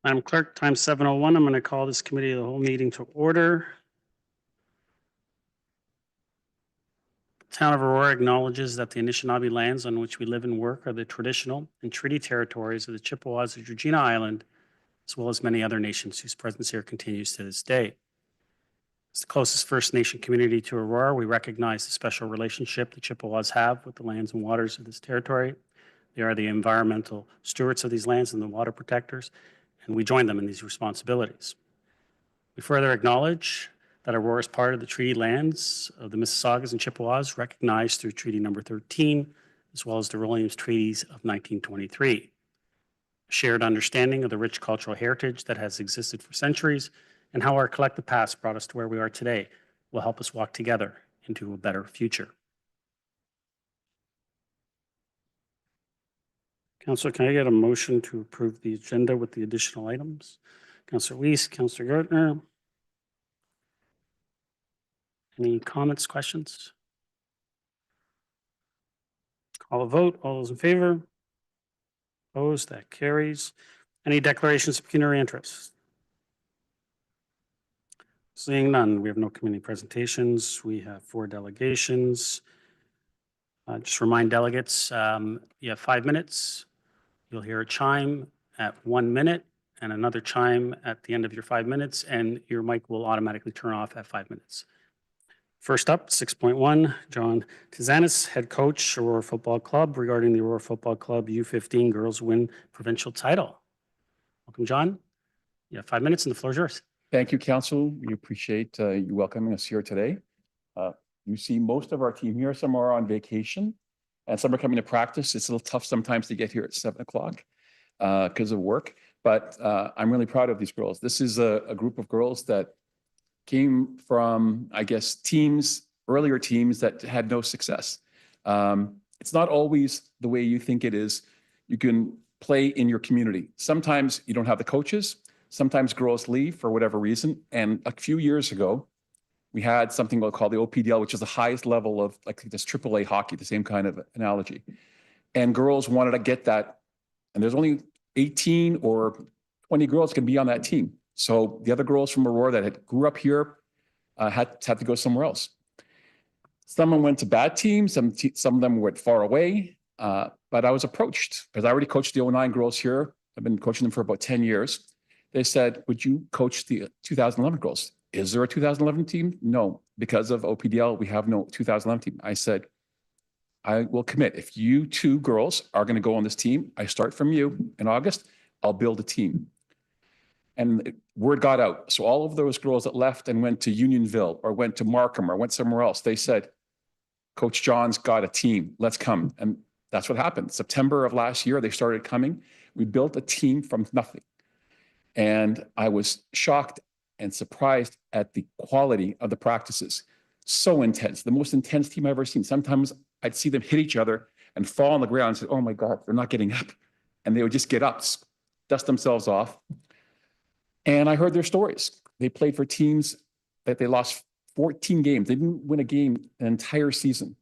Madam Clerk, time 7:01. I'm going to call this committee of the whole meeting to order. The Town of Aurora acknowledges that the Anishinaabe lands on which we live and work are the traditional and treaty territories of the Chippewas of Regina Island, as well as many other nations whose presence here continues to this day. As the closest First Nation community to Aurora, we recognize the special relationship the Chippewas have with the lands and waters of this territory. They are the environmental stewards of these lands and the water protectors, and we join them in these responsibilities. We further acknowledge that Aurora is part of the treaty lands of the Mississaugas and Chippewas recognized through Treaty Number 13, as well as the Williams Treaties of 1923. A shared understanding of the rich cultural heritage that has existed for centuries and how our collective past brought us to where we are today will help us walk together into a better future. Councillor, can I get a motion to approve the agenda with the additional items? Councillor Weiss, Councillor Gertner. Any comments, questions? Call a vote. All those in favor? Opposed? That carries. Any declarations of pecuniary interest? Seeing none, we have no committee presentations. We have 4 delegations. Just remind delegates, you have 5 minutes. You'll hear a chime at 1 minute and another chime at the end of your 5 minutes, and your mic will automatically turn off at 5 minutes. First up, 6.1, John Tzanis, head coach, Aurora Football Club, regarding the Aurora Football Club U15 girls win provincial title. Welcome, John. You have 5 minutes and the floor is yours. Thank you, Council. We appreciate you welcoming us here today. You see most of our team here. Some are on vacation and some are coming to practice. It's a little tough sometimes to get here at 7 o'clock because of work, but I'm really proud of these girls. This is a group of girls that came from, I guess, earlier teams that had no success. It's not always the way you think it is. You can play in your community. Sometimes you don't have the coaches. Sometimes girls leave for whatever reason. And a few years ago, we had something called the OPDL, which is the highest level of like this AAA hockey, the same kind of analogy. And girls wanted to get that. And there's only 18 or 20 girls can be on that team. So the other girls from Aurora that grew up here had to go somewhere else. Some of them went to bad teams. Some of them went far away. But I was approached because I already coached the 09 girls here. I've been coaching them for about 10 years. They said, would you coach the 2011 girls? Is there a 2011 team? No, because of OPDL, we have no 2011 team. I said, I will commit. If you 2 girls are going to go on this team, I start from you in August, I'll build a team. And word got out. So all of those girls that left and went to Unionville or went to Markham or went somewhere else, they said, Coach John's got a team, let's come. And that's what happened. September of last year, they started coming. We built a team from nothing. And I was shocked and surprised at the quality of the practices. So intense, the most intense team I've ever seen. Sometimes I'd see them hit each other and fall on the ground and say, oh my God, they're not getting up. And they would just get up, dust themselves off. And I heard their stories. They played for teams that they lost 14 games. They didn't win a game an entire season.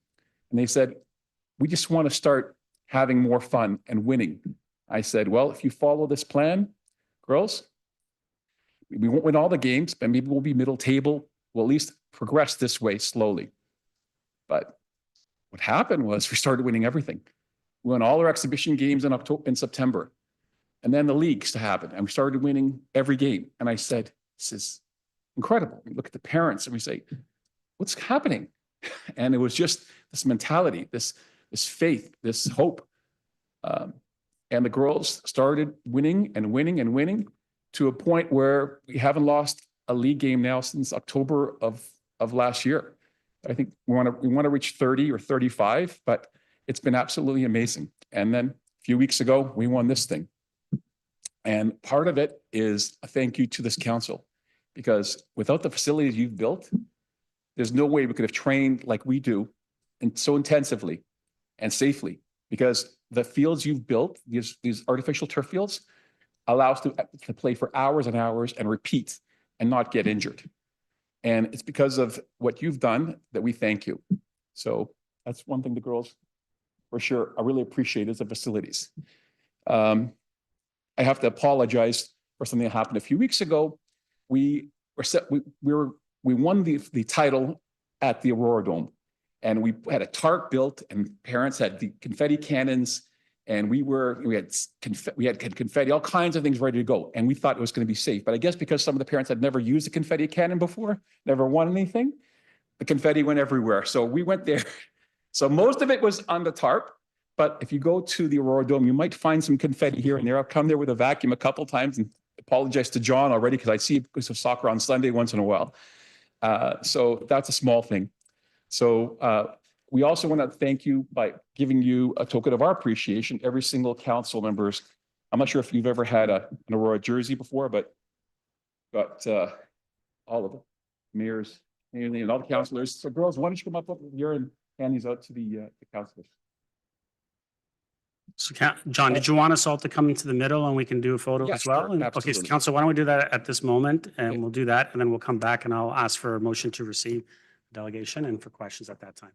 And they said, we just want to start having more fun and winning. I said, well, if you follow this plan, girls, we won't win all the games, but maybe we'll be middle table. We'll at least progress this way slowly. But what happened was we started winning everything. We won all our exhibition games in September. And then the leagues to happen. And we started winning every game. And I said, this is incredible. We look at the parents and we say, what's happening? And it was just this mentality, this faith, this hope. And the girls started winning and winning and winning to a point where we haven't lost a league game now since October of last year. I think we want to reach 30 or 35, but it's been absolutely amazing. And then a few weeks ago, we won this thing. And part of it is a thank you to this council, because without the facilities you've built, there's no way we could have trained like we do and so intensively and safely, because the fields you've built, these artificial turf fields, allow us to play for hours and hours and repeat and not get injured. And it's because of what you've done that we thank you. So that's one thing the girls, for sure, I really appreciate is the facilities. I have to apologize for something that happened a few weeks ago. We won the title at the Aurora Dome, and we had a tarp built, and parents had the confetti cannons, and we had confetti, all kinds of things ready to go, and we thought it was going to be safe. But I guess because some of the parents had never used a confetti cannon before, never won anything, the confetti went everywhere. So we went there. So most of it was on the tarp. But if you go to the Aurora Dome, you might find some confetti here and there. I've come there with a vacuum a couple times and apologize to John already because I see it because of soccer on Sunday once in a while. So that's a small thing. So we also want to thank you by giving you a token of our appreciation. Every single council members. I'm not sure if you've ever had an Aurora jersey before, but all of them, mayors, and all the councilors. So girls, why don't you come up here and hand these out to the councilors? So John, did you want us all to come into the middle and we can do a photo Yeah, as well? sure, And- Okay, absolutely. so Council, why don't we do that at this moment and Okay. we'll do that and then we'll come back and I'll ask for a motion to receive the delegation and for questions at that time.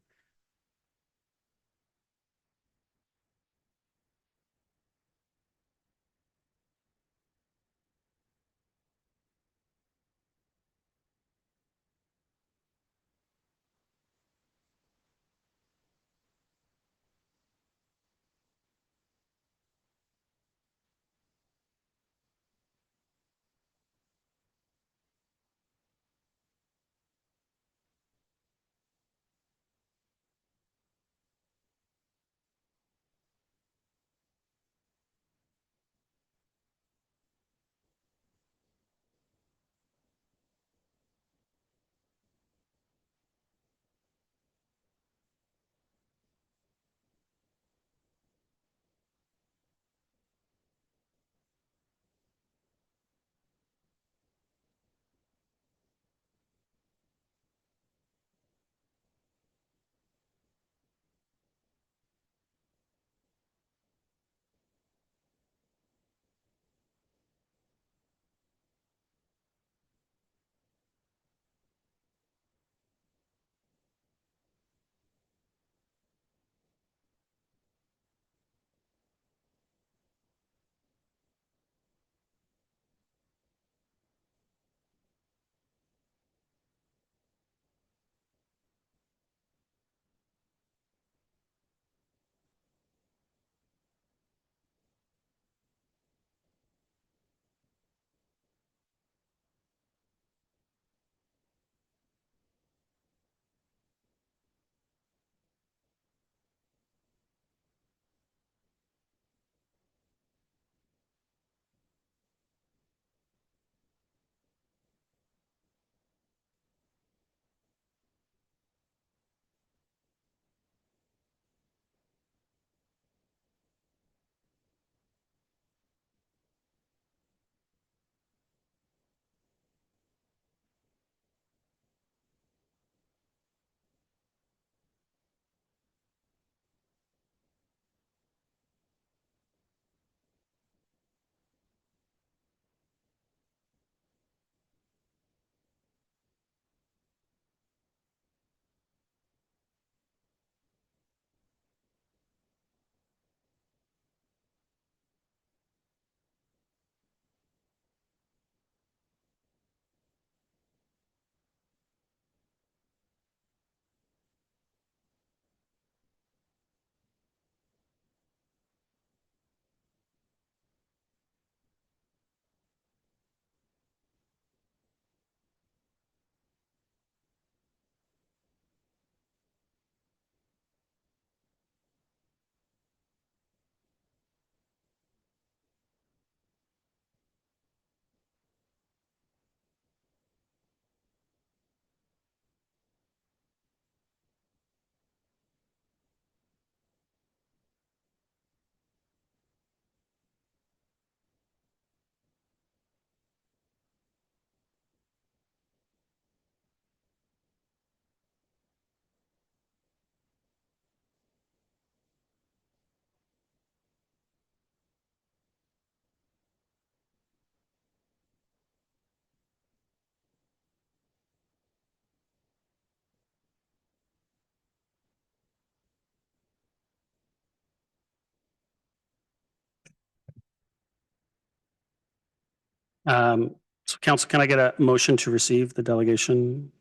So council, can I get a motion to receive the delegation?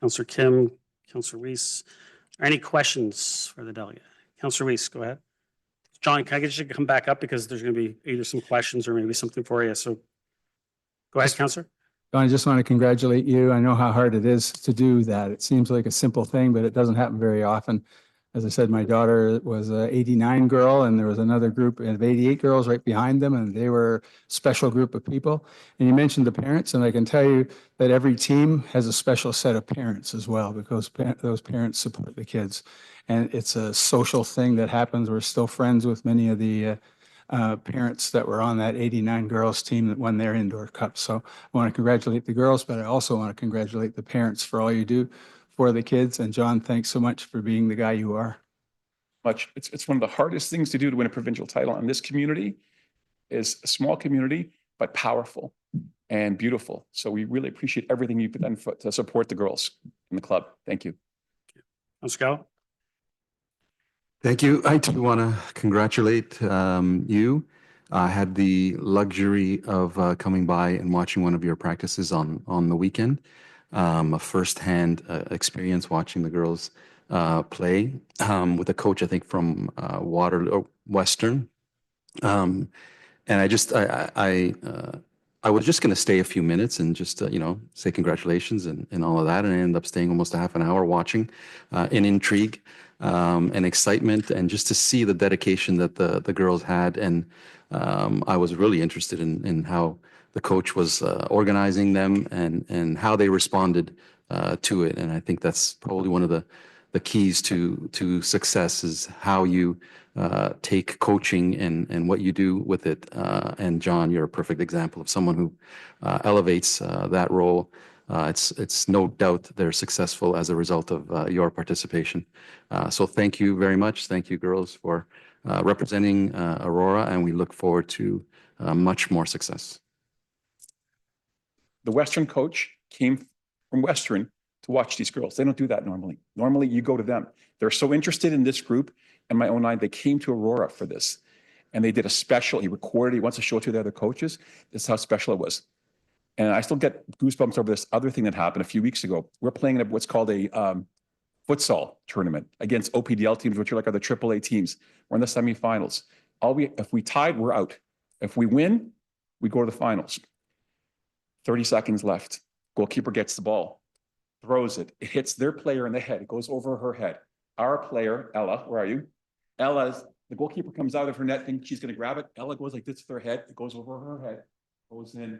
Councillor Kim, Councillor Weiss. Are any questions for the delegate? Councillor Weiss, go ahead. John, can I get you to come back up because there's going to be either some questions or maybe something for you. So go ahead, Councillor. John, I just want to congratulate you. I know how hard it is to do that. It seems like a simple thing, but it doesn't happen very often. As I said, my daughter was an 89 girl and there was another group of 88 girls right behind them, and they were a special group of people. And you mentioned the parents, and I can tell you that every team has a special set of parents as well, because those parents support the kids. And it's a social thing that happens. We're still friends with many of the parents that were on that 89 girls team that won their indoor cup. So I want to congratulate the girls, but I also want to congratulate the parents for all you do for the kids. And John, thanks so much for being the guy you are. It's one of the hardest things to do to win a provincial title. And this community is a small community, but powerful and beautiful. So we really appreciate everything you've done to support the girls in the club. Thank you. Let's go. Thank you. I too want to congratulate you. I had the luxury of coming by and watching one of your practices on the weekend. A firsthand experience watching the girls play with a coach, I think from Waterloo Western. And I was just going to stay a few minutes and just, say congratulations and all of that. And I ended up staying almost a half an hour watching in intrigue and excitement, and just to see the dedication that the girls had. And I was really interested in how the coach was organizing them and how they responded to it. And I think that's probably one of the keys to success, is how you take coaching and what you do with it. And John, you're a perfect example of someone who elevates that role. It's no doubt they're successful as a result of your participation. So thank you very much. Thank you, girls, for representing Aurora, and we look forward to much more success. The Western coach came from Western to watch these girls. They don't do that normally. Normally you go to them. They're so interested in this group and my own eye, they came to Aurora for this. And they did a special, he recorded, he wants to show it to the other coaches. This is how special it was. And I still get goosebumps over this other thing that happened a few weeks ago. We're playing in what's called a futsal tournament against OPDL teams, which are like the AAA teams. We're in the semifinals. If we tied, we're out. If we win, we go to the finals. 30 seconds left. Goalkeeper gets the ball, throws it. It hits their player in the head. It goes over her head. Our player, Ella, where are you? The goalkeeper comes out of her net, thinks she's going to grab it. Ella goes like this with her head. It goes over her head, goes in.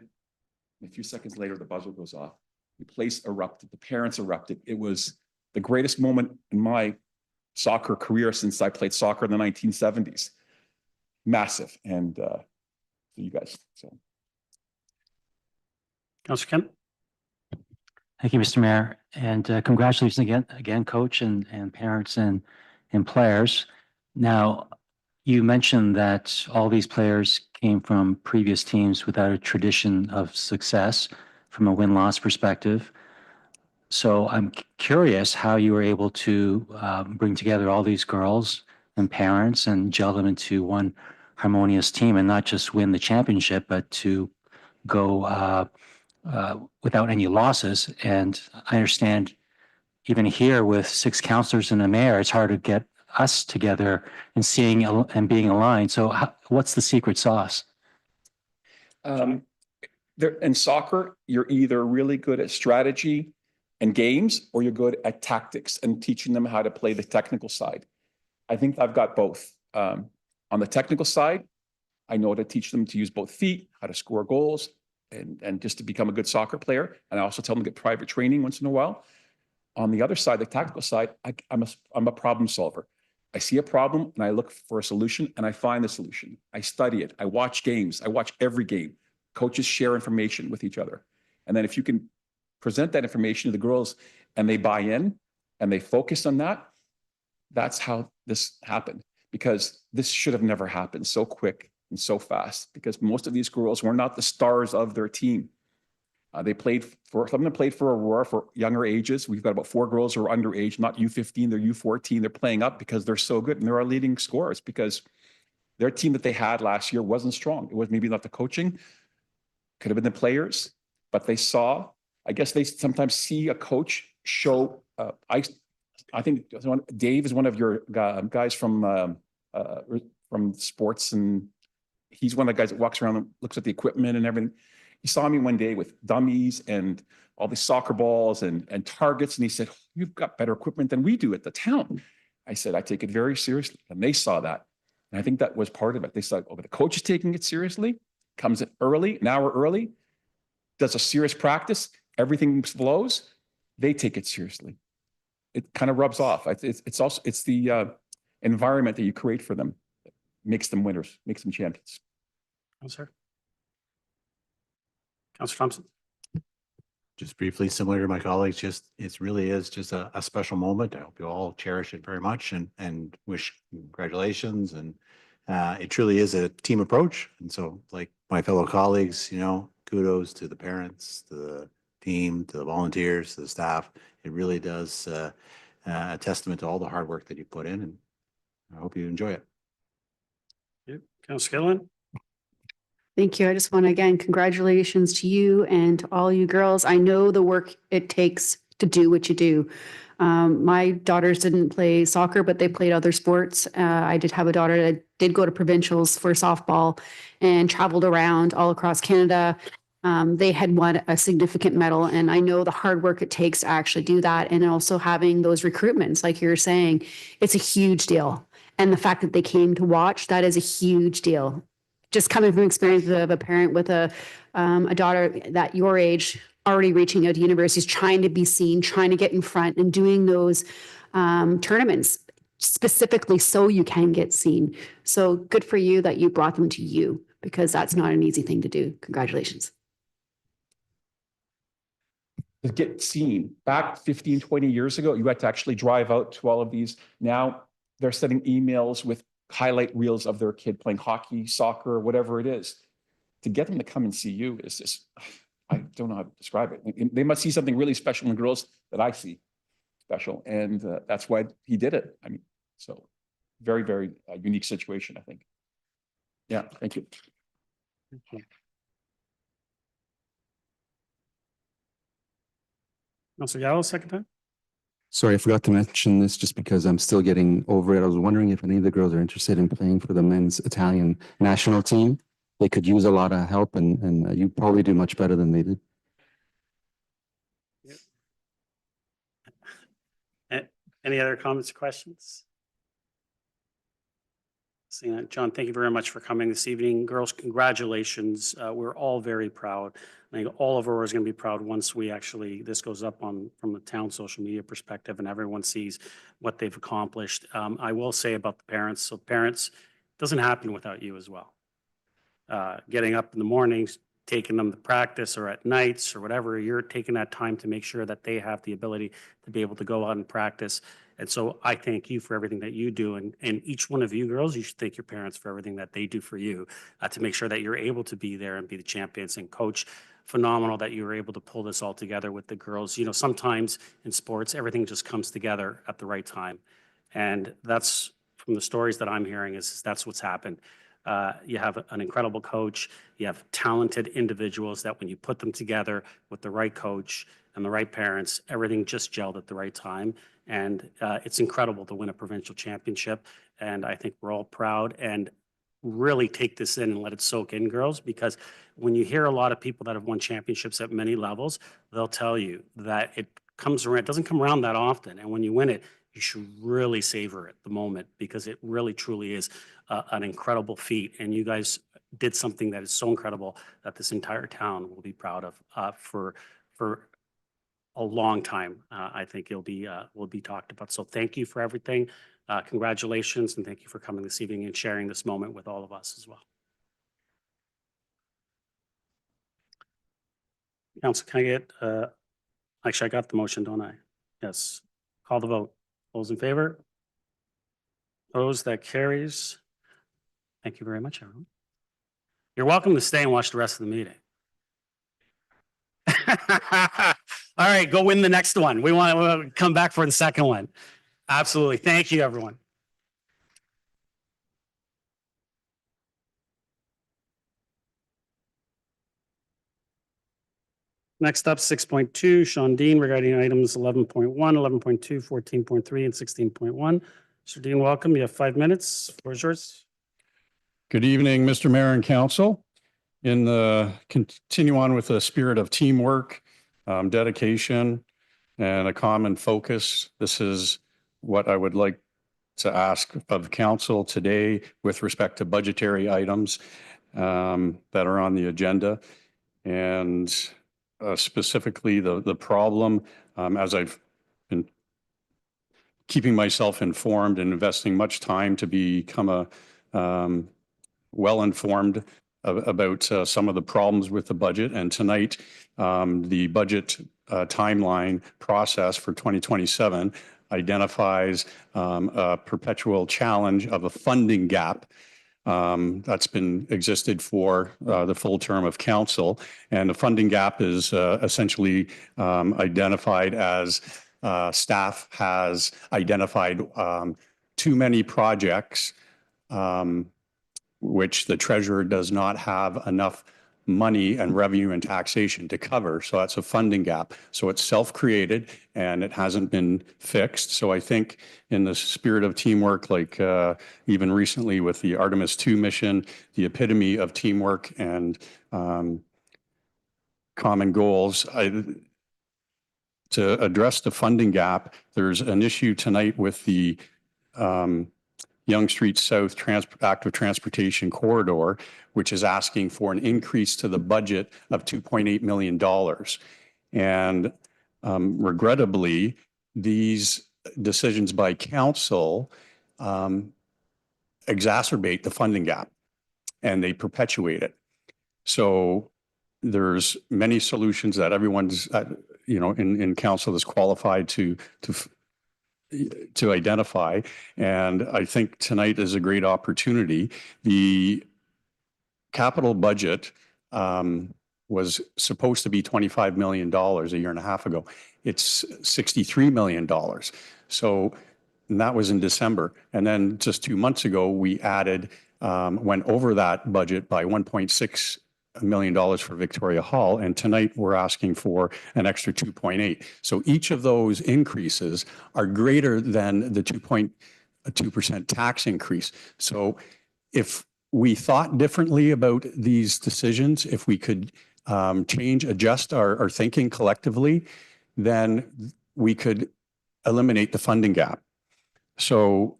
A few seconds later, the buzzer goes off. The place erupted. The parents erupted. It was the greatest moment in my soccer career since I played soccer in the 1970s. Massive. And you guys, so. Councillor Kim. Thank you, Mr. Mayor, and congratulations again, coach and parents and players. Now, you mentioned that all these players came from previous teams without a tradition of success from a win-loss perspective. So I'm curious how you were able to bring together all these girls and parents and gel them into one harmonious team, and not just win the championship, but to go without any losses. And I understand even here with 6 councillors and a mayor, it's hard to get us together and seeing and being aligned. So what's the secret sauce? In soccer, you're either really good at strategy and games, or you're good at tactics and teaching them how to play the technical side. I think I've got both. On the technical side, I know how to teach them to use both feet, how to score goals, and just to become a good soccer player. And I also tell them to get private training once in a while. On the other side, the tactical side, I'm a problem solver. I see a problem and I look for a solution and I find the solution. I study it. I watch games. I watch every game. Coaches share information with each other. And then if you can present that information to the girls and they buy in and they focus on that, that's how this happened. Because this should have never happened so quick and so fast, because most of these girls were not the stars of their team. Some of them played for Aurora for younger ages. We've got about 4 girls who are underage, not U15, they're U14. They're playing up because they're so good, and they're our leading scorers because their team that they had last year wasn't strong. It was maybe not the coaching could have been the players, but they saw, I guess they sometimes see a coach show, I think Dave is one of your guys from sports, and he's one of the guys that walks around and looks at the equipment and everything. He saw me one day with dummies and all these soccer balls and targets, and he said, "You've got better equipment than we do at the town." I said, "I take it very seriously," and they saw that, and I think that was part of it. They saw, "Oh, the coach is taking it seriously, comes in early, an hour early, does a serious practice, everything flows." They take it seriously. It kind of rubs off. It's the environment that you create for them that makes them winners, makes them champions. Councillor. Councillor Thompson. Just briefly, similar to my colleagues, it really is just a special moment. I hope you all cherish it very much and wish congratulations. And it truly is a team approach. And so, like my fellow colleagues, kudos to the parents, to the team, to the volunteers, to the staff. It really does a testament to all the hard work that you put in, and I hope you enjoy it. Yep. Councillor Gilliland. Thank you. I just want to, again, congratulations to you and to all you girls. I know the work it takes to do what you do. My daughters didn't play soccer, but they played other sports. I did have a daughter that did go to provincials for softball and traveled around all across Canada. They had won a significant medal, and I know the hard work it takes to actually do that. And also having those recruitments, like you were saying, it's a huge deal. And the fact that they came to watch, that is a huge deal. Just coming from experience of a parent with a daughter that your age, already reaching out to universities, trying to be seen, trying to get in front and doing those tournaments specifically so you can get seen. So good for you that you brought them to you, because that's not an easy thing to do. Congratulations. To get seen. Back 15, 20 years ago, you had to actually drive out to all of these. Now they're sending emails with highlight reels of their kid playing hockey, soccer, whatever it is. To get them to come and see you is just, I don't know how to describe it. They must see something really special in girls that I see special. And that's why he did it. I mean, so very, very unique situation, I think. Yeah, thank you. Thank you. Councillor Gallo, second time. Sorry, I forgot to mention this just because I'm still getting over it. I was wondering if any of the girls are interested in playing for the men's Italian national team. They could use a lot of help, and you probably do much better than they did. Yep. Any other comments or questions? Seeing that, John, thank you very much for coming this evening. Girls, congratulations. We're all very proud. I think all of Aurora is going to be proud once this goes up from the town social media perspective and everyone sees what they've accomplished. I will say about the parents. So parents, it doesn't happen without you as well. Getting up in the mornings, taking them to practice or at nights or whatever, you're taking that time to make sure that they have the ability to be able to go out and practice. And so I thank you for everything that you do. And each one of you girls, you should thank your parents for everything that they do for you to make sure that you're able to be there and be the champions. And coach, phenomenal that you were able to pull this all together with the girls. Sometimes in sports, everything just comes together at the right time. And that's from the stories that I'm hearing is that's what's happened. You have an incredible coach. You have talented individuals that when you put them together with the right coach and the right parents, everything just gelled at the right time. And it's incredible to win a provincial championship. And I think we're all proud and really take this in and let it soak in, girls, because when you hear a lot of people that have won championships at many levels, they'll tell you that it comes around, it doesn't come around that often. And when you win it, you should really savor it, the moment, because it really truly is an incredible feat. And you guys did something that is so incredible that this entire town will be proud of for a long time. I think will be talked about. So thank you for everything. Congratulations, and thank you for coming this evening and sharing this moment with all of us as well. Council, can I get, actually, I got the motion, don't I? Yes. Call the vote. Those in favor? Opposed? That carries. Thank you very much, everyone. You're welcome to stay and watch the rest of the meeting. All right, go win the next one. We want to come back for the second one. Absolutely. Thank you, everyone. Next up, 6.2, Shawn Deane regarding items 11.1, 11.2, 14.3, and 16.1. Mr. Deane, welcome. You have 5 minutes. Floor is yours. Good evening, Mr. Mayor and Council. In the continue on with the spirit of teamwork, dedication, and a common focus, this is what I would like to ask of Council today with respect to budgetary items that are on the agenda. And specifically the problem, as I've been keeping myself informed and investing much time to become a well-informed about some of the problems with the budget. And tonight, the budget timeline process for 2027 identifies a perpetual challenge of a funding gap that's been existed for the full term of council. And the funding gap is essentially identified as staff has identified too many projects which the treasurer does not have enough money and revenue and taxation to cover. So that's a funding gap. So it's self-created and it hasn't been fixed. So I think in the spirit of teamwork, like even recently with the Artemis II mission, the epitome of teamwork and common goals, to address the funding gap, there's an issue tonight with the Yonge Street South Active Transportation Corridor, which is asking for an increase to the budget of $2.8 million. And regrettably, these decisions by council exacerbate the funding gap and they perpetuate it. So there's many solutions that everyone's, in council is qualified to identify. And I think tonight is a great opportunity. The capital budget was supposed to be $25 million a year and a half ago. It's $63 million. So, and that was in December. And then just 2 months ago, we added, went over that budget by $1.6 million for Victoria Hall. And tonight we're asking for an extra 2.8. So each of those increases are greater than the 2.2% tax increase. So if we thought differently about these decisions, if we could adjust our thinking collectively, then we could eliminate the funding gap. So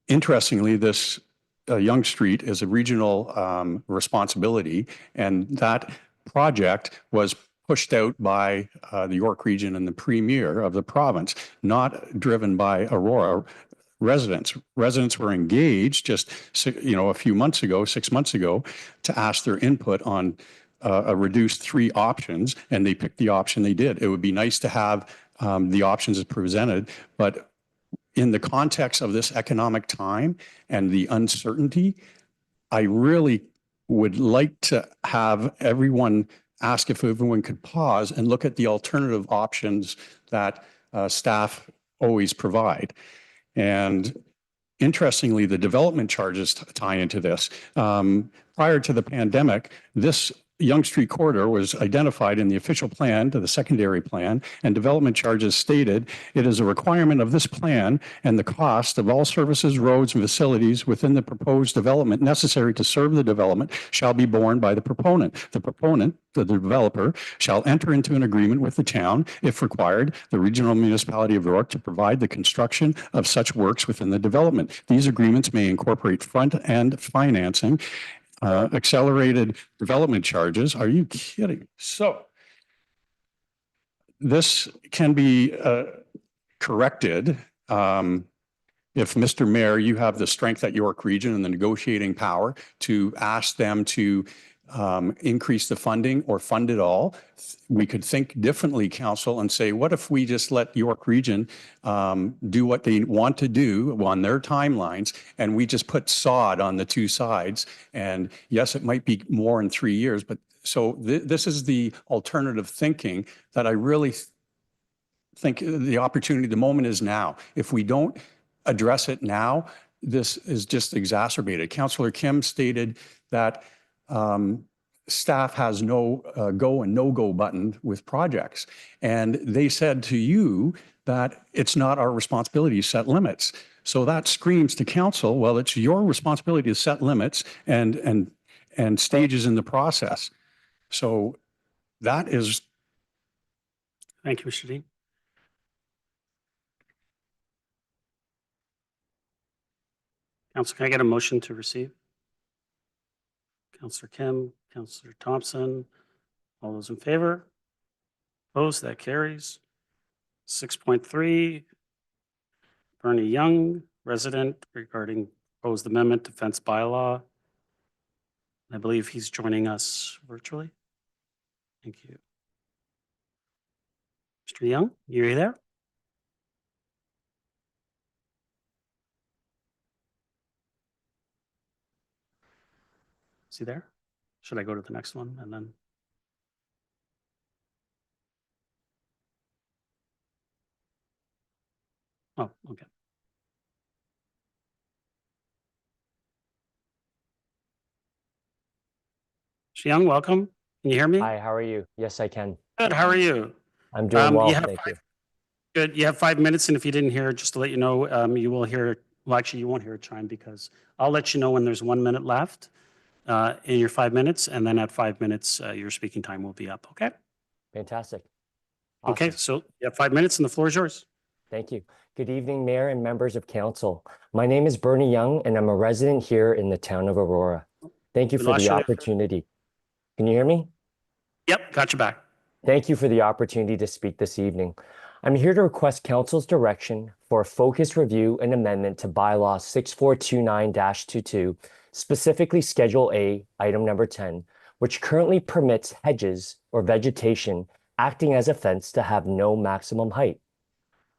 interestingly, this Yonge Street is a regional responsibility, and that project was pushed out by the York region and the premier of the province, not driven by Aurora residents. Residents were engaged just, a few months ago, 6 months ago, to ask their input on a reduced 3 options, and they picked the option they did. It would be nice to have the options as presented, but in the context of this economic time and the uncertainty, I really would like to have everyone ask if everyone could pause and look at the alternative options that staff always provide. And interestingly, the development charges tie into this. Prior to the pandemic, this Yonge Street corridor was identified in the official plan to the secondary plan, and development charges stated it is a requirement of this plan and the cost of all services, roads, and facilities within the proposed development necessary to serve the development shall be borne by the proponent. The proponent, the developer, shall enter into an agreement with the town, if required, the regional municipality of York, to provide the construction of such works within the development. These agreements may incorporate front-end financing, accelerated development charges. Are you kidding? So this can be corrected if, Mr. Mayor, you have the strength at York Region and the negotiating power to ask them to increase the funding or fund it all. We could think differently, council, and say, what if we just let York Region do what they want to do on their timelines, and we just put sod on the 2 sides? And yes, it might be more in 3 years, but so this is the alternative thinking that I really think the opportunity, the moment is now. If we don't address it now, this is just exacerbated. Councillor Kim stated that staff has no go and no-go button with projects. And they said to you that it's not our responsibility to set limits. So that screams to council, well, it's your responsibility to set limits and stages in the process. So that is, Thank you, Mr. Deane. Council, can I get a motion to receive? Councillor Kim, Councillor Thompson, all those in favor? Opposed, that carries. 6.3, Bernie Yeung, resident, regarding proposed amendment to fence bylaw. I believe he's joining us virtually. Thank you. Mr. Yeung, you there? Is he there? Should I go to the next one and then? Oh, okay. Mr. Yeung, welcome. Can you hear me? Hi, how are you? Yes, I can. Good. How are you? I'm doing well, you have thank you. Good. You have 5 minutes, and if you didn't hear, just to let you know, you will hear. Well, actually, you won't hear a chime because I'll let you know when there's 1 minute left in your 5 minutes, and then at 5 minutes, your speaking time will be up. Okay. Fantastic. Okay. Awesome. So you have 5 minutes, and the floor is yours. Thank you. Good evening, Mayor and members of Council. My name is Bernie Yeung, and I'm a resident here in the town of Aurora. Thank you We for lost the you there. opportunity. Can you hear me? Yep. Got you back. Thank you for the opportunity to speak this evening. I'm here to request Council's direction for a focused review and amendment to bylaw 6429-22, specifically Schedule A, item number 10, which currently permits hedges or vegetation acting as a fence to have no maximum height.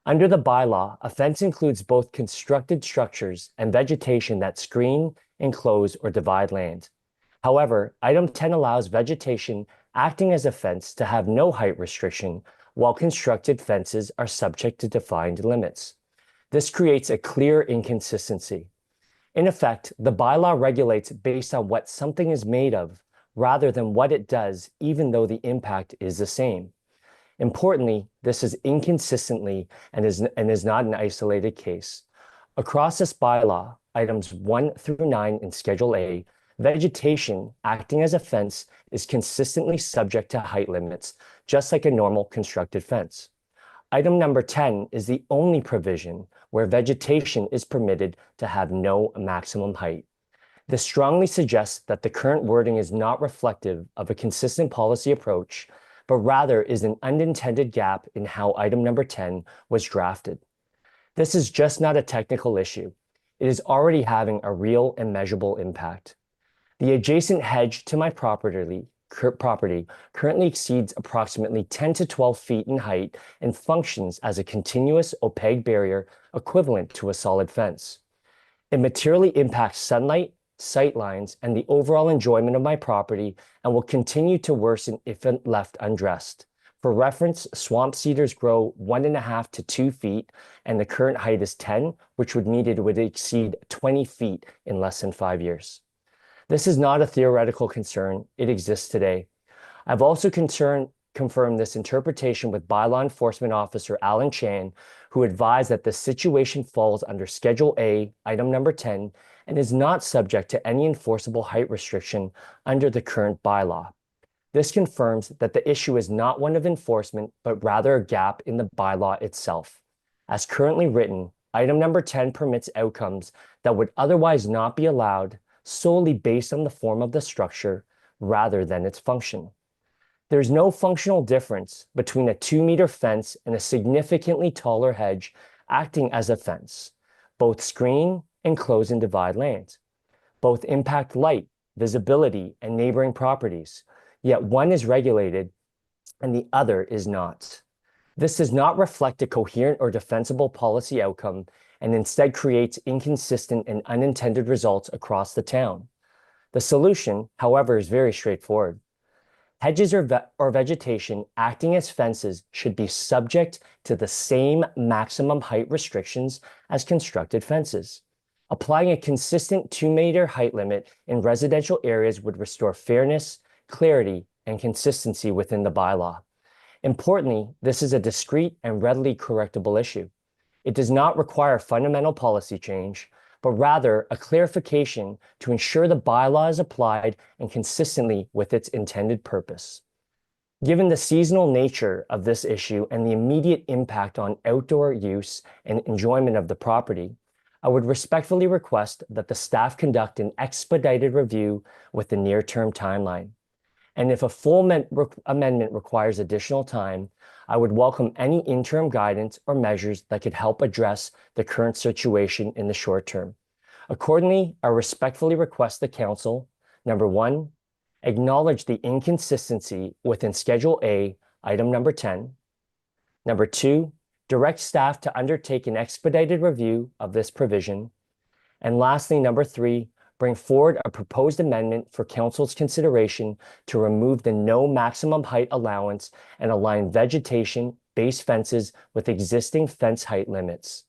Under the bylaw, a fence includes both constructed structures and vegetation that screen, enclose, or divide land. However, item 10 allows vegetation acting as a fence to have no height restriction, while constructed fences are subject to defined limits. This creates a clear inconsistency. In effect, the bylaw regulates based on what something is made of, rather than what it does, even though the impact is the same. Importantly, this is inconsistently and is not an isolated case. Across this bylaw, items 1 through 9 in Schedule A, vegetation acting as a fence is consistently subject to height limits, just like a normal constructed fence. Item number 10 is the only provision where vegetation is permitted to have no maximum height. This strongly suggests that the current wording is not reflective of a consistent policy approach, but rather is an unintended gap in how item number 10 was drafted. This is just not a technical issue. It is already having a real and measurable impact. The adjacent hedge to my property currently exceeds approximately 10 to 12 feet in height and functions as a continuous opaque barrier equivalent to a solid fence. It materially impacts sunlight, sight lines, and the overall enjoyment of my property and will continue to worsen if left undressed. For reference, swamp cedars grow 1.5 to 2 feet, and the current height is 10, which would mean it would exceed 20 feet in less than 5 years. This is not a theoretical concern. It exists today. I've also confirmed this interpretation with bylaw enforcement officer Alan Chan, who advised that the situation falls under Schedule A, item number 10, and is not subject to any enforceable height restriction under the current bylaw. This confirms that the issue is not one of enforcement, but rather a gap in the bylaw itself. As currently written, item number 10 permits outcomes that would otherwise not be allowed solely based on the form of the structure rather than its function. There's no functional difference between a 2-meter fence and a significantly taller hedge acting as a fence. Both screen, enclose, and divide land. Both impact light, visibility, and neighboring properties, yet one is regulated and the other is not. This does not reflect a coherent or defensible policy outcome and instead creates inconsistent and unintended results across the town. The solution, however, is very straightforward. Hedges or vegetation acting as fences should be subject to the same maximum height restrictions as constructed fences. Applying a consistent 2-meter height limit in residential areas would restore fairness, clarity, and consistency within the bylaw. Importantly, this is a discrete and readily correctable issue. It does not require fundamental policy change, but rather a clarification to ensure the bylaw is applied and consistently with its intended purpose. Given the seasonal nature of this issue and the immediate impact on outdoor use and enjoyment of the property, I would respectfully request that the staff conduct an expedited review with the near-term timeline. And if a full amendment requires additional time, I would welcome any interim guidance or measures that could help address the current situation in the short term. Accordingly, I respectfully request the council, number one, acknowledge the inconsistency within Schedule A, item number 10. Number two, direct staff to undertake an expedited review of this provision. And lastly, number three, bring forward a proposed amendment for council's consideration to remove the no maximum height allowance and align vegetation-based fences with existing fence height limits.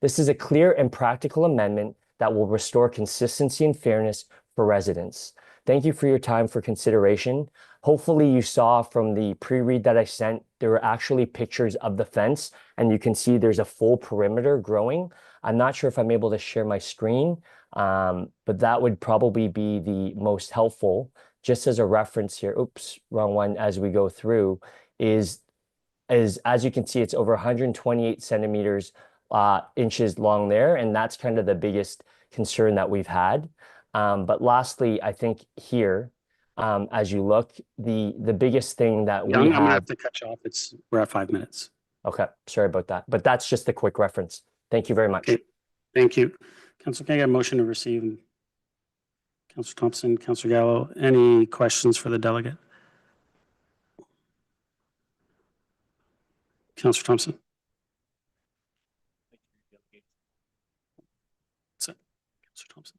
This is a clear and practical amendment that will restore consistency and fairness for residents. Thank you for your time for consideration. Hopefully you saw from the pre-read that I sent, there were actually pictures of the fence, and you can see there's a full perimeter growing. I'm not sure if I'm able to share my screen, but that would probably be the most helpful. Just as a reference here, oops, wrong one, as we go through, is as you can see, it's over 128 centimeters, inches long there, and that's kind of the biggest concern that we've had. But lastly, I think here, as you look, the biggest thing that Young, we I'm gonna have. have to cut you off. We're at 5 minutes. Okay, sorry about that, but that's just a quick reference. Thank you very much. Okay. Thank you. Council, can I get a motion to receive? Councillor Thompson, Councillor Gallo, any questions for the delegate? Councillor Thompson. That's it. Councillor Thompson.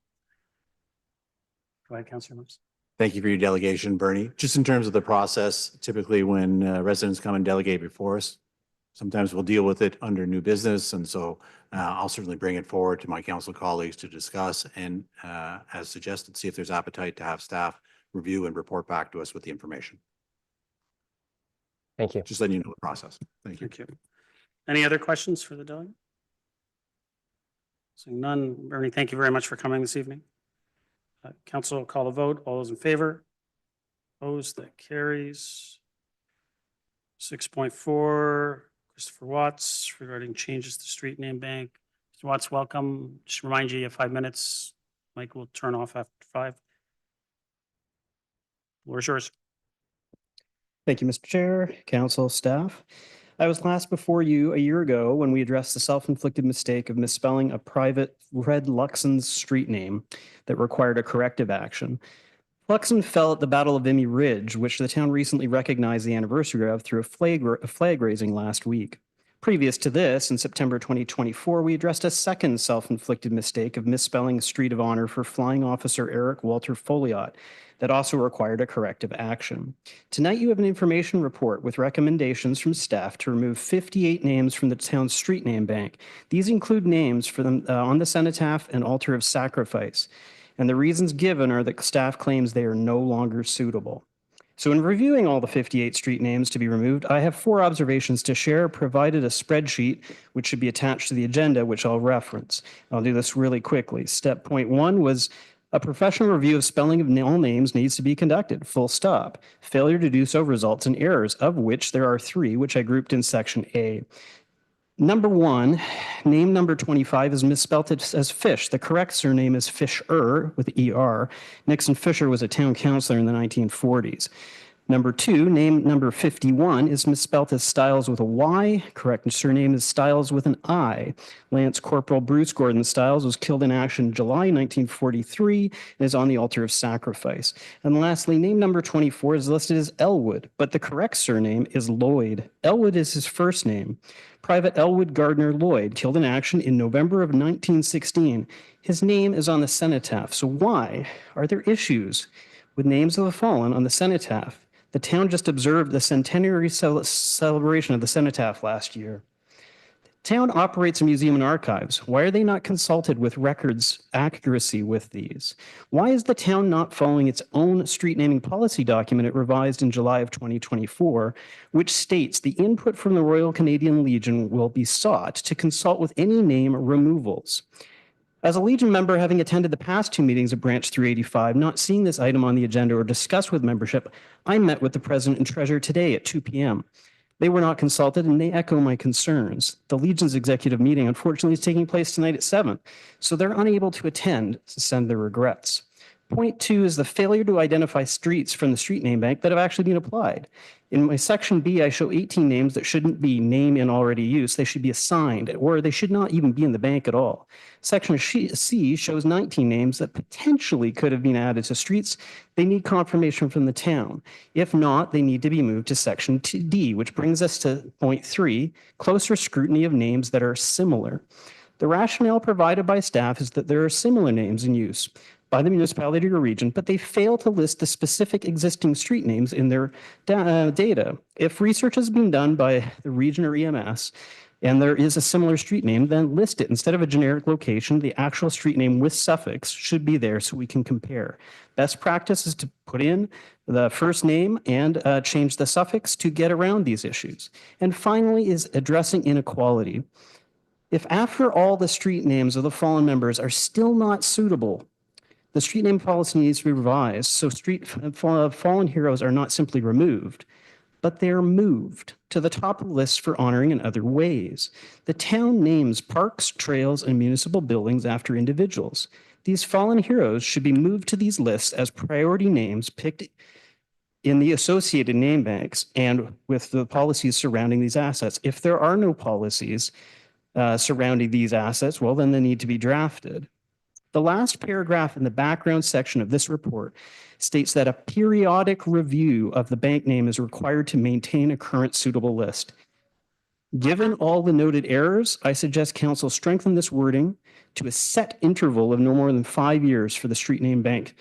Go ahead, Councillor Thompson. Thank you for your delegation, Bernie. Just in terms of the process, typically when residents come and delegate before us, sometimes we'll deal with it under new business. And so I'll certainly bring it forward to my council colleagues to discuss and as suggested, see if there's appetite to have staff review and report back to us with the information. Thank you. Just letting you know the process. Thank you. Thank you. Any other questions for the delegate? Seeing none, Bernie, thank you very much for coming this evening. Council will call a vote. All those in favor? Opposed? That carries. 6.4, Christopher Watts regarding changes to street name bank. Mr. Watts, welcome. Just remind you have 5 minutes. Mike will turn off after 5. Floor is yours. Thank you, Mr. Chair, council, staff. I was last before you a year ago when we addressed the self-inflicted mistake of misspelling a private Red Luxon's street name that required a corrective action. Luxon fell at the Battle of Vimy Ridge, which the town recently recognized the anniversary of through a flag raising last week. Previous to this, in September 2024, we addressed a second self-inflicted mistake of misspelling a street of honor for Flying Officer Eric Walter Folliot that also required a corrective action. Tonight, you have an information report with recommendations from staff to remove 58 names from the town's street name bank. These include names for them on the cenotaph and altar of sacrifice. And the reasons given are that staff claims they are no longer suitable. So in reviewing all the 58 street names to be removed, I have 4 observations to share, provided a spreadsheet, which should be attached to the agenda, which I'll reference. I'll do this really quickly. Step point 1 was a professional review of spelling of all names needs to be conducted, full stop. Failure to do so results in errors, of which there are 3, which I grouped in section A. Number 1, name number 25 is misspelled as Fish. The correct surname is Fisher with ER. Nixon Fisher was a town councillor in the 1940s. Number 2, name number 51 is misspelled as Stiles with a Y. Correct surname is Stiles with an I. Lance Corporal Bruce Gordon Stiles was killed in action in July 1943 and is on the altar of sacrifice. And lastly, name number 24 is listed as Elwood, but the correct surname is Lloyd. Elwood is his first name. Private Elwood Gardner Lloyd, killed in action in November of 1916. His name is on the cenotaph. So why are there issues with names of the fallen on the cenotaph? The town just observed the centenary celebration of the cenotaph last year. Town operates a museum and archives. Why are they not consulted with records accuracy with these? Why is the town not following its own street naming policy document it revised in July of 2024, which states the input from the Royal Canadian Legion will be sought to consult with any name removals? As a Legion member, having attended the past 2 meetings of Branch 385, not seeing this item on the agenda or discussed with membership, I met with the President and Treasurer today at 2 p.m. They were not consulted and they echo my concerns. The Legion's executive meeting, unfortunately, is taking place tonight at 7, so they're unable to attend to send their regrets. Point 2 is the failure to identify streets from the street name bank that have actually been applied. In my section B, I show 18 names that shouldn't be name in already use. They should be assigned, or they should not even be in the bank at all. Section C shows 19 names that potentially could have been added to streets. They need confirmation from the town. If not, they need to be moved to section D, which brings us to point 3, closer scrutiny of names that are similar. The rationale provided by staff is that there are similar names in use by the municipality or region, but they fail to list the specific existing street names in their data. If research has been done by the region or EMS, and there is a similar street name, then list it. Instead of a generic location, the actual street name with suffix should be there so we can compare. Best practice is to put in the first name and change the suffix to get around these issues. And finally is addressing inequality. If after all the street names of the fallen members are still not suitable, the street name policy needs to be revised so fallen heroes are not simply removed, but they're moved to the top of the list for honoring in other ways. The town names parks, trails, and municipal buildings after individuals. These fallen heroes should be moved to these lists as priority names picked in the associated name banks and with the policies surrounding these assets. If there are no policies surrounding these assets, well, then they need to be drafted. The last paragraph in the background section of this report states that a periodic review of the bank name is required to maintain a current suitable list. Given all the noted errors, I suggest council strengthen this wording to a set interval of no more than 5 years for the street name bank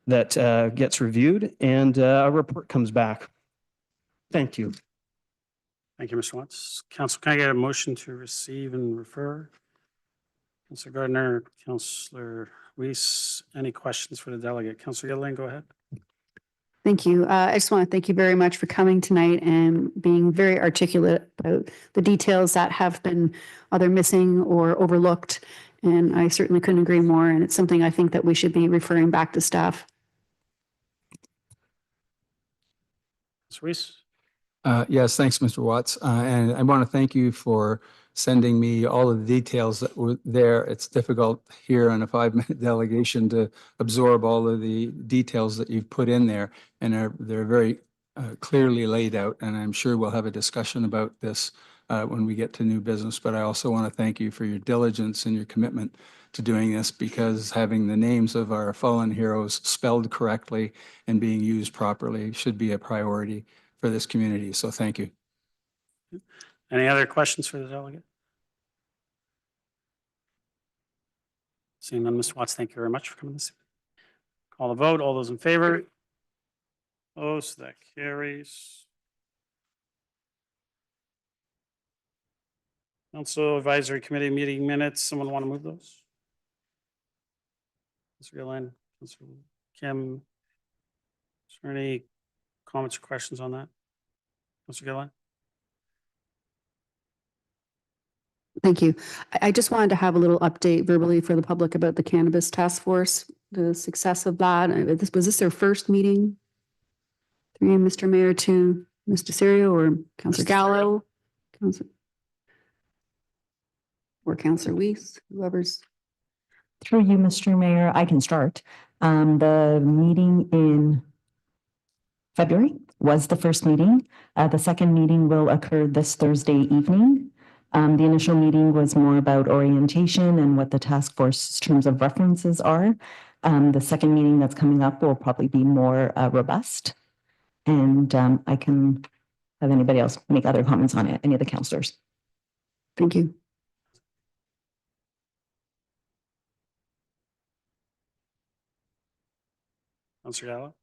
that gets reviewed and a report comes back. Thank you. Thank you, Mr. Watts. Council, can I get a motion to receive and refer? Councillor Gardner, Councillor Weiss, any questions for the delegate? Councillor Gilliland, go ahead. Thank you. I just want to thank you very much for coming tonight and being very articulate about the details that have been either missing or overlooked. And I certainly couldn't agree more. And it's something I think that we should be referring back to staff. Councillor Weiss? Yes, thanks, Mr. Watts. And I want to thank you for sending me all of the details that were there. It's difficult here on a 5-minute delegation to absorb all of the details that you've put in there. And they're very clearly laid out. And I'm sure we'll have a discussion about this when we get to new business. But I also want to thank you for your diligence and your commitment to doing this, because having the names of our fallen heroes spelled correctly and being used properly should be a priority for this community. So thank you. Any other questions for the delegate? Seeing none, Mr. Watts, thank you very much for coming this evening. Call the vote. All those in favor? Opposed? That carries. Council Advisory Committee meeting minutes. Someone want to move those? Councillor Gilliland, Councillor Kim. Is there any comments or questions on that? Councillor Gilliland? Thank you. I just wanted to have a little update verbally for the public about the cannabis task force, the success of that. Was this their first meeting? Through you, Mr. Mayor, to Mr. Serio or Councillor Gallo? Or Councillor Weiss, whoever's. Through you, Mr. Mayor, I can start. The meeting in February was the first meeting. The second meeting will occur this Thursday evening. The initial meeting was more about orientation and what the task force's terms of references are. The second meeting that's coming up will probably be more robust. And I can have anybody else make other comments on it, any of the councillors. Thank you. Councillor Gallo?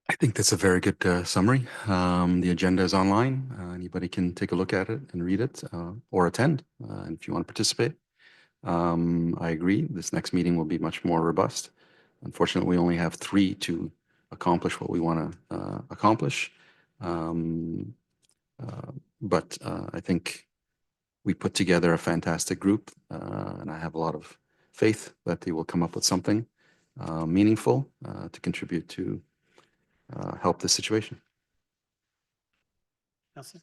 I think that's a very good summary. The agenda is online. Anybody can take a look at it and read it or attend if you want to participate. I agree. This next meeting will be much more robust. Unfortunately, we only have 3 to accomplish what we want to accomplish. But I think we put together a fantastic group, and I have a lot of faith that they will come up with something meaningful to contribute to help this situation. Councillor?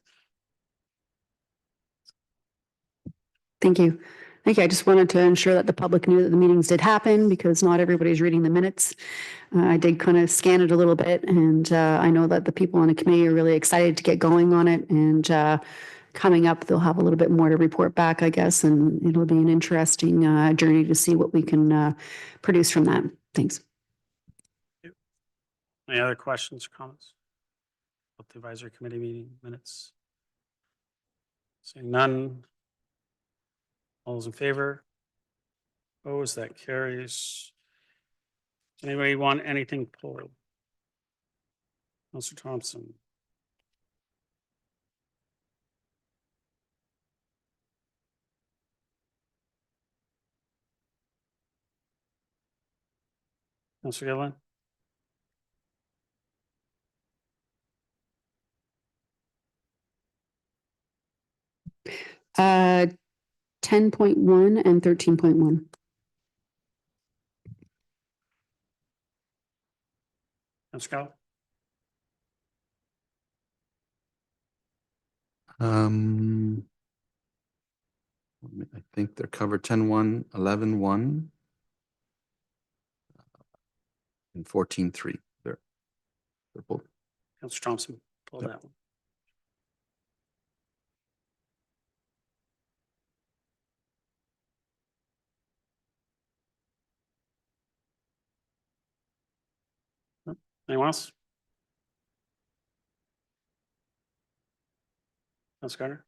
Thank you. Thank you. I just wanted to ensure that the public knew that the meetings did happen because not everybody's reading the minutes. I did kind of scan it a little bit, and I know that the people on the committee are really excited to get going on it. And coming up, they'll have a little bit more to report back, I guess, and it'll be an interesting journey to see what we can produce from that. Thanks. Any other questions or comments about the advisory committee meeting minutes? Seeing none. All those in favor? Opposed? That carries. Anybody want anything pulled? Councillor Thompson. Councillor Gillen? Uh, 10.1 and 13.1. Councillor Gallo? I think they're covered 10.1, 11.1, and 14.3. They're both. Councillor Thompson, pull Yep. that one. Anyone else? Councillor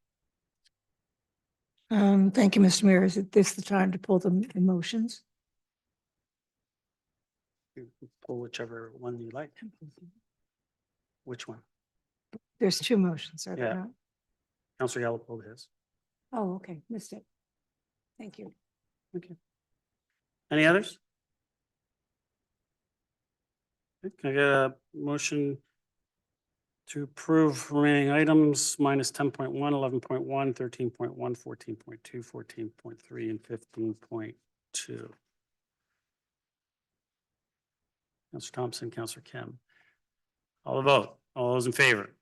Carter? Thank you, Mr. Mayor. Is it this the time to pull the motions? You can pull whichever one you like. Which one? There's 2 motions, are there Yeah. not? Councillor Gallo pulled his. Oh, okay, missed it. Thank you. Okay. Any others? Can I get a motion to approve remaining items minus 10.1, 11.1, 13.1, 14.2, 14.3, and 15.2? Councillor Thompson, Councillor Kim. All the vote. All those in favor?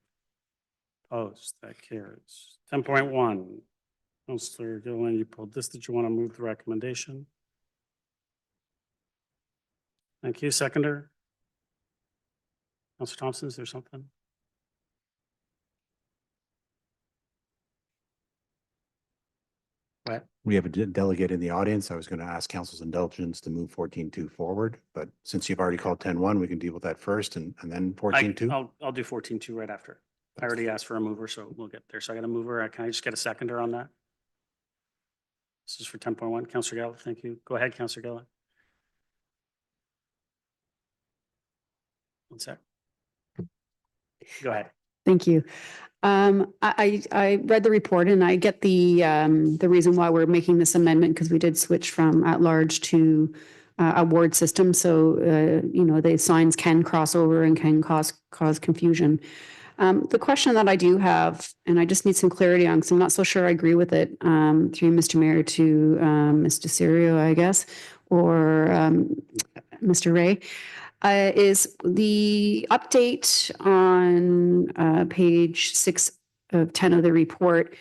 Opposed? That carries. 10.1. Councillor Gillen, you pulled this. Did you want to move the recommendation? Thank you. Seconder? Councillor Thompson, is there something? What? We have a delegate in the audience. I was going to ask council's indulgence to move 14.2 forward, but since you've already called 10.1, we can deal with that first and then 14.2. I'll do 14.2 right after. I already asked for a mover, so we'll get there. So I got a mover. Can I just get a seconder on that? This is for 10.1. Councillor Gallo, thank you. Go ahead, Councillor Gallo. One sec. Go ahead. Thank you. I read the report and I get the reason why we're making this amendment because we did switch from at-large to a ward system. So, the signs can cross over and can cause confusion. The question that I do have, and I just need some clarity on, because I'm not so sure I agree with it, through Mr. Mayor to Mr. Serio, I guess, or Mr. Ray, is the update on page 6 of 10 of the report.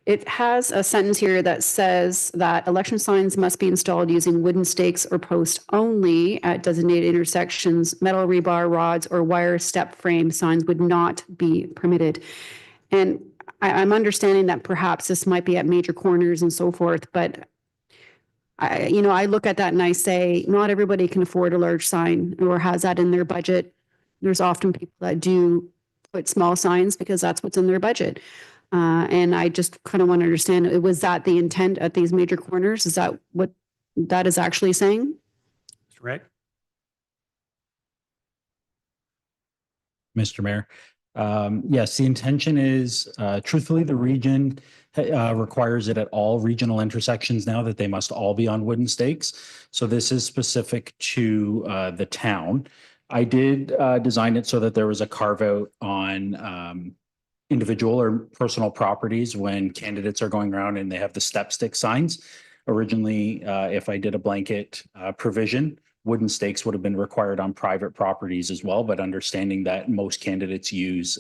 It has a sentence here that says that election signs must be installed using wooden stakes or posts only at designated intersections. Metal rebar rods or wire step frame signs would not be permitted. And I'm understanding that perhaps this might be at major corners and so forth, but I look at that and I say, not everybody can afford a large sign or has that in their budget. There's often people that do put small signs because that's what's in their budget. And I just kind of want to understand, was that the intent at these major corners? Is that what that is actually saying? Mr. Ray? Mr. Mayor. Yes, the intention is, truthfully, the region requires it at all regional intersections now that they must all be on wooden stakes. So this is specific to the town. I did design it so that there was a carve out on individual or personal properties when candidates are going around and they have the step stick signs. Originally, if I did a blanket provision, wooden stakes would have been required on private properties as well, but understanding that most candidates use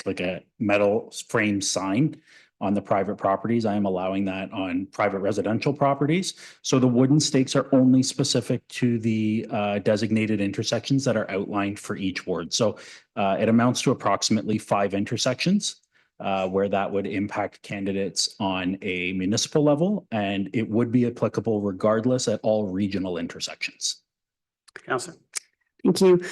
like a metal frame sign on the private properties, I am allowing that on private residential properties. So the wooden stakes are only specific to the designated intersections that are outlined for each ward. So it amounts to approximately 5 intersections where that would impact candidates on a municipal level, and it would be applicable regardless at all regional intersections. Councillor. Thank you.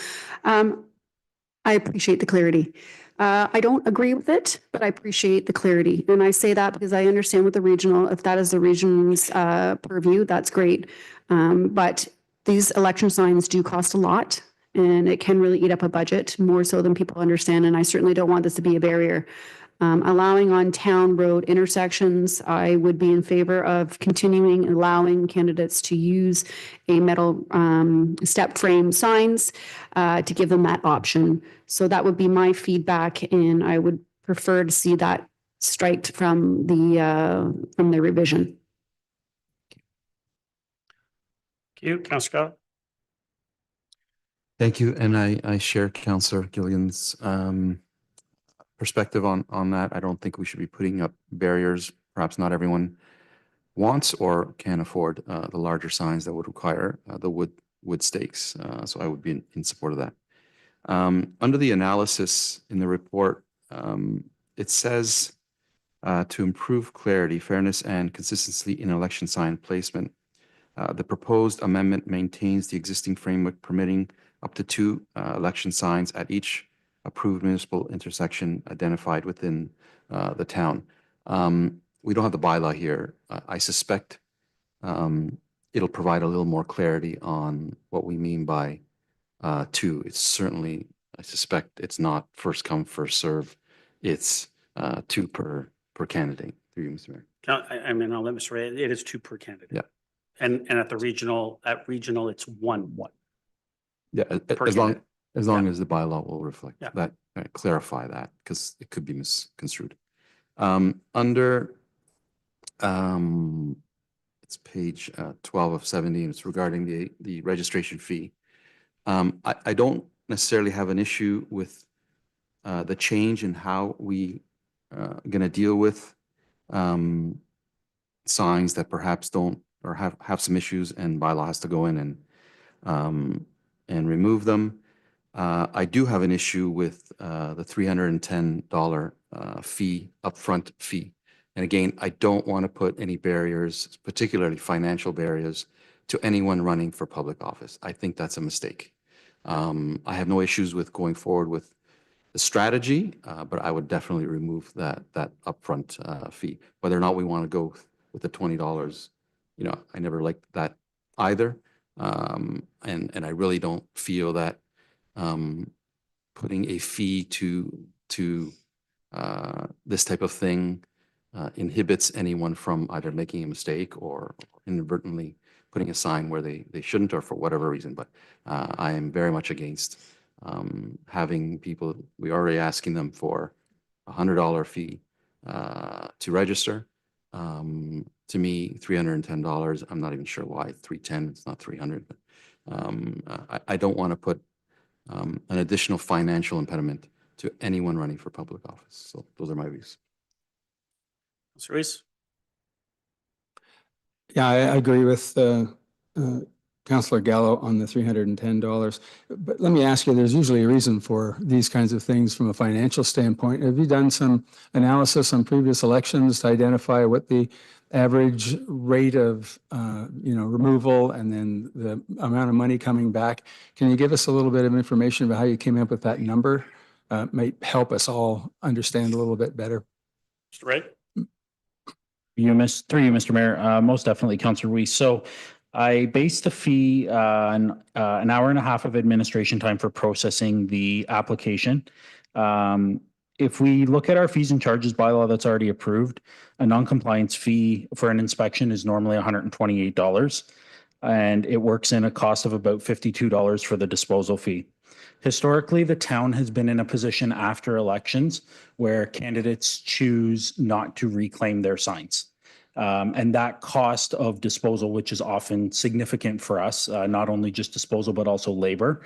I appreciate the clarity. I don't agree with it, but I appreciate the clarity. And I say that because I understand what the regional, if that is the region's purview, that's great. But these election signs do cost a lot, and it can really eat up a budget more so than people understand. And I certainly don't want this to be a barrier. Allowing on town road intersections, I would be in favor of continuing allowing candidates to use a metal step frame signs to give them that option. So that would be my feedback, and I would prefer to see that striked from the revision. Thank you. Councillor Gallo. Thank you. And I share Councillor Gillian's perspective on that. I don't think we should be putting up barriers. Perhaps not everyone wants or can afford the larger signs that would require the wood stakes. So I would be in support of that. Under the analysis in the report, it says to improve clarity, fairness, and consistency in election sign placement, the proposed amendment maintains the existing framework permitting up to 2 election signs at each approved municipal intersection identified within the town. We don't have the bylaw here. I suspect it'll provide a little more clarity on what we mean by 2. It's certainly, I suspect it's not first come, first serve. It's 2 per candidate. Through you, Mr. Mayor. I mean, I'll let Mr. Ray, it is 2 per candidate. Yeah. And at the regional, it's one. Yeah, Per as long candidate. as long as the bylaw will reflect Yeah. that, clarify that, because it could be misconstrued. Under it's page 12 of 70, and it's regarding the registration fee. I don't necessarily have an issue with the change in how we going to deal with signs that perhaps don't or have some issues, and bylaw has to go in and remove them. I do have an issue with the $310 fee, upfront fee. And again, I don't want to put any barriers, particularly financial barriers, to anyone running for public office. I think that's a mistake. I have no issues with going forward with the strategy, but I would definitely remove that upfront fee. Whether or not we want to go with the $20, I never liked that either. And I really don't feel that putting a fee to this type of thing inhibits anyone from either making a mistake or inadvertently putting a sign where they shouldn't, or for whatever reason. But I am very much against having people, we already asking them for $100 fee to register. To me, $310, I'm not even sure why 310, it's not 300, but I don't want to put an additional financial impediment to anyone running for public office. So those are my views. Mr. Reese. Yeah, I agree with Councillor Gallo on the $310. But let me ask you, there's usually a reason for these kinds of things from a financial standpoint. Have you done some analysis on previous elections to identify what the average rate of removal and then the amount of money coming back? Can you give us a little bit of information about how you came up with that number? Might help us all understand a little bit better. Mr. Ray. Through you, Mr. Mayor, most definitely, Councillor Weiss. So I based the fee on an hour and a half of administration time for processing the application. If we look at our fees and charges bylaw that's already approved, a non-compliance fee for an inspection is normally $128, and it works in a cost of about $52 for the disposal fee. Historically, the town has been in a position after elections where candidates choose not to reclaim their signs. And that cost of disposal, which is often significant for us, not only just disposal, but also labor,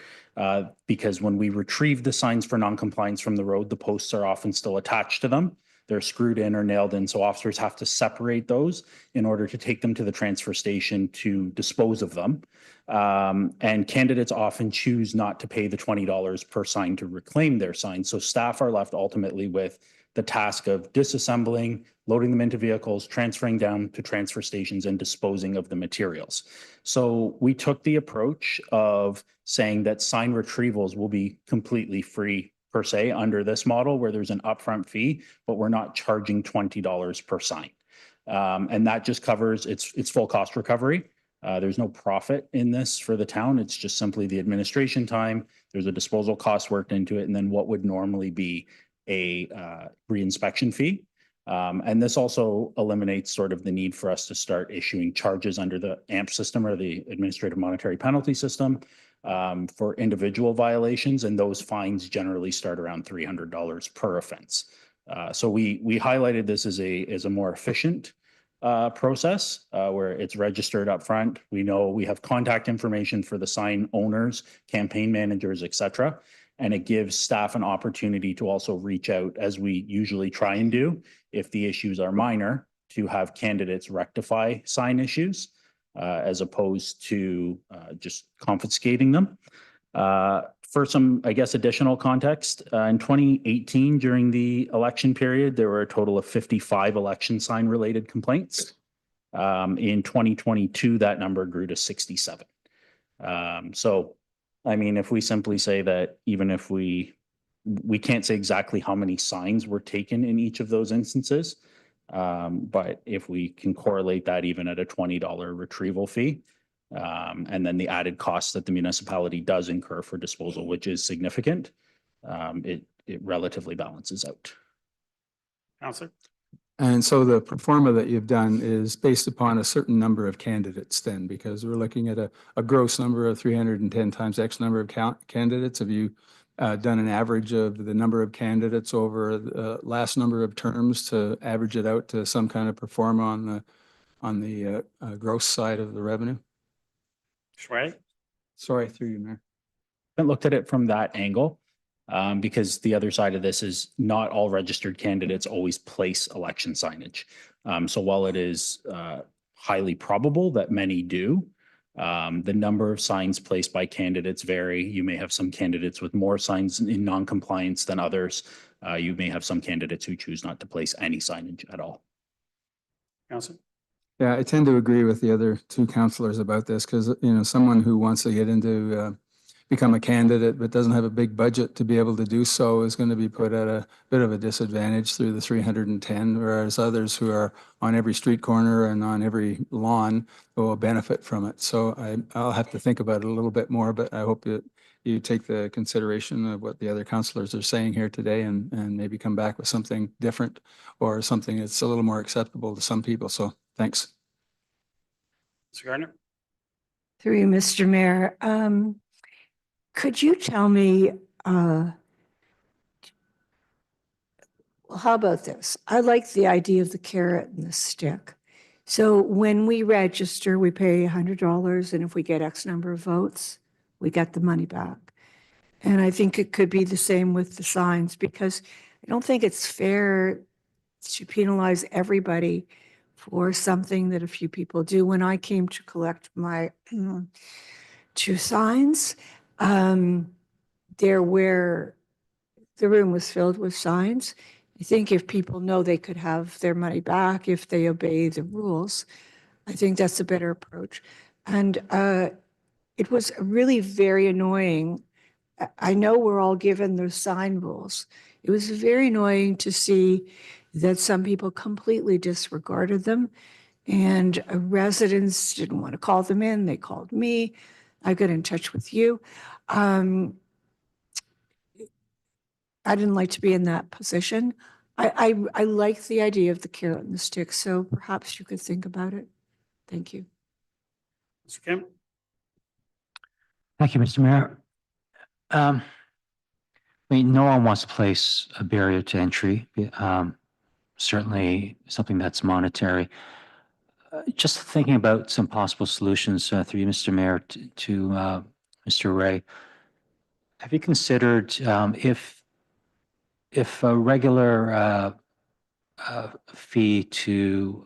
because when we retrieve the signs for noncompliance from the road, the posts are often still attached to them. They're screwed in or nailed in, so officers have to separate those in order to take them to the transfer station to dispose of them. And candidates often choose not to pay the $20 per sign to reclaim their signs. So staff are left ultimately with the task of disassembling, loading them into vehicles, transferring down to transfer stations, and disposing of the materials. So we took the approach of saying that sign retrievals will be completely free per se under this model, where there's an upfront fee, but we're not charging $20 per sign. And that just covers its full cost recovery. There's no profit in this for the town. It's just simply the administration time. There's a disposal cost worked into it, and then what would normally be a reinspection fee. And this also eliminates sort of the need for us to start issuing charges under the AMP system or the Administrative Monetary Penalty System for individual violations. And those fines generally start around $300 per offense. So we highlighted this as a more efficient process where it's registered up front. We know we have contact information for the sign owners, campaign managers, et cetera. And it gives staff an opportunity to also reach out, as we usually try and do, if the issues are minor, to have candidates rectify sign issues as opposed to just confiscating them. For some, I guess, additional context, in 2018, during the election period, there were a total of 55 election sign related complaints. In 2022, that number grew to 67. So, I mean, if we simply say that even if we can't say exactly how many signs were taken in each of those instances, but if we can correlate that even at a $20 retrieval fee, and then the added costs that the municipality does incur for disposal, which is significant, it relatively balances out. Councillor? And so the pro forma that you've done is based upon a certain number of candidates then, because we're looking at a gross number of 310 times X number of candidates. Have you done an average of the number of candidates over the last number of terms to average it out to some kind of pro forma on the gross side of the revenue? Schway? Sorry, through you, Mayor. I haven't looked at it from that angle. Because the other side of this is not all registered candidates always place election signage. So while it is highly probable that many do, the number of signs placed by candidates vary. You may have some candidates with more signs in non-compliance than others. You may have some candidates who choose not to place any signage at all. Councillor? Yeah, I tend to agree with the other two councillors about this because, you know, someone who wants to get into become a candidate but doesn't have a big budget to be able to do so is going to be put at a bit of a disadvantage through the 310, whereas others who are on every street corner and on every lawn will benefit from it. So I'll have to think about it a little bit more, but I hope that you take the consideration of what the other councillors are saying here today and maybe come back with something different or something that's a little more acceptable to some people. So thanks. Mr. Gardner? Through you, Mr. Mayor. Could you tell me, well, how about this? I like the idea of the carrot and the stick. So when we register, we pay $100, and if we get X number of votes, we get the money back. And I think it could be the same with the signs, because I don't think it's fair to penalize everybody for something that a few people do. When I came to collect my 2 signs, the room was filled with signs. I think if people know they could have their money back if they obey the rules, I think that's a better approach. And it was really very annoying. I know we're all given those sign rules. It was very annoying to see that some people completely disregarded them. And residents didn't want to call them in. They called me. I got in touch with you. I didn't like to be in that position. I like the idea of the carrot and the stick, so perhaps you could think about it. Thank you. Mr. Kim? Thank you, Mr. Mayor. I mean, no one wants to place a barrier to entry. Certainly something that's monetary. Just thinking about some possible solutions through you, Mr. Mayor, to Mr. Ray. Have you considered if a regular fee to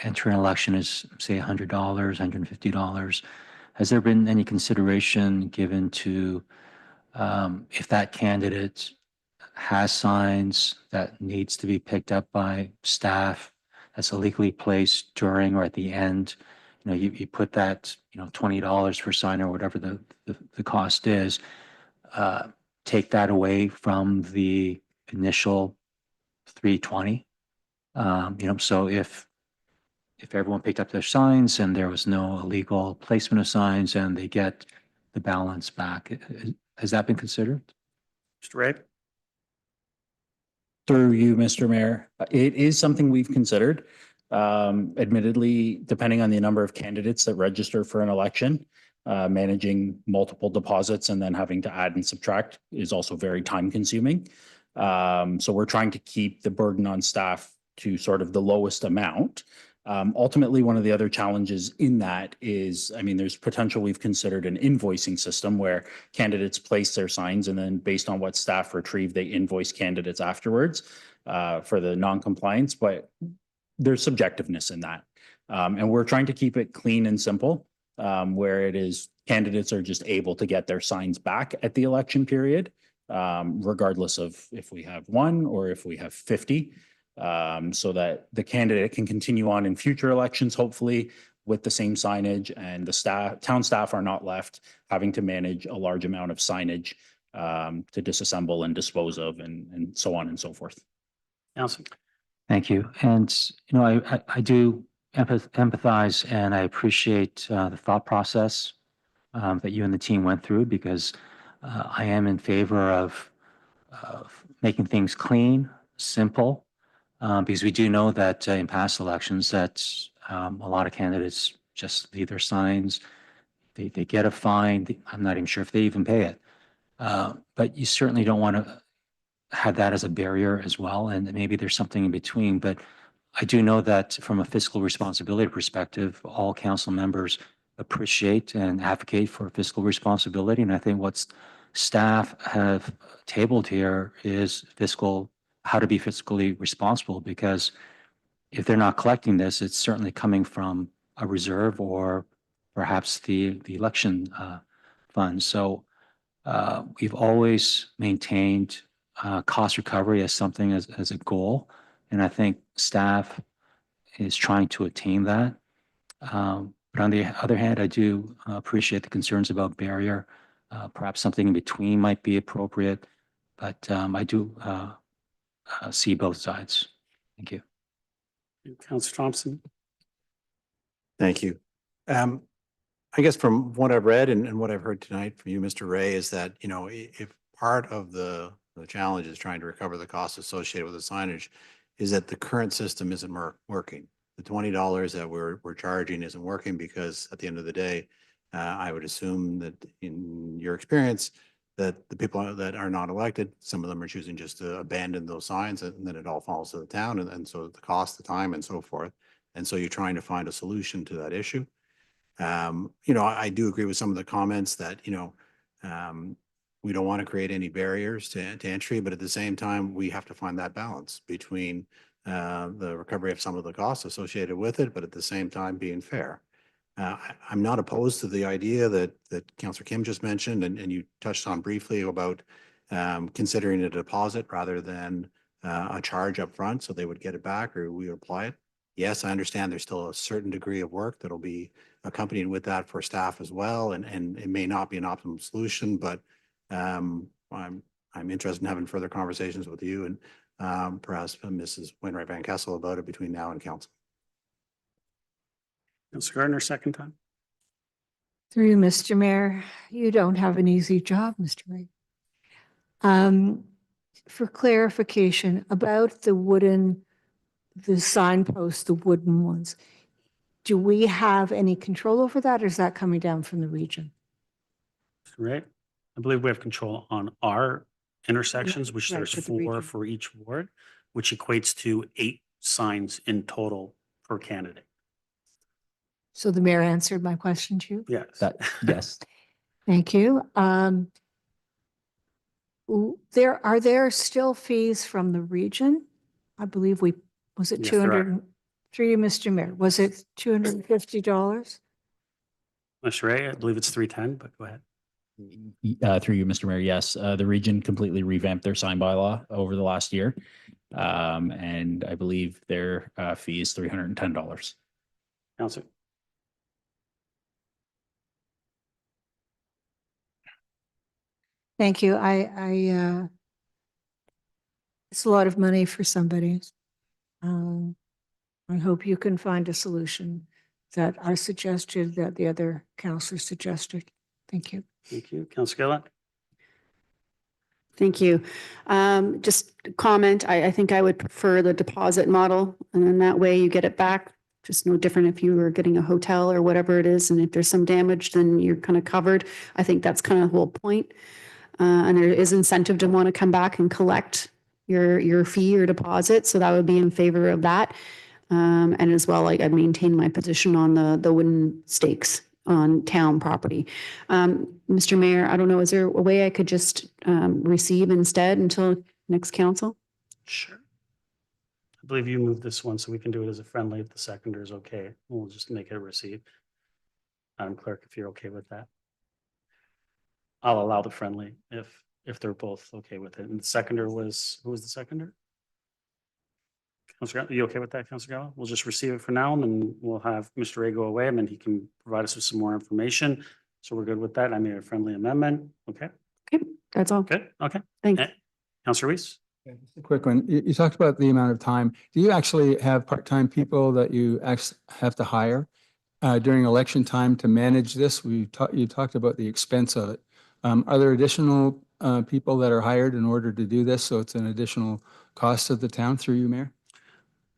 enter an election is, say, $100, $150, has there been any consideration given to if that candidate has signs that needs to be picked up by staff that's illegally placed during or at the end? You know, you put that, you know, $20 per sign or whatever the cost is, take that away from the initial 320. You know, so if everyone picked up their signs and there was no illegal placement of signs and they get the balance back, has that been considered? Mr. Ray? Through you, Mr. Mayor, it is something we've considered. Admittedly, depending on the number of candidates that register for an election, managing multiple deposits and then having to add and subtract is also very time consuming. So we're trying to keep the burden on staff to sort of the lowest amount. Ultimately, one of the other challenges in that is, I mean, there's potential we've considered an invoicing system where candidates place their signs and then based on what staff retrieve, they invoice candidates afterwards for the non-compliance, but there's subjectiveness in that. And we're trying to keep it clean and simple, where it is candidates are just able to get their signs back at the election period, regardless of if we have 1 or if we have 50. So that the candidate can continue on in future elections, hopefully with the same signage, and the town staff are not left having to manage a large amount of signage to disassemble and dispose of and so on and so forth. Councillor? Thank you. And, you know, I do empathize and I appreciate the thought process that you and the team went through, because I am in favor of making things clean, simple, because we do know that in past elections that a lot of candidates just leave their signs, they get a fine. I'm not even sure if they even pay it. But you certainly don't want to have that as a barrier as well. And maybe there's something in between. But I do know that from a fiscal responsibility perspective, all council members appreciate and advocate for fiscal responsibility. And I think what's staff have tabled here is how to be fiscally responsible, because if they're not collecting this, it's certainly coming from a reserve or perhaps the election fund. So we've always maintained cost recovery as something as a goal. And I think staff is trying to attain that. But on the other hand, I do appreciate the concerns about barrier. Perhaps something in between might be appropriate, but I do see both sides. Thank you. Councillor Thompson? Thank you. I guess from what I've read and what I've heard tonight from you, Mr. Ray, is that, you know, if part of the challenge is trying to recover the costs associated with the signage, is that the current system isn't working. The $20 that we're charging isn't working because at the end of the day, I would assume that in your experience, that the people that are not elected, some of them are choosing just to abandon those signs, and then it all falls to the town. And so the cost, the time and so forth. And so you're trying to find a solution to that issue. You know, I do agree with some of the comments that, you know, we don't want to create any barriers to entry, but at the same time, we have to find that balance between the recovery of some of the costs associated with it, but at the same time being fair. I'm not opposed to the idea that Councillor Kim just mentioned, and you touched on briefly about considering a deposit rather than a charge up front, so they would get it back or we would apply it. Yes, I understand there's still a certain degree of work that'll be accompanied with that for staff as well, and it may not be an optimum solution, but I'm interested in having further conversations with you and perhaps Mrs. Wainwright Van Kessel about it between now and council. Councillor Gardner, second time. Through you, Mr. Mayor, you don't have an easy job, Mr. Mayor. For clarification about the signposts, the wooden ones, do we have any control over that, or is that coming down from the region? Right. I believe we have control on our intersections, which Right, there's with the 4 region. for each ward, which equates to 8 signs in total per candidate. So the mayor answered my question to you? Yes. Yes. Thank you. Are there still fees from the region? I believe was it Yes, there are. 200, through you, Mr. Mayor, was it $250? Mr. Ray, I believe it's 310, but go ahead. Through you, Mr. Mayor, yes, the region completely revamped their sign bylaw over the last year. And I believe their fee is $310. Councillor. Thank you. It's a lot of money for somebody. I hope you can find a solution that I suggested, that the other councillors suggested. Thank you. Thank you. Councillor Gillett. Thank you. Just comment, I think I would prefer the deposit model, and then that way you get it back. Just no different if you were getting a hotel or whatever it is, and if there's some damage, then you're kind of covered. I think that's kind of the whole point. And there is incentive to want to come back and collect your fee or deposit, so that would be in favor of that. And as well, like, I'd maintain my position on the wooden stakes on town property. Mr. Mayor, I don't know, is there a way I could just receive instead until next council? Sure. I believe you moved this one, so we can do it as a friendly if the seconder is okay. We'll just make it a receive. Madam Clerk, if you're okay with that. I'll allow the friendly if they're both okay with it. And the seconder was, who was the seconder? Councillor, are you okay with that, Councillor Gallo? We'll just receive it for now, and then we'll have Mr. Ray go away, and then he can provide us with some more information. So we're good with that. I made a friendly amendment. Okay, Okay, that's all. good. Okay. Thanks. Councillor Weiss? Just a quick one. You talked about the amount of time. Do you actually have part-time people that you actually have to hire during election time to manage this? You talked about the expense of it. Are there additional people that are hired in order to do this? So it's an additional cost of the town through you, Mayor?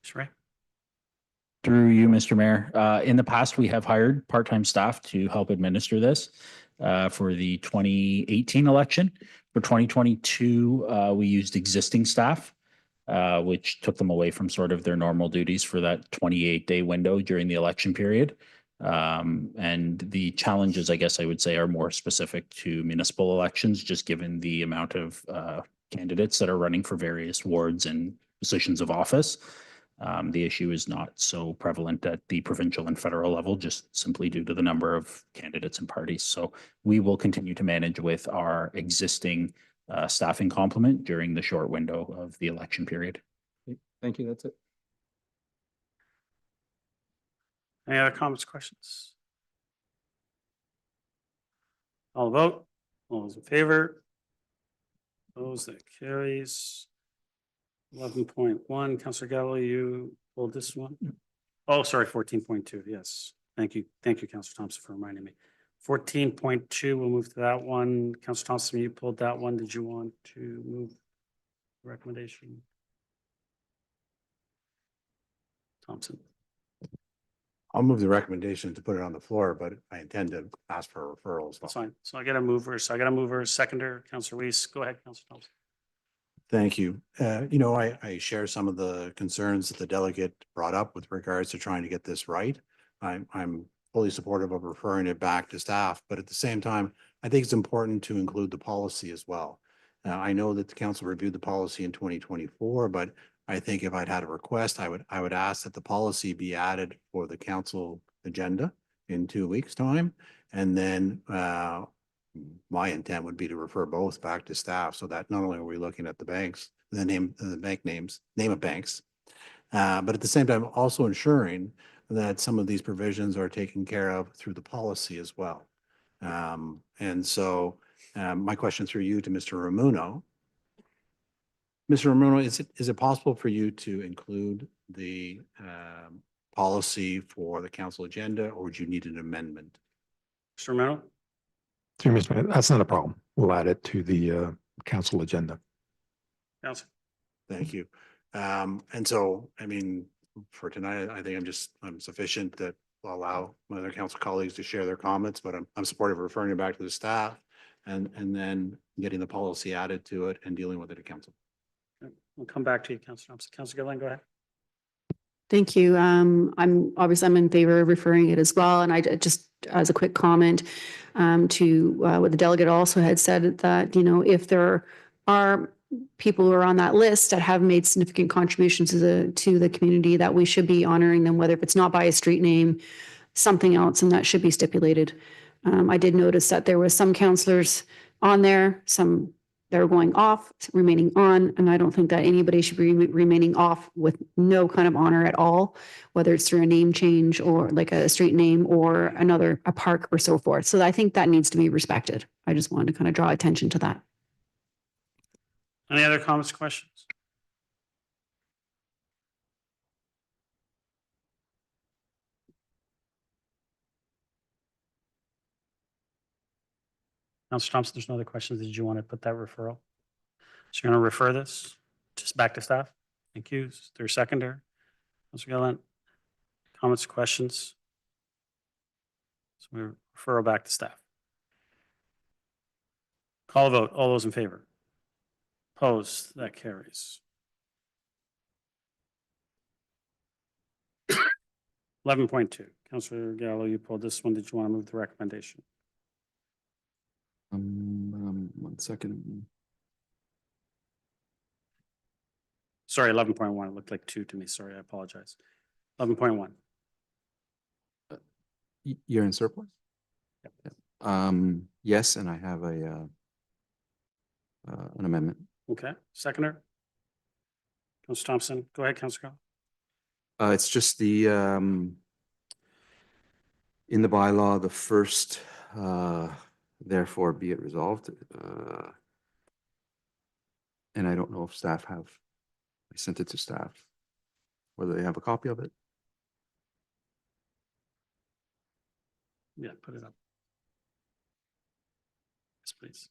Mr. Ray? Through you, Mr. Mayor. In the past, we have hired part-time staff to help administer this for the 2018 election. For 2022, we used existing staff, which took them away from sort of their normal duties for that 28-day window during the election period. And the challenges, I guess I would say, are more specific to municipal elections, just given the amount of candidates that are running for various wards and positions of office. The issue is not so prevalent at the provincial and federal level, just simply due to the number of candidates and parties. So we will continue to manage with our existing staffing complement during the short window of the election period. Thank you. That's it. Any other comments, questions? All vote. All those in favor? Those that carries. 11.1, Councillor Gallo, you pulled this one? Oh, sorry, 14.2, yes. Thank you. Thank you, Councillor Thompson, for reminding me. 14.2, we'll move to that one. Councillor Thompson, you pulled that one. Did you want to move the recommendation? Thompson. I'll move the recommendation to put it on the floor, but I intend to ask for referrals. That's fine. So I got a mover. So I got a mover, seconder, Councillor Weiss. Go ahead, Councillor Thompson. Thank you. I share some of the concerns that the delegate brought up with regards to trying to get this right. I'm fully supportive of referring it back to staff, but at the same time, I think it's important to include the policy as well. I know that the council reviewed the policy in 2024, but I think if I'd had a request, I would ask that the policy be added for the council agenda in 2 weeks' time. And then my intent would be to refer both back to staff so that not only are we looking at the banks, the name of banks, but at the same time also ensuring that some of these provisions are taken care of through the policy as well. And so my question through you to Mr. Ramuno. Mr. Ramuno, is it possible for you to include the policy for the council agenda, or would you need an amendment? Mr. Romero? Through Mr. Mayor, that's not a problem. We'll add it to the council agenda. Council. Thank you. And so, I mean, for tonight, I think I'm sufficient that will allow my other council colleagues to share their comments, but I'm supportive of referring it back to the staff and then getting the policy added to it and dealing with it at council. Okay, we'll come back to you, Councillor Thompson. Councillor Gillen, go ahead. Thank you. I'm in favor of referring it as well. And I just, as a quick comment, to what the delegate also had said, that, you know, if there are people who are on that list that have made significant contributions to the community, that we should be honoring them, whether if it's not by a street name, something else, and that should be stipulated. I did notice that there was some councillors on there, some that are going off, remaining on, and I don't think that anybody should be remaining off with no kind of honor at all, whether it's through a name change or like a street name or a park or so forth. So I think that needs to be respected. I just wanted to kind of draw attention to that. Any other comments, questions? Councillor Thompson, there's no other questions. Did you want to put that referral? So you're going to refer this just back to staff? Thank you. Is there a seconder? Councillor Gillen, comments, questions? So we refer back to staff. Call a vote. All those in favor? Opposed? That carries. 11.2. Councillor Gallo, you pulled this one. Did you want to move the recommendation? 1 second. Sorry, 11.1. It looked like 2 to me. Sorry, I apologize. 11.1. You're in surplus? Yep. Yes, and I have an amendment. Okay. Seconder? Councillor Thompson. Go ahead, Councillor Gallo. It's just the in the bylaw, the first therefore be it resolved. And I don't know if staff have, I sent it to staff, whether they have a copy of it. Yeah, put it up. Yes, please.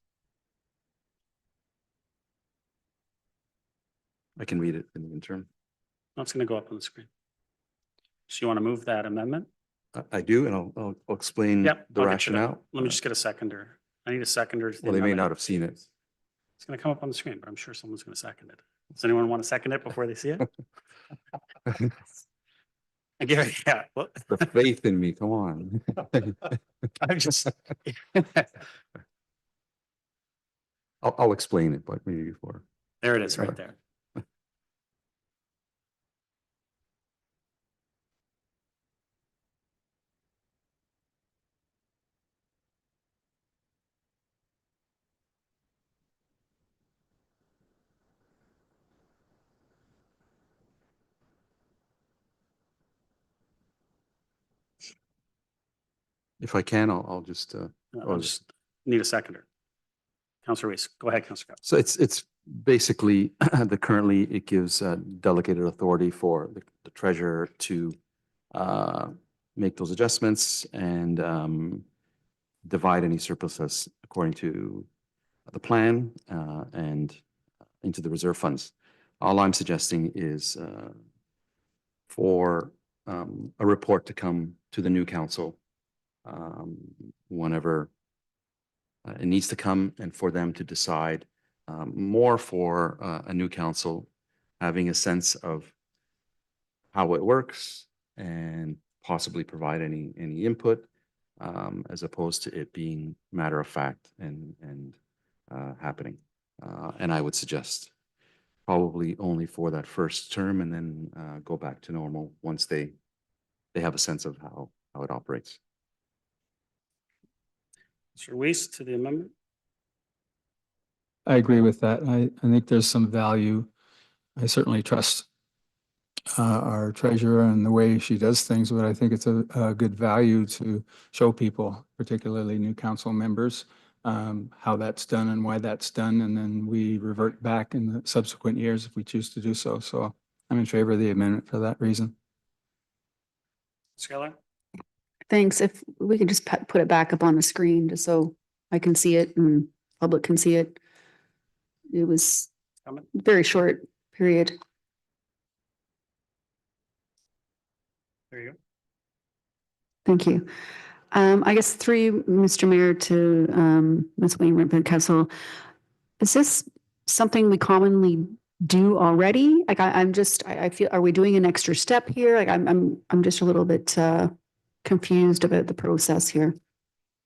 I can read it in the interim. No, it's going to go up on the screen. So you want to move that amendment? I do, and I'll explain Yep. the I'll get you that. rationale. Let me just get a seconder. I need a seconder. to the Well, they may amendment. not have seen it. It's going to come up on the screen, but I'm sure someone's going to second it. Does anyone want to second it before they see it? I give it, yeah. Well, The faith in me, come on. I'm just. I'll explain it, but maybe before. There it is, right there. If I can, I'll just I'll just need a seconder. Councillor Weiss, go ahead, Councillor Gallo. So it's basically currently it gives delegated authority for the treasurer to make those adjustments and divide any surpluses according to the plan and into the reserve funds. All I'm suggesting is for a report to come to the new council whenever it needs to come, and for them to decide more for a new council having a sense of how it works and possibly provide any input as opposed to it being matter of fact and happening. And I would suggest probably only for that first term, and then go back to normal once they have a sense of how it operates. Mr. Weiss to the amendment. I agree with that. I think there's some value. I certainly trust our treasurer and the way she does things, but I think it's a good value to show people, particularly new council members, how that's done and why that's done. And then we revert back in the subsequent years if we choose to do so. So I'm in favor of the amendment for that reason. Skylar? Thanks. If we could just put it back up on the screen just so I can see it and public can see it. It was Comment? very short period. There you go. Thank you. I guess through Mr. Mayor to Ms. Wainwright Kessel, is this something we commonly do already? Like I feel, are we doing an extra step here? Like I'm just a little bit confused about the process here.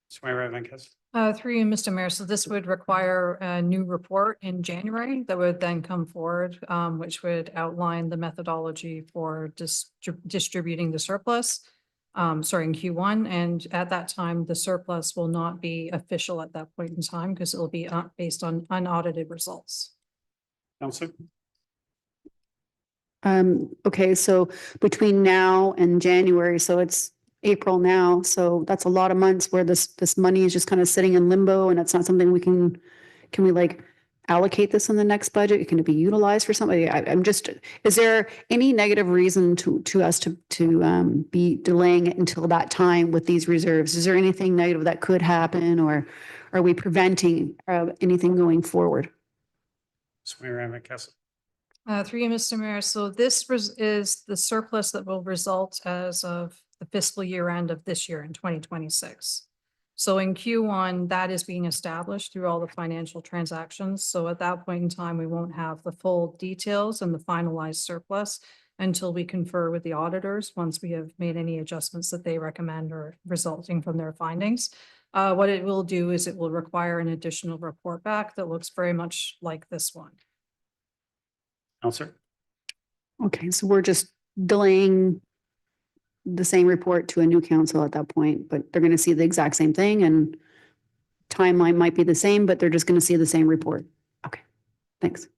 Swear Van Kessel. Through you, Mr. Mayor, so this would require a new report in January that would then come forward, which would outline the methodology for distributing the surplus. Sorry, in Q1, and at that time, the surplus will not be official at that point in time because it will be based on unaudited results. Councillor? Okay, so between now and January, so it's April now, so that's a lot of months where this money is just kind of sitting in limbo and it's not something we can we like allocate this in the next budget? Can it be utilized for somebody? I'm just, is there any negative reason to us to be delaying it until that time with these reserves? Is there anything negative that could happen, or are we preventing anything going forward? Swear Van Kessel. Through you, Mr. Mayor, so this is the surplus that will result as of the fiscal year end of this year in 2026. So in Q1, that is being established through all the financial transactions. So at that point in time, we won't have the full details and the finalized surplus until we confer with the auditors once we have made any adjustments that they recommend or resulting from their findings. What it will do is it will require an additional report back that looks very much like this one. Councillor? Okay, so we're just delaying the same report to a new council at that point, but they're going to see the exact same thing and timeline might be the same, but they're just going to see the same report. Okay, thanks.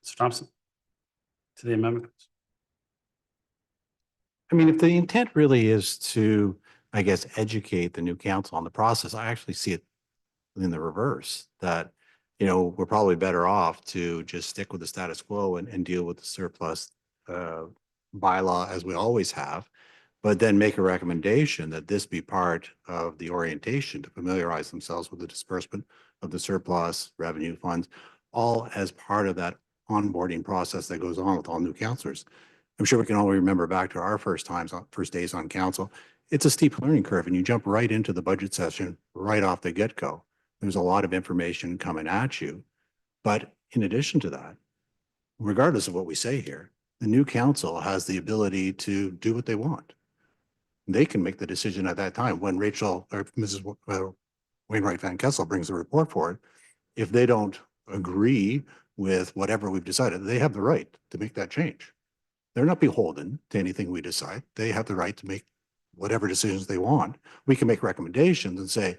Mr. Thompson? To the amendment. I mean, if the intent really is to, I guess, educate the new council on the process, I actually see it in the reverse, that, you know, we're probably better off to just stick with the status quo and deal with the surplus bylaw as we always have, but then make a recommendation that this be part of the orientation to familiarize themselves with the disbursement of the surplus revenue funds, all as part of that onboarding process that goes on with all new councillors. I'm sure we can all remember back to our first days on council. It's a steep learning curve and you jump right into the budget session right off the get-go. There's a lot of information coming at you. But in addition to that, regardless of what we say here, the new council has the ability to do what they want. They can make the decision at that time when Rachel or Mrs. Wainwright Van Kessel brings the report forward. If they don't agree with whatever we've decided, they have the right to make that change. They're not beholden to anything we decide. They have the right to make whatever decisions they want. We can make recommendations and say,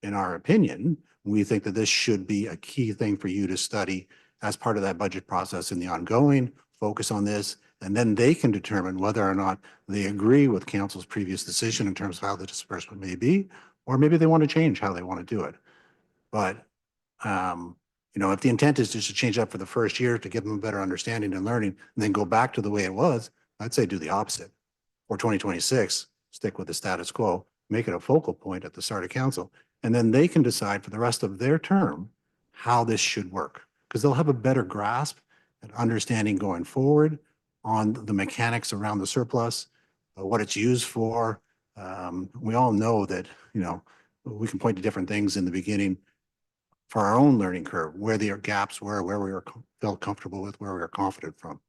in our opinion, we think that this should be a key thing for you to study as part of that budget process in the ongoing, focus on this, and then they can determine whether or not they agree with council's previous decision in terms of how the disbursement may be, or maybe they want to change how they want to do it. But, you know, if the intent is just to change that for the first year to give them a better understanding and learning, and then go back to the way it was, I'd say do the opposite. For 2026, stick with the status quo, make it a focal point at the start of council, and then they can decide for the rest of their term how this should work, because they'll have a better grasp and understanding going forward on the mechanics around the surplus, what it's used for. We all know that, you know, we can point to different things in the beginning for our own learning curve, where the gaps were, where we were felt comfortable with, where we were confident from.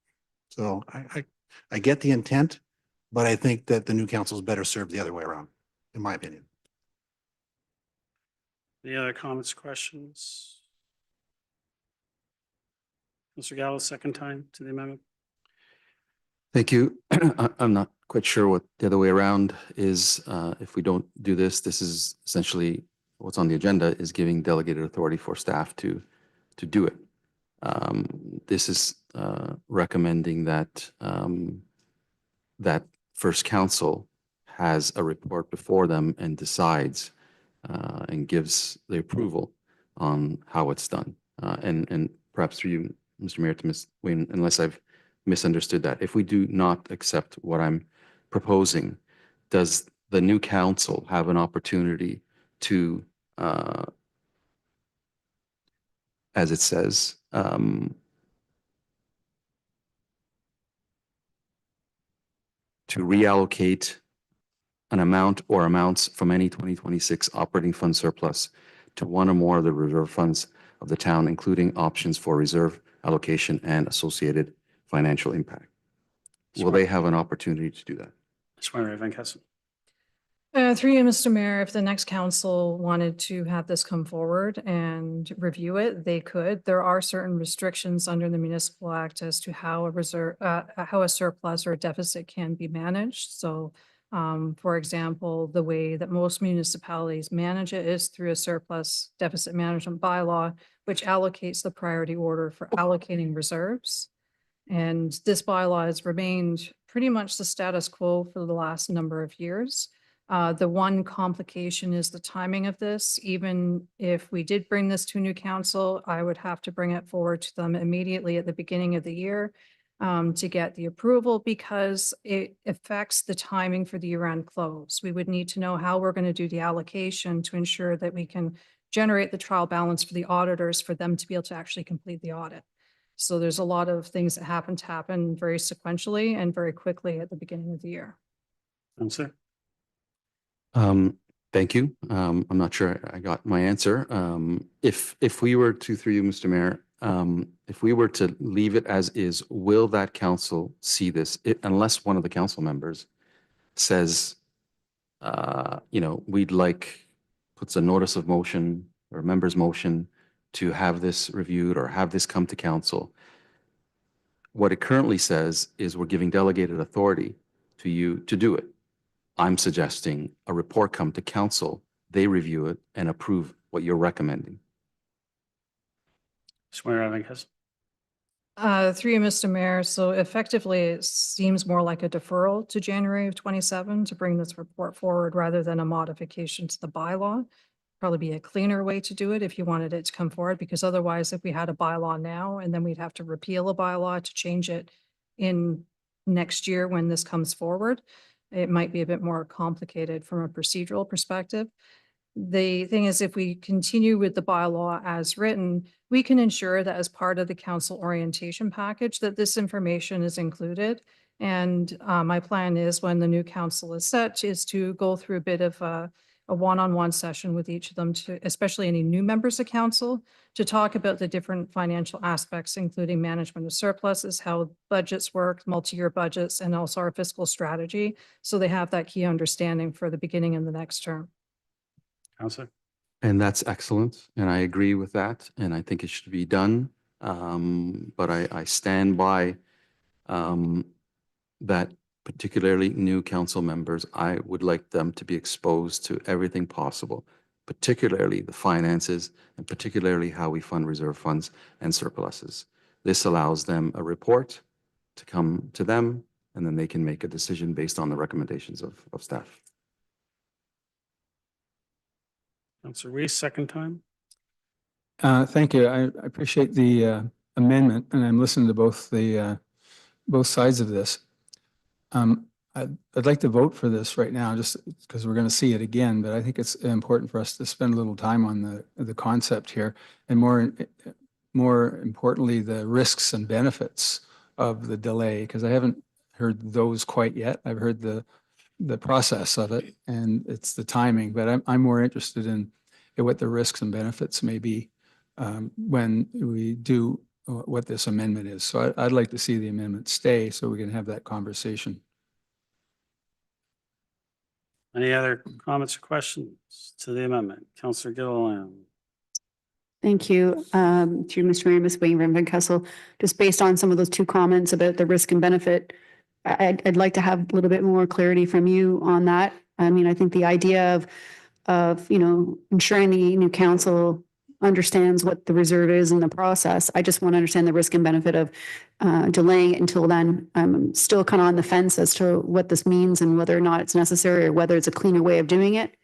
So I get the intent, but I think that the new council is better served the other way around, in my opinion. Any other comments, questions? Mr. Gallo, second time to the amendment. Thank you. I'm not quite sure what the other way around is. If we don't do this, this is essentially what's on the agenda is giving delegated authority for staff to do it. This is recommending that that first council has a report before them and decides and gives the approval on how it's done. And perhaps through you, Mr. Mayor, to Ms. Wayne, unless I've misunderstood that, if we do not accept what I'm proposing, does the new council have an opportunity to, as it says, to reallocate an amount or amounts from any 2026 operating fund surplus to one or more of the reserve funds of the town, including options for reserve allocation and associated financial impact? Will they have an opportunity to do that? Councillor Van Kessel. Through you, Mr. Mayor, if the next council wanted to have this come forward and review it, they could. There are certain restrictions under the Municipal Act as to how a reserve, how a surplus or a deficit can be managed. So, for example, the way that most municipalities manage it is through a surplus deficit management bylaw, which allocates the priority order for allocating reserves. And this bylaw has remained pretty much the status quo for the last number of years. The one complication is the timing of this. Even if we did bring this to new council, I would have to bring it forward to them immediately at the beginning of the year to get the approval, because it affects the timing for the year-end close. We would need to know how we're going to do the allocation to ensure that we can generate the trial balance for the auditors for them to be able to actually complete the audit. So there's a lot of things that happen very sequentially and very quickly at the beginning of the year. Councillor. Thank you. I'm not sure I got my answer. If we were to, through you, Mr. Mayor, if we were to leave it as is, will that council see this? Unless one of the council members says, we'd like, puts a notice of motion or a member's motion to have this reviewed or have this come to council. What it currently says is we're giving delegated authority to you to do it. I'm suggesting a report come to council, they review it and approve what you're recommending. Councillor Van Kessel. Through you, Mr. Mayor. So effectively, it seems more like a deferral to January of 27 to bring this report forward rather than a modification to the bylaw. Probably be a cleaner way to do it if you wanted it to come forward, because otherwise, if we had a bylaw now and then we'd have to repeal a bylaw to change it in next year when this comes forward, it might be a bit more complicated from a procedural perspective. The thing is, if we continue with the bylaw as written, we can ensure that as part of the council orientation package that this information is included. And my plan is, when the new council is set, is to go through a bit of a one-on-one session with each of them, to especially any new members of council, to talk about the different financial aspects, including management of surpluses, how budgets work, multi-year budgets, and also our fiscal strategy. So they have that key understanding for the beginning of the next term. Councillor. And that's excellent. And I agree with that. And I think it should be done. But I stand by that. Particularly new council members, I would like them to be exposed to everything possible, particularly the finances and particularly how we fund reserve funds and surpluses. This allows them a report to come to them, and then they can make a decision based on the recommendations of staff. Councillor Weiss, second time. Thank you. I appreciate the amendment, and I'm listening to both sides of this. I'd like to vote for this right now, just because we're going to see it again, but I think it's important for us to spend a little time on the concept here, and more importantly, the risks and benefits of the delay, because I haven't heard those quite yet. I've heard the process of it, and it's the timing, but I'm more interested in what the risks and benefits may be when we do what this amendment is. So I'd like to see the amendment stay so we can have that conversation. Any other comments or questions to the amendment? Councillor Gallo. Thank you. To Mr. Mayor, Ms. Van Kessel, just based on some of those two comments about the risk and benefit, I'd like to have a little bit more clarity from you on that. I mean, I think the idea of ensuring the new council understands what the reserve is in the process. I just want to understand the risk and benefit of delaying it until then. I'm still kind of on the fence as to what this means and whether or not it's necessary or whether it's a cleaner way of doing it.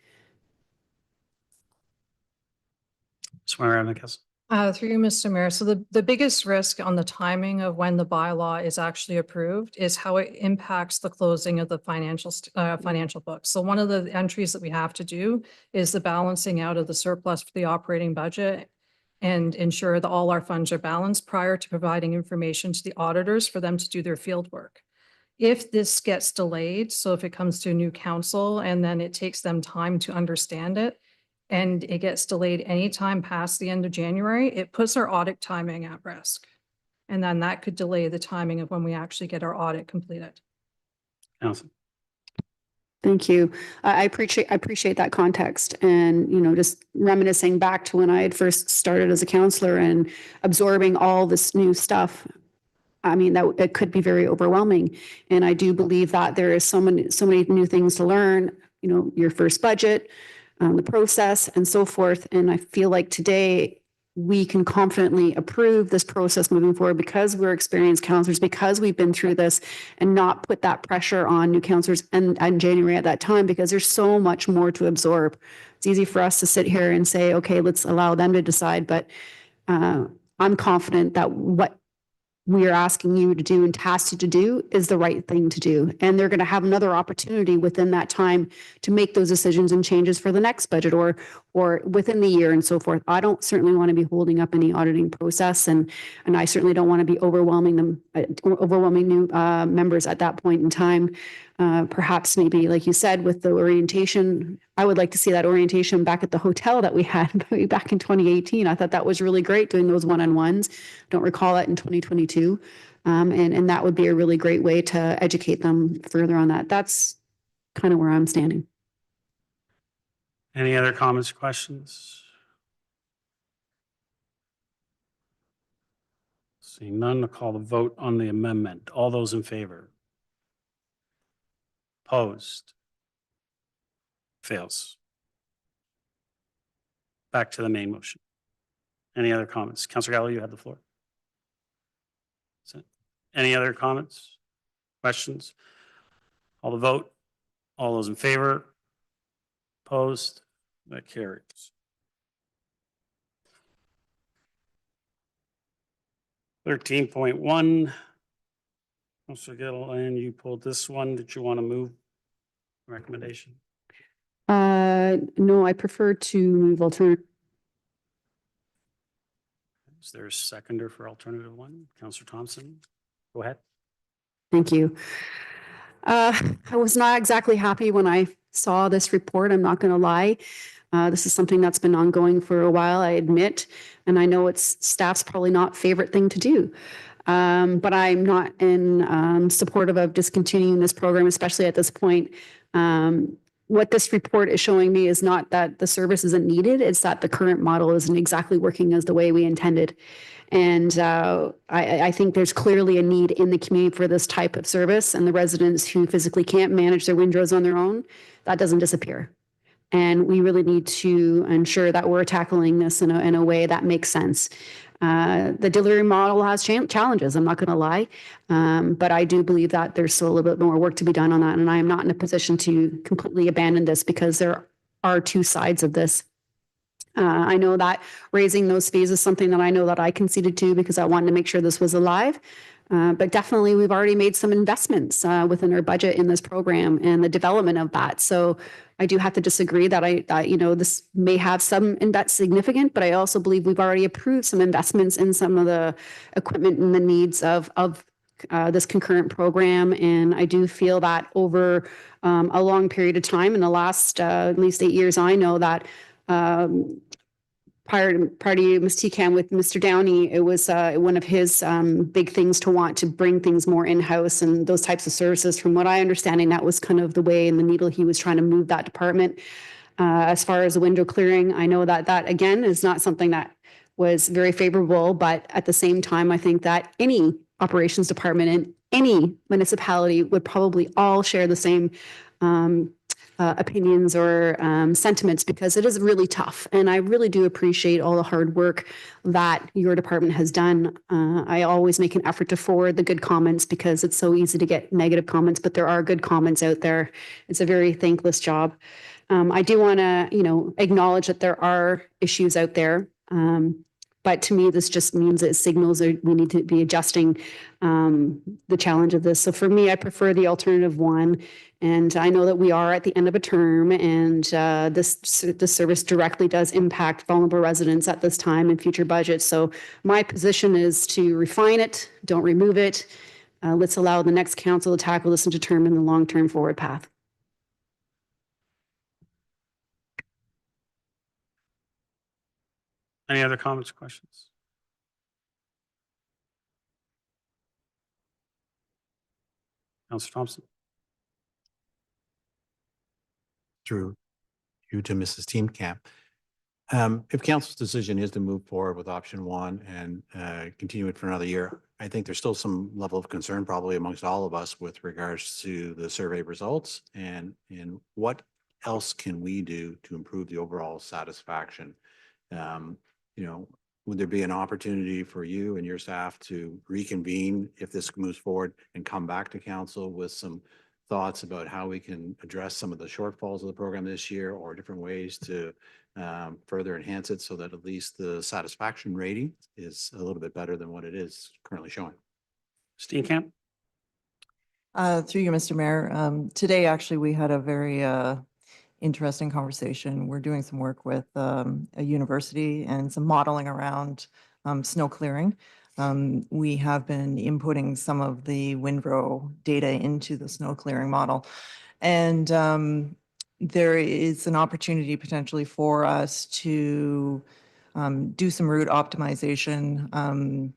Councillor Van Kessel. Through you, Mr. Mayor. So the biggest risk on the timing of when the bylaw is actually approved is how it impacts the closing of the financial books. So one of the entries that we have to do is the balancing out of the surplus for the operating budget and ensure that all our funds are balanced prior to providing information to the auditors for them to do their field work. If this gets delayed, so if it comes to a new council and then it takes them time to understand it, and it gets delayed anytime past the end of January, it puts our audit timing at risk. And then that could delay the timing of when we actually get our audit completed. Council. Thank you. I appreciate that context, and just reminiscing back to when I had first started as a councillor and absorbing all this new stuff. I mean, that it could be very overwhelming, and I do believe that there is so many new things to learn. Your first budget, the process, and so forth. And I feel like today we can confidently approve this process moving forward because we're experienced councillors, because we've been through this, and not put that pressure on new councillors and January at that time, because there's so much more to absorb. It's easy for us to sit here and say, okay, let's allow them to decide. But I'm confident that what we are asking you to do and tasked you to do is the right thing to do. And they're going to have another opportunity within that time to make those decisions and changes for the next budget or within the year and so forth. I don't certainly want to be holding up any auditing process, and I certainly don't want to be overwhelming new members at that point in time. Perhaps maybe, like you said, with the orientation, I would like to see that orientation back at the hotel that we had back in 2018. I thought that was really great, doing those one-on-ones. Don't recall that in 2022. And that would be a really great way to educate them further on that. That's kind of where I'm standing. Any other comments or questions? Seeing none, I'll call the vote on the amendment. All those in favor? Opposed? Fails. Back to the main motion. Any other comments? Councillor Gallo, you have the floor. Any other comments? Questions? Call the vote. All those in favor? Opposed? That carries. 13.1. Councillor Gallo, and you pulled this one. Did you want to move recommendation? No, I prefer to move alternative. Is there a seconder for alternative one? Councillor Thompson, go ahead. Thank you. I was not exactly happy when I saw this report. I'm not going to lie. This is something that's been ongoing for a while, I admit, and I know it's staff's probably not favorite thing to do. But I'm not in supportive of discontinuing this program, especially at this point. What this report is showing me is not that the service isn't needed, it's that the current model isn't exactly working as the way we intended. And I think there's clearly a need in the community for this type of service, and the residents who physically can't manage their windrows on their own, that doesn't disappear. And we really need to ensure that we're tackling this in a way that makes sense. The delivery model has challenges, I'm not going to lie, but I do believe that there's still a little bit more work to be done on that, and I am not in a position to completely abandon this because there are two sides of this. I know that raising those fees is something that I know that I conceded to because I wanted to make sure this was alive. But definitely we've already made some investments within our budget in this program and the development of that. So I do have to disagree that this may have some significant, but I also believe we've already approved some investments in some of the equipment and the needs of this concurrent program. And I do feel that over a long period of time, in the last at least 8 years, I know that prior to Ms. TCAM with Mr. Downey, it was one of his big things to want to bring things more in-house and those types of services. From what I understanding, that was kind of the way and the needle he was trying to move that department. As far as the window clearing, I know that again is not something that was very favorable, but at the same time, I think that any operations department in any municipality would probably all share the same opinions or sentiments, because it is really tough. And I really do appreciate all the hard work that your department has done. I always make an effort to forward the good comments because it's so easy to get negative comments, but there are good comments out there. It's a very thankless job. I do want to, acknowledge that there are issues out there. But to me, this just means it signals that we need to be adjusting the challenge of this. So for me, I prefer the alternative one. And I know that we are at the end of a term, and this service directly does impact vulnerable residents at this time in future budgets. So my position is to refine it, don't remove it. Let's allow the next council to tackle this and determine the long-term forward path. Any other comments or questions? Councillor Thompson. Through you to Mrs. Teamcamp. If council's decision is to move forward with option one and continue it for another year, I think there's still some level of concern probably amongst all of us with regards to the survey results and what else can we do to improve the overall satisfaction. Would there be an opportunity for you and your staff to reconvene if this moves forward and come back to council with some thoughts about how we can address some of the shortfalls of the program this year or different ways to further enhance it so that at least the satisfaction rating is a little bit better than what it is currently showing? Steenkamp. Through you, Mr. Mayor. Today, actually, we had a very interesting conversation. We're doing some work with a university and some modeling around snow clearing. We have been inputting some of the Windrow data into the snow clearing model. And there is an opportunity potentially for us to do some route optimization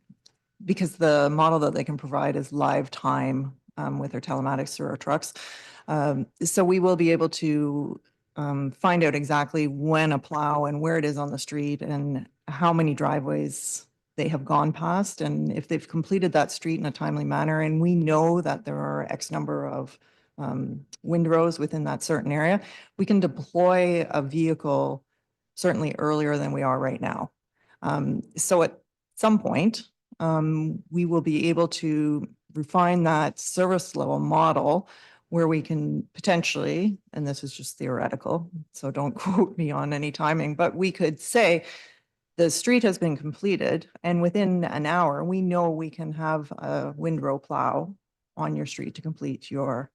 because the model that they can provide is live time with their telematics through our trucks. So we will be able to find out exactly when a plow and where it is on the street and how many driveways they have gone past and if they've completed that street in a timely manner. And we know that there are X number of windrows within that certain area. We can deploy a vehicle certainly earlier than we are right now. So at some point, we will be able to refine that service level model where we can potentially, and this is just theoretical, so don't quote me on any timing, but we could say the street has been completed and within an hour, we know we can have a windrow plow on your street to complete your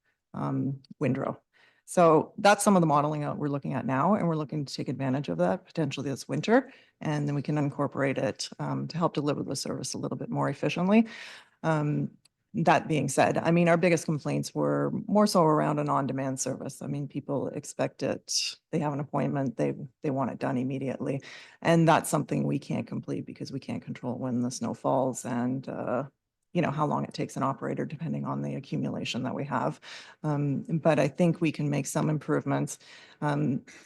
windrow. So that's some of the modeling that we're looking at now, and we're looking to take advantage of that potentially this winter, and then we can incorporate it to help deliver the service a little bit more efficiently. That being said, I mean, our biggest complaints were more so around an on-demand service. I mean, people expect it, they have an appointment, they want it done immediately. And that's something we can't complete because we can't control when the snow falls and how long it takes an operator depending on the accumulation that we have. But I think we can make some improvements.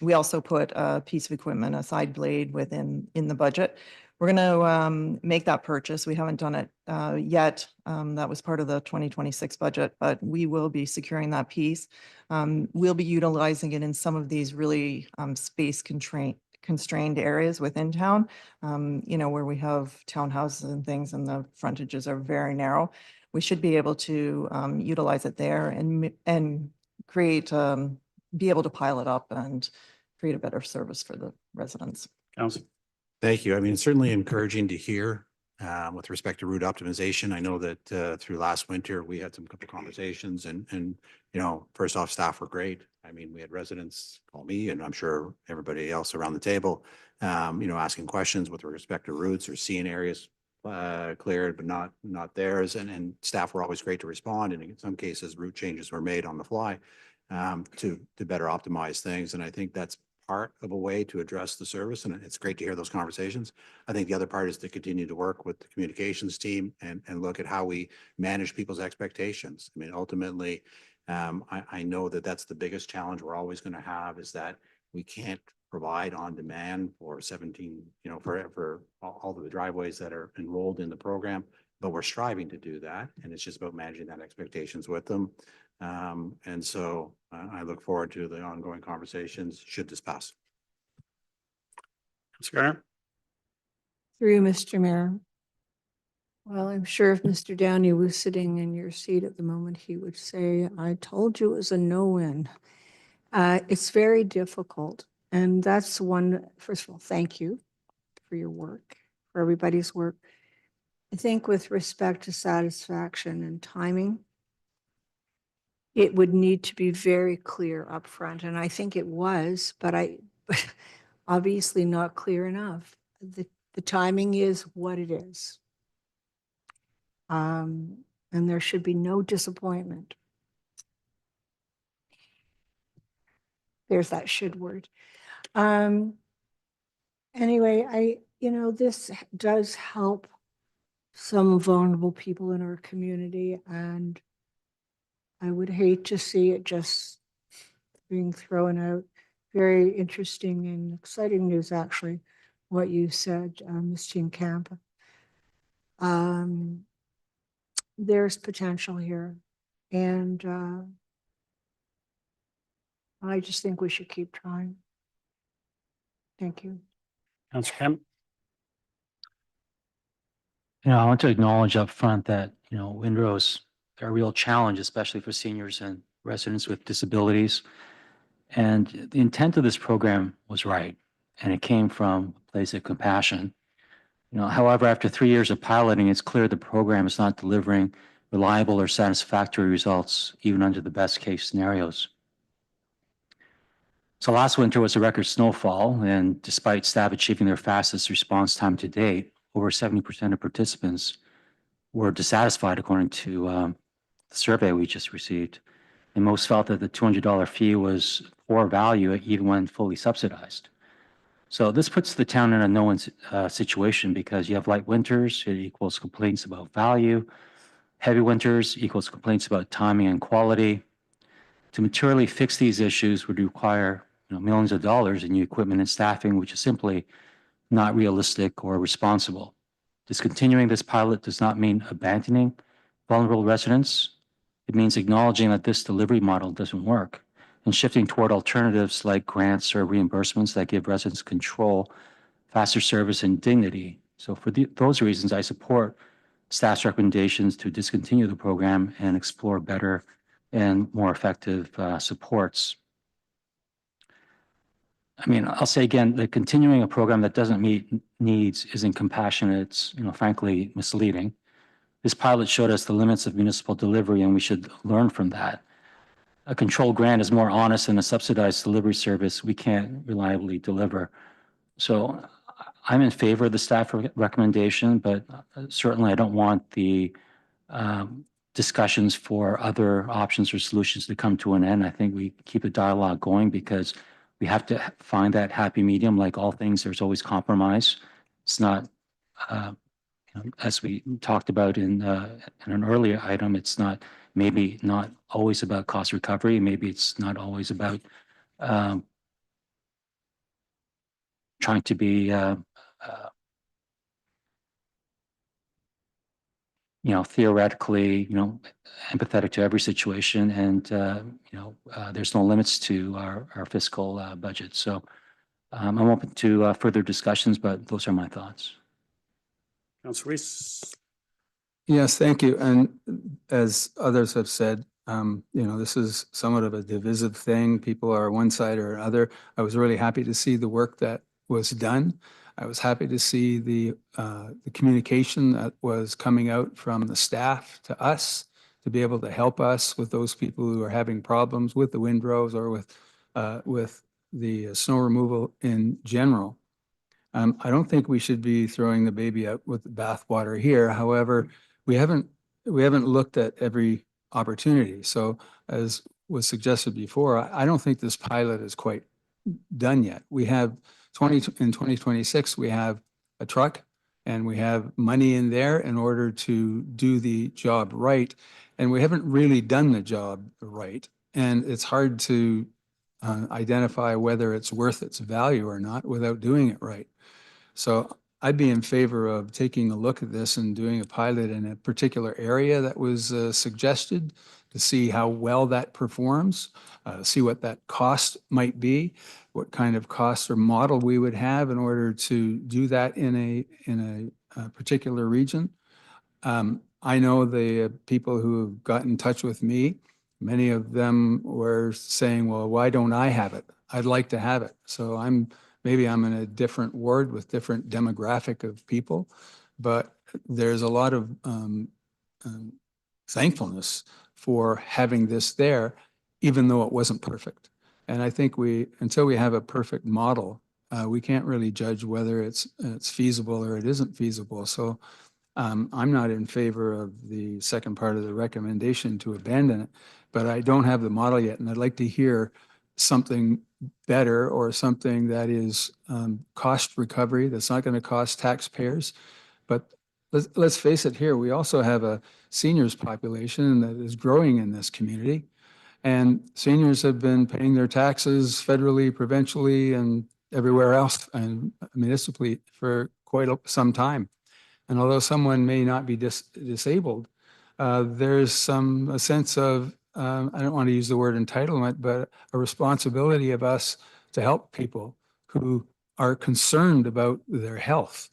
We also put a piece of equipment, a side blade in the budget. We're going to make that purchase. We haven't done it yet. That was part of the 2026 budget, but we will be securing that piece. We'll be utilizing it in some of these really space constrained areas within town, where we have townhouses and things and the frontages are very narrow. We should be able to utilize it there and create, be able to pile it up and create a better service for the residents. Councillor. Thank you. I mean, it's certainly encouraging to hear with respect to route optimization. I know that through last winter, we had some couple conversations and first off, staff were great. I mean, we had residents call me and I'm sure everybody else around the table, asking questions with respect to routes or seeing areas cleared, but not theirs. And staff were always great to respond. And in some cases, route changes were made on the fly to better optimize things. And I think that's part of a way to address the service. And it's great to hear those conversations. I think the other part is to continue to work with the communications team and look at how we manage people's expectations. I mean, ultimately, I know that that's the biggest challenge we're always going to have is that we can't provide on demand for 17, for all of the driveways that are enrolled in the program, but we're striving to do that. And it's just about managing that expectations with them. And so I look forward to the ongoing conversations should this pass. Councillor. Through Mr. Mayor. Well, I'm sure if Mr. Downey was sitting in your seat at the moment, he would say, I told you it was a no-win. It's very difficult. And that's one, first of all, thank you for your work. for everybody's work. I think with respect to satisfaction and timing, it would need to be very clear upfront, and I think it was, but obviously not clear enough. The timing is what it is. And there should be no disappointment. There's that should word. Anyway, this does help some vulnerable people in our community, and I would hate to see it just being thrown out. Very interesting and exciting news, actually, what you said, Ms. Jean Camp. There's potential here, and I just think we should keep trying. Thank you. Councillor Kemp. I want to acknowledge up front that, Windrow's a real challenge, especially for seniors and residents with disabilities. And the intent of this program was right, and it came from a place of compassion. However, after 3 years of piloting, it's clear the program is not delivering reliable or satisfactory results, even under the best case scenarios. So last winter was a record snowfall, and despite staff achieving their fastest response time to date, over 70% of participants were dissatisfied, according to the survey we just received. And most felt that the $200 fee was poor value, even when fully subsidized. So this puts the town in a no-win situation, because you have light winters, it equals complaints about value. Heavy winters equals complaints about timing and quality. To materially fix these issues would require millions of dollars in new equipment and staffing, which is simply not realistic or responsible. Discontinuing this pilot does not mean abandoning vulnerable residents. It means acknowledging that this delivery model doesn't work and shifting toward alternatives like grants or reimbursements that give residents control, faster service, and dignity. So for those reasons, I support staff's recommendations to discontinue the program and explore better and more effective supports. I'll say again, that continuing a program that doesn't meet needs isn't compassionate. It's, frankly, misleading. This pilot showed us the limits of municipal delivery, and we should learn from that. A controlled grant is more honest than a subsidized delivery service we can't reliably deliver. So I'm in favor of the staff recommendation, but certainly I don't want the discussions for other options or solutions to come to an end. I think we keep the dialogue going, because we have to find that happy medium. Like all things, there's always compromise. It's not, as we talked about in an earlier item, it's not maybe not always about cost recovery. Maybe it's not always about trying to be theoretically, empathetic to every situation, and there's no limits to our fiscal budget. So I'm open to further discussions, but those are my thoughts. Councillor Reese. Yes, thank you. And as others have said, this is somewhat of a divisive thing. People are one side or another. I was really happy to see the work that was done. I was happy to see the communication that was coming out from the staff to us to be able to help us with those people who are having problems with the windrows or with the snow removal in general. I don't think we should be throwing the baby out with the bathwater here. However, we haven't looked at every opportunity. So as was suggested before, I don't think this pilot is quite done yet. We have in 2026, we have a truck and we have money in there in order to do the job right. And we haven't really done the job right. And it's hard to identify whether it's worth its value or not without doing it right. So I'd be in favor of taking a look at this and doing a pilot in a particular area that was suggested to see how well that performs, see what that cost might be, what kind of cost or model we would have in order to do that in a particular region. I know the people who have got in touch with me, many of them were saying, well, why don't I have it? I'd like to have it. So I'm maybe I'm in a different ward with different demographic of people, but there's a lot of thankfulness for having this there, even though it wasn't perfect. And I think until we have a perfect model, we can't really judge whether it's feasible or it isn't feasible. So I'm not in favor of the second part of the recommendation to abandon it, but I don't have the model yet. And I'd like to hear something better or something that is cost recovery, that's not going to cost taxpayers. But let's face it here, we also have a seniors population that is growing in this community. And seniors have been paying their taxes federally, provincially, and everywhere else, and municipally for quite some time. And although someone may not be disabled, there's a sense of, I don't want to use the word entitlement, but a responsibility of us to help people who are concerned about their health,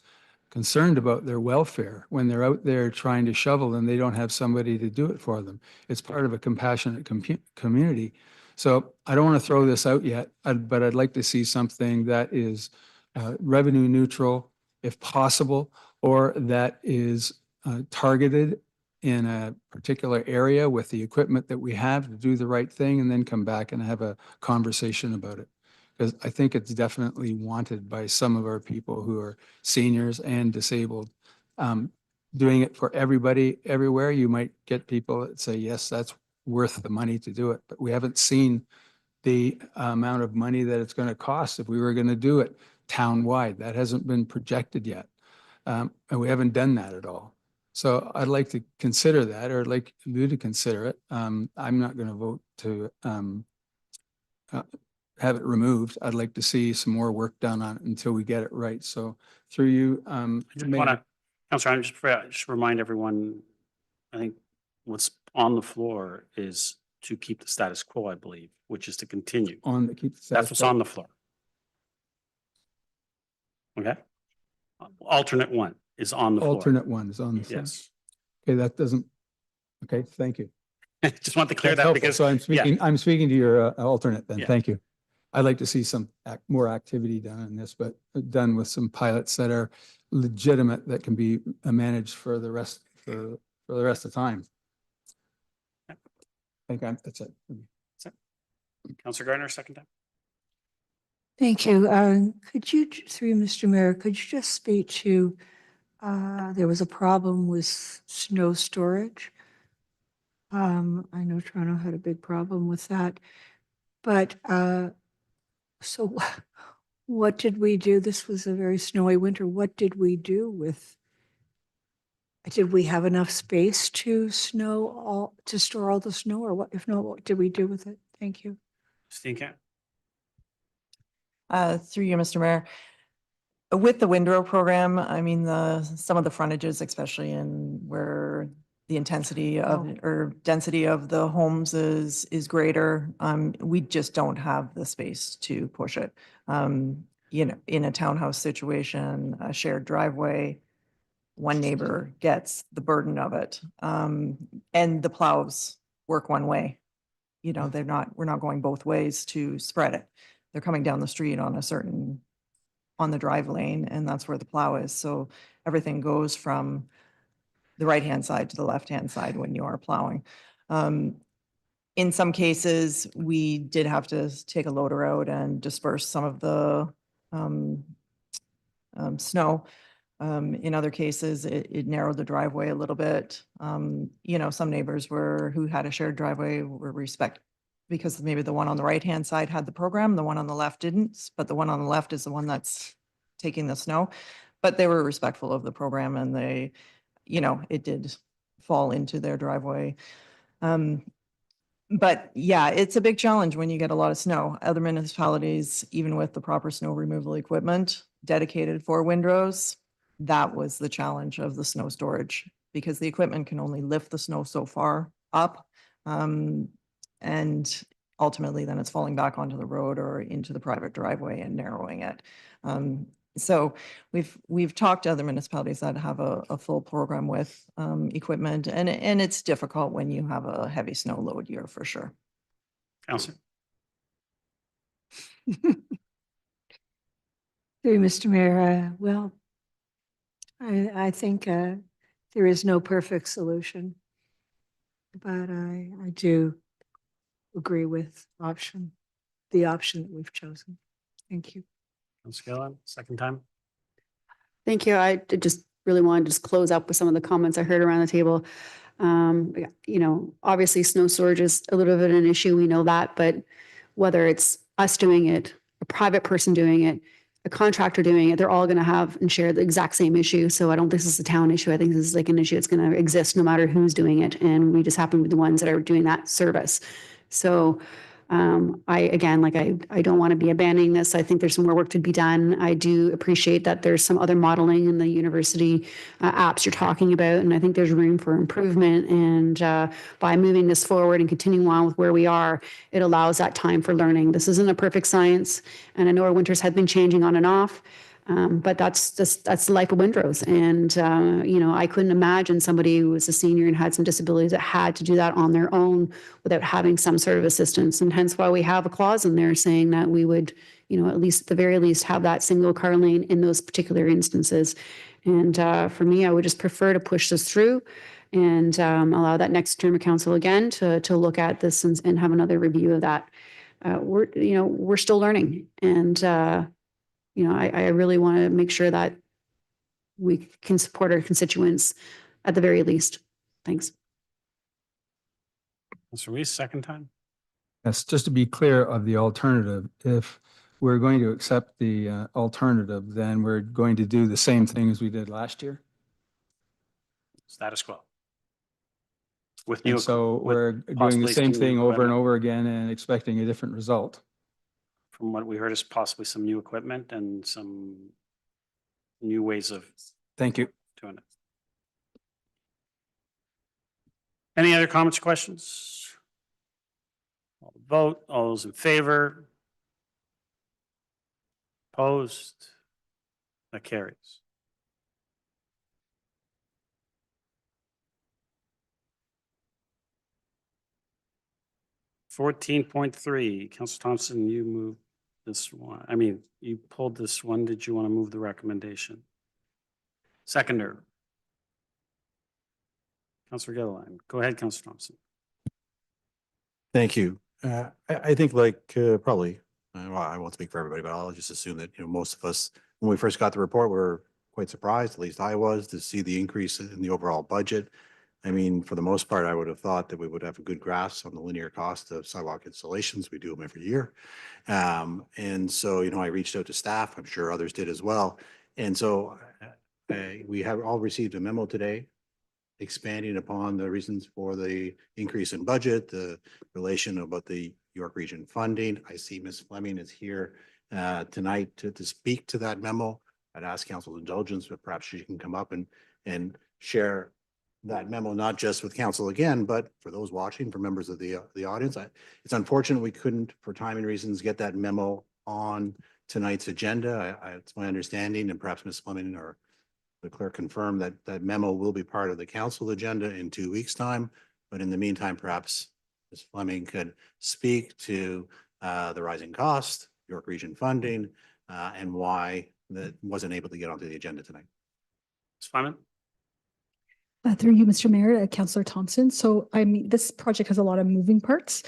concerned about their welfare when they're out there trying to shovel and they don't have somebody to do it for them. It's part of a compassionate community. So I don't want to throw this out yet, but I'd like to see something that is revenue neutral, if possible, or that is targeted in a particular area with the equipment that we have to do the right thing, and then come back and have a conversation about it. Because I think it's definitely wanted by some of our people who are seniors and disabled. Doing it for everybody, everywhere, you might get people that say, yes, that's worth the money to do it. But we haven't seen the amount of money that it's going to cost if we were going to do it town-wide. That hasn't been projected yet. And we haven't done that at all. So I'd like to consider that, or I'd like you to consider it. I'm not going to vote to have it removed. I'd like to see some more work done on it until we get it right. So through you, I just want to, Councillor, just remind everyone, I think what's on the floor is to keep the status quo, I believe, which is to continue. Keep the status That's what's quo. on the floor. Okay. Alternate one is on the floor. Alternate one is on the floor. Yes. Okay, that doesn't, okay, thank you. Just want to clear That's that helpful. because, So I'm speaking to your alternate then. Yeah. Thank you. I'd like to see some more activity done on this, but done with some pilots that are legitimate, that can be managed for the rest of the time. Yeah. I think that's it. Councillor Gardner, second time. Thank you. Could you, through Mr. Mayor, could you just speak to, there was a problem with snow storage. I know Toronto had a big problem with that, but so what did we do? This was a very snowy winter. What did we do with, did we have enough space to store all the snow, or what? If not, what did we do with it? Thank you. Stinka. Through you, Mr. Mayor. With the Windrow program, I mean, some of the frontages, especially in where the intensity of or density of the homes is greater, we just don't have the space to push it. You know, in a townhouse situation, a shared driveway, one neighbor gets the burden of it. And the plows work one way. You know, we're not going both ways to spread it. They're coming down the street on the drive lane, and that's where the plow is. So everything goes from the right-hand side to the left-hand side when you are plowing. In some cases, we did have to take a loader out and disperse some of the snow. In other cases, it narrowed the driveway a little bit. You know, some neighbors who had a shared driveway were because maybe the one on the right-hand side had the program, the one on the left didn't, but the one on the left is the one that's taking the snow. But they were respectful of the program, and they, you know, it did fall into their driveway. But yeah, it's a big challenge when you get a lot of snow. Other municipalities, even with the proper snow removal equipment dedicated for windrows, that was the challenge of the snow storage, because the equipment can only lift the snow so far up. And ultimately then it's falling back onto the road or into the private driveway and narrowing it. So we've talked to other municipalities that have a full program with equipment, and it's difficult when you have a heavy snow load year for sure. Councillor. Through you, Mr. Mayor, well, I think there is no perfect solution, but I do agree with the option that we've chosen. Thank you. Councillor Gallo, second time. Thank you. I just really wanted to just close up with some of the comments I heard around the table. Obviously snow storage is a little bit of an issue. We know that, but whether it's us doing it, a private person doing it, a contractor doing it, they're all going to have and share the exact same issue. So I don't think this is a town issue. I think this is like an issue that's going to exist no matter who's doing it. And we just happen to be the ones that are doing that service. So I don't want to be abandoning this. I think there's some more work to be done. I do appreciate that there's some other modeling in the university apps you're talking about, and I think there's room for improvement. And by moving this forward and continuing on with where we are, it allows that time for learning. This isn't a perfect science, and I know our winters have been changing on and off. But that's the life of Windrows. And, I couldn't imagine somebody who was a senior and had some disabilities that had to do that on their own without having some sort of assistance. And hence why we have a clause in there saying that we would, at least at the very least have that single car lane in those particular instances. And for me, I would just prefer to push this through and allow that next term of council again to look at this and have another review of that. We're still learning. And, I really want to make sure that we can support our constituents at the very least. Thanks. Councillor Weiss, second time. Yes, just to be clear of the alternative, if we're going to accept the alternative, then we're going to do the same thing as we did last year. Status quo. With new. And so we're doing the possibly same some thing new over and equipment. over again and expecting a different result. From what we heard is possibly some new equipment and some new ways of Thank you. doing it. Any other comments or questions? All vote, all those in favor? Opposed? That carries. $14.3, Councillor Thompson, you moved this one. I mean, you pulled this one. Did you want to move the recommendation? Seconder. Councillor Gilliland. Go ahead, Councillor Thompson. Thank you. I think probably, well, I won't speak for everybody, but I'll just assume that, most of us, when we first got the report, were quite surprised, at least I was, to see the increase in the overall budget. I mean, for the most part, I would have thought that we would have a good grasp on the linear cost of sidewalk installations. We do them every year. And so, I reached out to staff. I'm sure others did as well. And so we have all received a memo today expanding upon the reasons for the increase in budget, the relation about the York Region funding. I see Ms. Fleming is here tonight to speak to that memo. I'd ask council's indulgence, but perhaps she can come up and share that memo, not just with council again, but for those watching, for members of the audience. It's unfortunate we couldn't, for timing reasons, get that memo on tonight's agenda. It's my understanding, and perhaps Ms. Fleming or the clerk confirm that that memo will be part of the council agenda in 2 weeks' time. But in the meantime, perhaps Ms. Fleming could speak to the rising cost, York Region funding, and why that wasn't able to get onto the agenda tonight. Ms. Fleming? Through you, Mr. Mayor, Councillor Thompson. So this project has a lot of moving parts.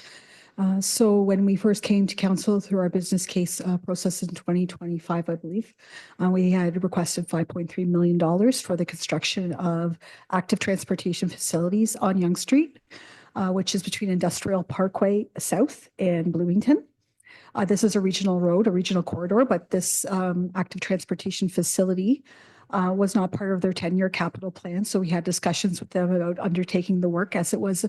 So when we first came to council through our business case process in 2025, I believe, we had requested $5.3 million for the construction of active transportation facilities on Yonge Street, which is between Industrial Parkway South and Bloomington. This is a regional road, a regional corridor, but this active transportation facility was not part of their 10-year capital plan. So we had discussions with them about undertaking the work, as it was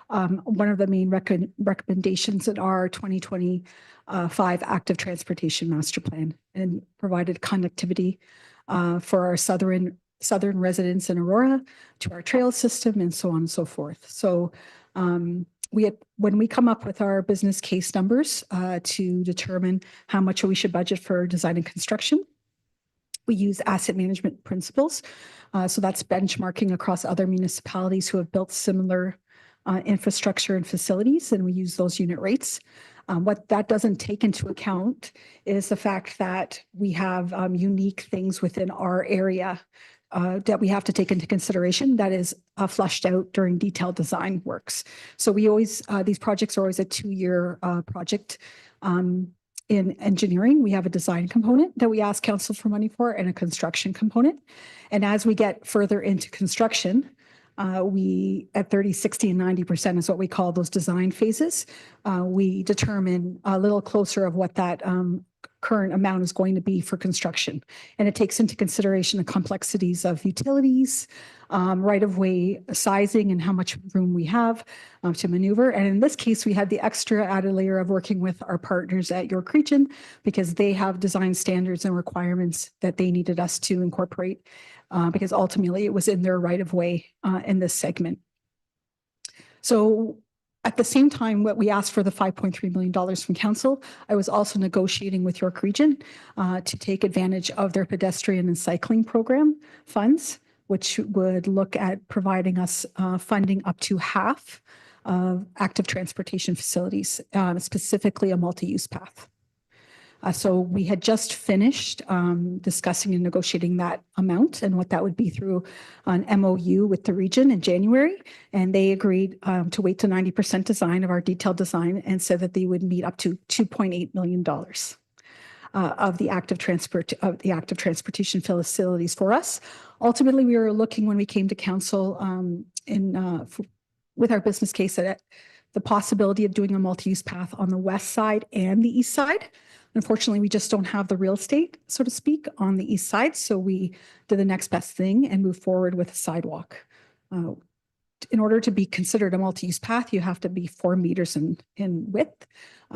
one of the main recommendations in our 2025 active transportation master plan, and provided connectivity for our southern residents in Aurora to our trail system and so on and so forth. So when we come up with our business case numbers to determine how much we should budget for design and construction, we use asset management principles. So that's benchmarking across other municipalities who have built similar infrastructure and facilities, and we use those unit rates. What that doesn't take into account is the fact that we have unique things within our area that we have to take into consideration that is flushed out during detailed design works. So we always, these projects are always a 2-year project. In engineering, we have a design component that we ask council for money for and a construction component. And as we get further into construction, we at 30, 60, and 90% is what we call those design phases. We determine a little closer of what that current amount is going to be for construction. And it takes into consideration the complexities of utilities, right-of-way sizing and how much room we have to maneuver. And in this case, we had the extra added layer of working with our partners at York Region because they have design standards and requirements that they needed us to incorporate because ultimately it was in their right-of-way in this segment. So at the same time, what we asked for the $5.3 million from council, I was also negotiating with York Region to take advantage of their pedestrian and cycling program funds, which would look at providing us funding up to half of active transportation facilities, specifically a multi-use path. So we had just finished discussing and negotiating that amount and what that would be through an MOU with the region in January. And they agreed to wait to 90% design of our detailed design and said that they would meet up to $2.8 million of the active transportation facilities for us. Ultimately, we were looking when we came to council with our business case at the possibility of doing a multi-use path on the west side and the east side. Unfortunately, we just don't have the real estate, so to speak, on the east side. So we did the next best thing and moved forward with a sidewalk. In order to be considered a multi-use path, you have to be 4 meters in width.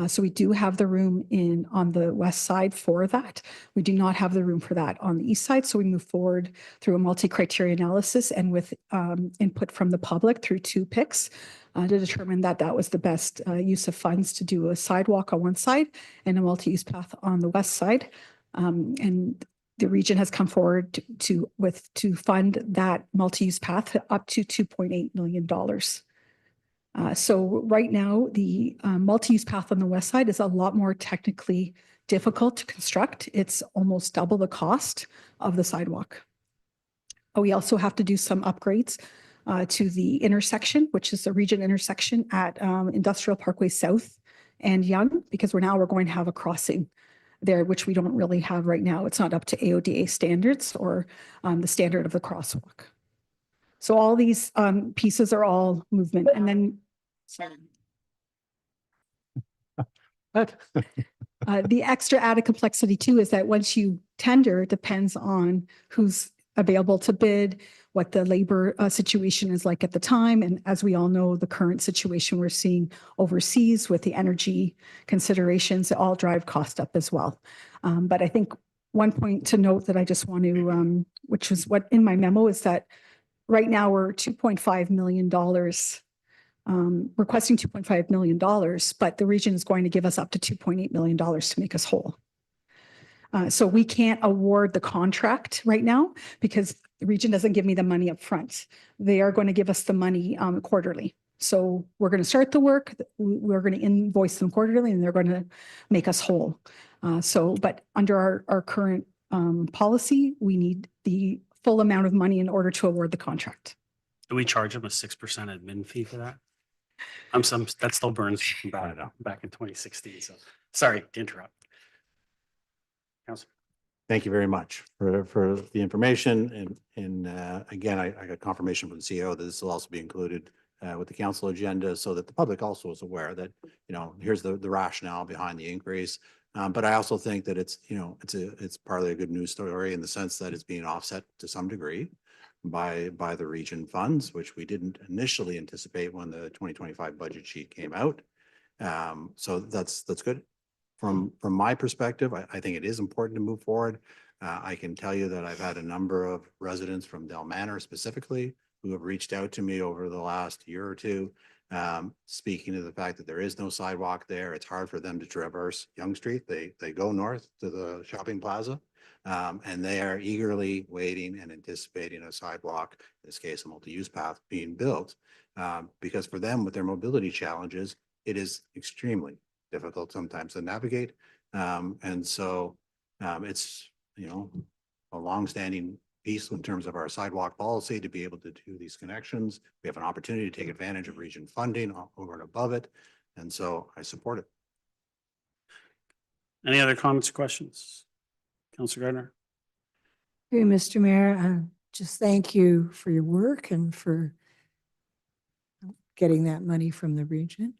So we do have the room on the west side for that. We do not have the room for that on the east side. So we move forward through a multi-criteria analysis and with input from the public through 2 picks to determine that that was the best use of funds to do a sidewalk on one side and a multi-use path on the west side. And the region has come forward to fund that multi-use path up to $2.8 million. So right now, the multi-use path on the west side is a lot more technically difficult to construct. It's almost double the cost of the sidewalk. We also have to do some upgrades to the intersection, which is the region intersection at Industrial Parkway South and Yeung, because we're going to have a crossing there, which we don't really have right now. It's not up to AODA standards or the standard of the crosswalk. So all these pieces are all movement. And then the extra added complexity too is that once you tender, it depends on who's available to bid, what the labor situation is like at the time. And as we all know, the current situation we're seeing overseas with the energy considerations, all drive cost up as well. But I think one point to note that I just want to, which is what in my memo, is that right now we're $2.5 million, requesting $2.5 million, but the region is going to give us up to $2.8 million to make us whole. So we can't award the contract right now because the region doesn't give me the money up front. They are going to give us the money quarterly. So we're going to start the work. We're going to invoice them quarterly and they're going to make us whole. But under our current policy, we need the full amount of money in order to award the contract. Do we charge them a 6% admin fee for that? That still burns back in 2016. So sorry to interrupt. Councillor. Thank you very much for the information. And again, I got confirmation from the CEO that this will also be included with the council agenda so that the public also is aware that, here's the rationale behind the increase. But I also think that it's partly a good news story in the sense that it's being offset to some degree by the region funds, which we didn't initially anticipate when the 2025 budget sheet came out. So that's good. From my perspective, I think it is important to move forward. I can tell you that I've had a number of residents from Del Manor specifically who have reached out to me over the last year or two, speaking to the fact that there is no sidewalk there. It's hard for them to traverse Yonge Street. They go north to the shopping plaza, and they are eagerly waiting and anticipating a sidewalk, in this case, a multi-use path being built, because for them with their mobility challenges, it is extremely difficult sometimes to navigate. And so it's, you know, a longstanding piece in terms of our sidewalk policy to be able to do these connections. We have an opportunity to take advantage of region funding over and above it. And so I support it. Any other comments or questions? Councillor Gardner? Hey, Mr. Mayor, just thank you for your work and for getting that money from the region.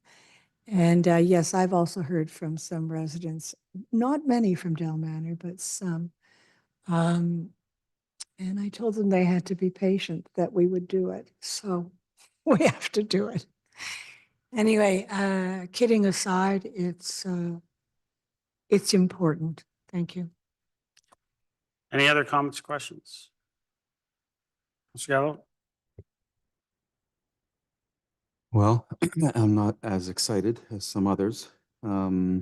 And yes, I've also heard from some residents, not many from Del Manor, but some. And I told them they had to be patient, that we would do it. So we have to do it. Anyway, kidding aside, it's important. Thank you. Any other comments or questions? Mr. Gallo? Well, I'm not as excited as some others. I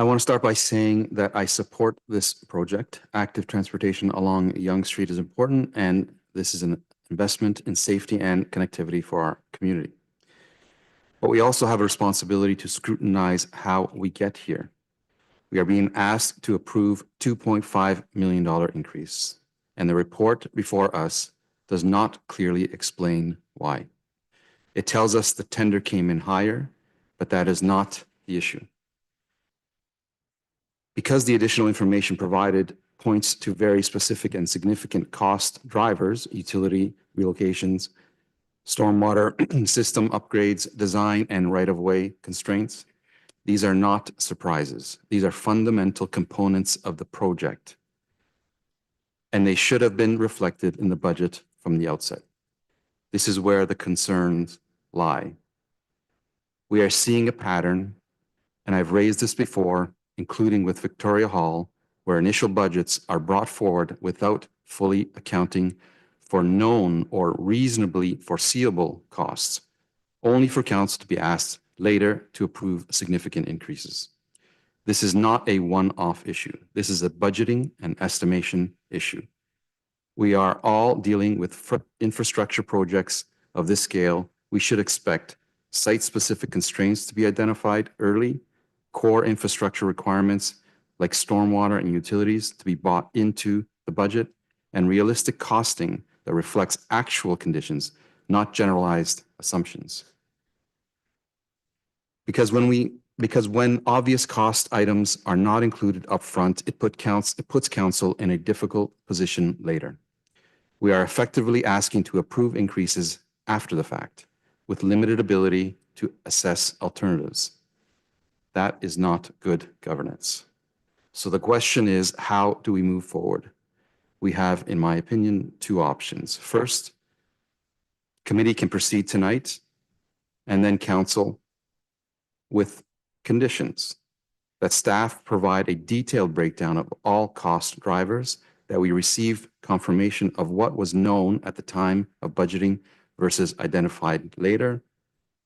want to start by saying that I support this project. Active transportation along Yonge Street is important, and this is an investment in safety and connectivity for our community. But we also have a responsibility to scrutinize how we get here. We are being asked to approve $2.5 million increase, and the report before us does not clearly explain why. It tells us the tender came in higher, but that is not the issue. Because the additional information provided points to very specific and significant cost drivers, utility relocations, stormwater system upgrades, design and right-of-way constraints, these are not surprises. These are fundamental components of the project, and they should have been reflected in the budget from the outset. This is where the concerns lie. We are seeing a pattern, and I've raised this before, including with Victoria Hall, where initial budgets are brought forward without fully accounting for known or reasonably foreseeable costs, only for council to be asked later to approve significant increases. This is not a one-off issue. This is a budgeting and estimation issue. We are all dealing with infrastructure projects of this scale. We should expect site-specific constraints to be identified early, core infrastructure requirements like stormwater and utilities to be bought into the budget, and realistic costing that reflects actual conditions, not generalized assumptions. Because when obvious cost items are not included upfront, it puts council in a difficult position later. We are effectively asking to approve increases after the fact, with limited ability to assess alternatives. That is not good governance. So the question is, how do we move forward? We have, in my opinion, two options. First, committee can proceed tonight, and then council with conditions that staff provide a detailed breakdown of all cost drivers, that we receive confirmation of what was known at the time of budgeting versus identified later,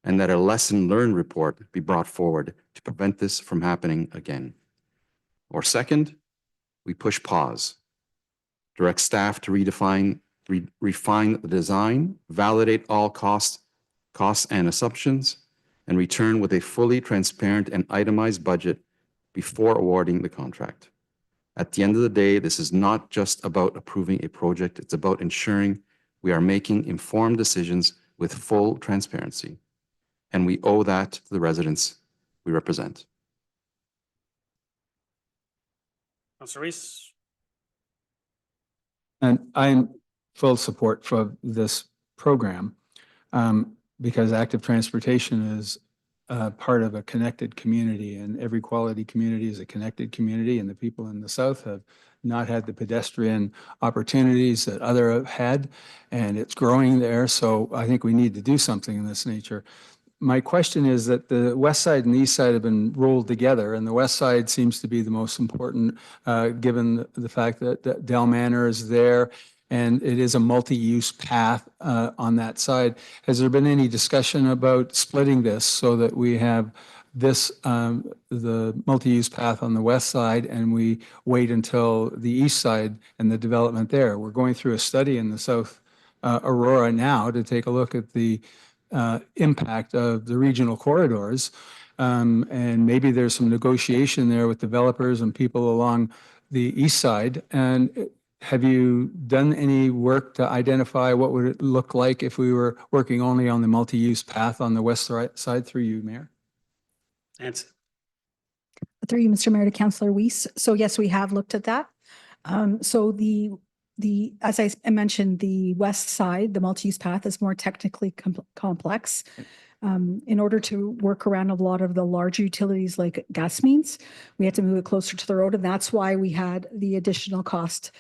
and that a lesson learned report be brought forward to prevent this from happening again. Or second, we push pause, direct staff to refine the design, validate all costs and assumptions, and return with a fully transparent and itemized budget before awarding the contract. At the end of the day, this is not just about approving a project, it's about ensuring we are making informed decisions with full transparency. And we owe that to the residents we represent. Councillor Reese? And I'm full support for this program because active transportation is part of a connected community, and every quality community is a connected community, and the people in the south have not had the pedestrian opportunities that others have had, and it's growing there. So I think we need to do something in this nature. My question is that the west side and the east side have been rolled together, and the west side seems to be the most important, given the fact that Del Manor is there, and it is a multi-use path on that side. Has there been any discussion about splitting this so that we have this, the multi-use path on the west side, and we wait until the east side and the development there? We're going through a study in the South Aurora now to take a look at the impact of the regional corridors. And maybe there's some negotiation there with developers and people along the east side. And have you done any work to identify what would it look like if we were working only on the multi-use path on the west side through you, Mayor? Nancy. Through you, Mr. Mayor, to Councillor Weiss. So yes, we have looked at that. So as I mentioned, the west side, the multi-use path is more technically complex. In order to work around a lot of the larger utilities like gas mains, we had to move it closer to the road, and that's why we had the additional cost.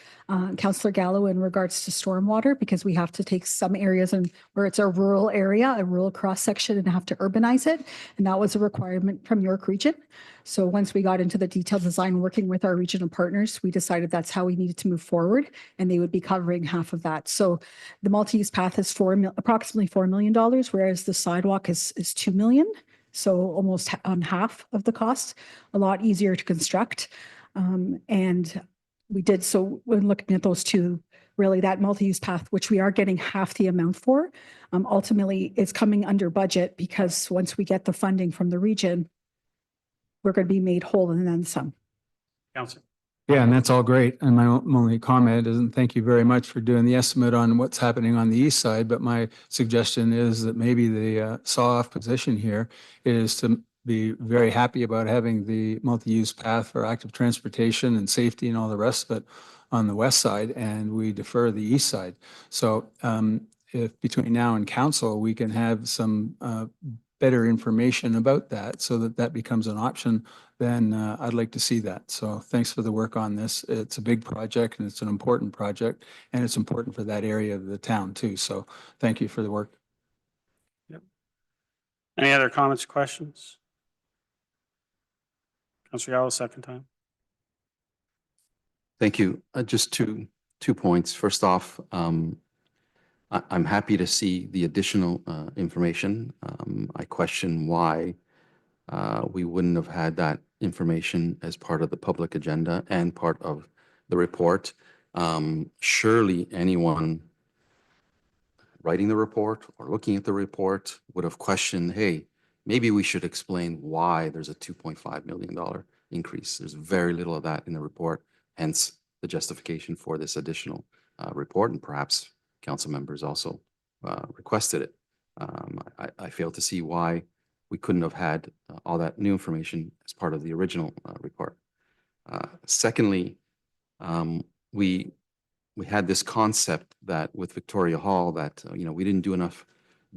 Councillor Gallo, in regards to stormwater, because we have to take some areas and where it's a rural area, a rural cross section, and have to urbanize it, and that was a requirement from York Region. So once we got into the detailed design, working with our regional partners, we decided that's how we needed to move forward, and they would be covering half of that. So the multi-use path is approximately $4 million, whereas the sidewalk is $2 million. So almost on half of the cost, a lot easier to construct. And we did, so when looking at those two, really that multi-use path, which we are getting half the amount for, ultimately is coming under budget, because once we get the funding from the region, we're going to be made whole and then some. Councillor. Yeah, and that's all great. And my only comment is, and thank you very much for doing the estimate on what's happening on the east side. But my suggestion is that maybe the saw-off position here is to be very happy about having the multi-use path for active transportation and safety and all the rest of it on the west side, and we defer the east side. So if between now and council, we can have some better information about that so that that becomes an option, then I'd like to see that. So thanks for the work on this. It's a big project and it's an important project, and it's important for that area of the town too. So thank you for the work. Yep. Any other comments or questions? Councillor Gallo, second time. Thank you. Just two points. First off, I'm happy to see the additional information. I question why we wouldn't have had that information as part of the public agenda and part of the report. Surely anyone writing the report or looking at the report would have questioned, hey, maybe we should explain why there's a $2.5 million increase. There's very little of that in the report, hence the justification for this additional report, and perhaps council members also requested it. I fail to see why we couldn't have had all that new information as part of the original report. Secondly, we had this concept that with Victoria Hall that we didn't do enough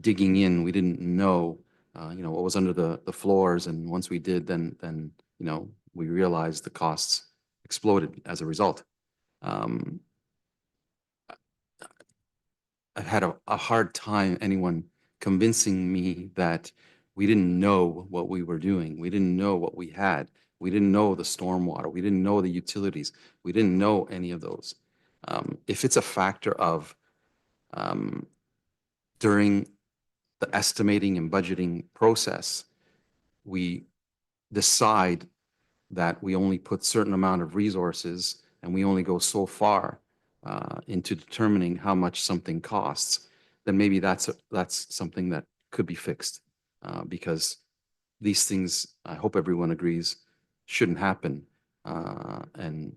digging in. We didn't know what was under the floors, and once we did, then we realized the costs exploded as a result. I've had a hard time anyone convincing me that we didn't know what we were doing. We didn't know what we had. We didn't know the stormwater. We didn't know the utilities. We didn't know any of those. If it's a factor of during the estimating and budgeting process, we decide that we only put certain amount of resources and we only go so far into determining how much something costs, then maybe that's something that could be fixed, because these things, I hope everyone agrees, shouldn't happen and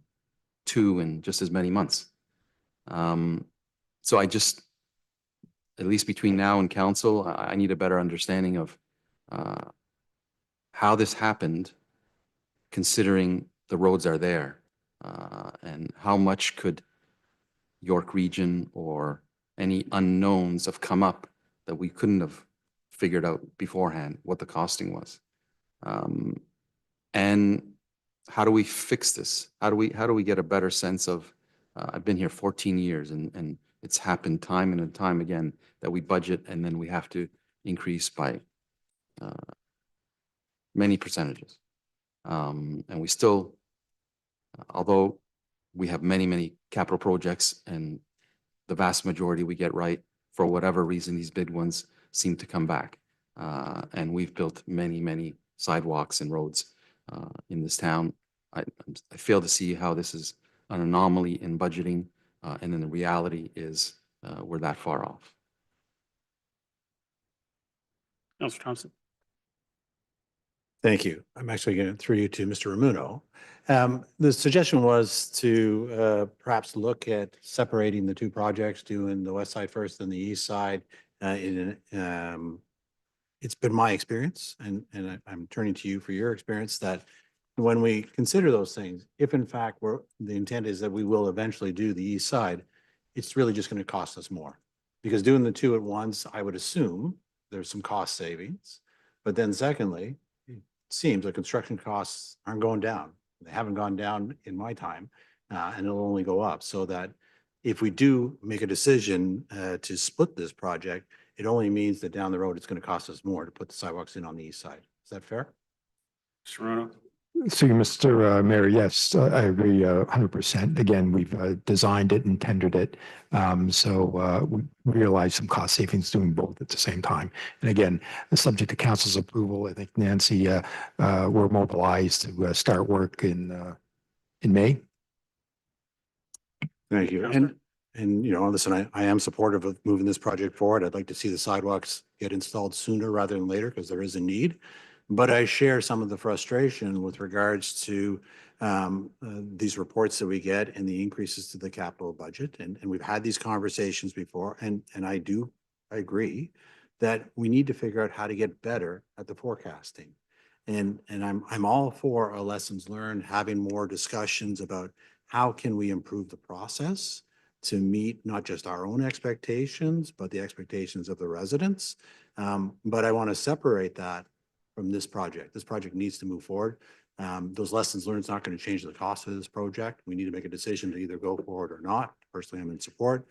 two in just as many months. So I just, at least between now and council, I need a better understanding of how this happened, considering the roads are there, and how much could York Region or any unknowns have come up that we couldn't have figured out beforehand what the costing was. And how do we fix this? How do we get a better sense of, I've been here 14 years and it's happened time and time again that we budget and then we have to increase by many percentages. And we still, although we have many capital projects and the vast majority we get right, for whatever reason, these big ones seem to come back. And we've built many sidewalks and roads in this town. I fail to see how this is an anomaly in budgeting, and then the reality is we're that far off. Councillor Thompson. Thank you. I'm actually going to throw you to Mr. Ramuno. The suggestion was to perhaps look at separating the two projects, doing the west side first and the east side. It's been my experience, and I'm turning to you for your experience, that when we consider those things, if in fact the intent is that we will eventually do the east side, it's really just going to cost us more. Because doing the two at once, I would assume there's some cost savings. But then secondly, it seems like construction costs aren't going down. They haven't gone down in my time, and it'll only go up. So that if we do make a decision to split this project, it only means that down the road, it's going to cost us more to put the sidewalks in on the east side. Is that fair? Mr. Rono. So, Mr. Mayor, yes, I agree 100%. Again, we've designed it and tendered it. So we realize some cost savings doing both at the same time. And again, subject to council's approval, I think Nancy, we're mobilized to start work in May. Thank you. And you know, listen, I am supportive of moving this project forward. I'd like to see the sidewalks get installed sooner rather than later because there is a need. But I share some of the frustration with regards to these reports that we get and the increases to the capital budget. And we've had these conversations before, and I agree that we need to figure out how to get better at the forecasting. And I'm all for a lessons learned, having more discussions about how can we improve the process to meet not just our own expectations, but the expectations of the residents. But I want to separate that from this project. This project needs to move forward. Those lessons learned is not going to change the cost of this project. We need to make a decision to either go forward or not. Personally, I'm in support.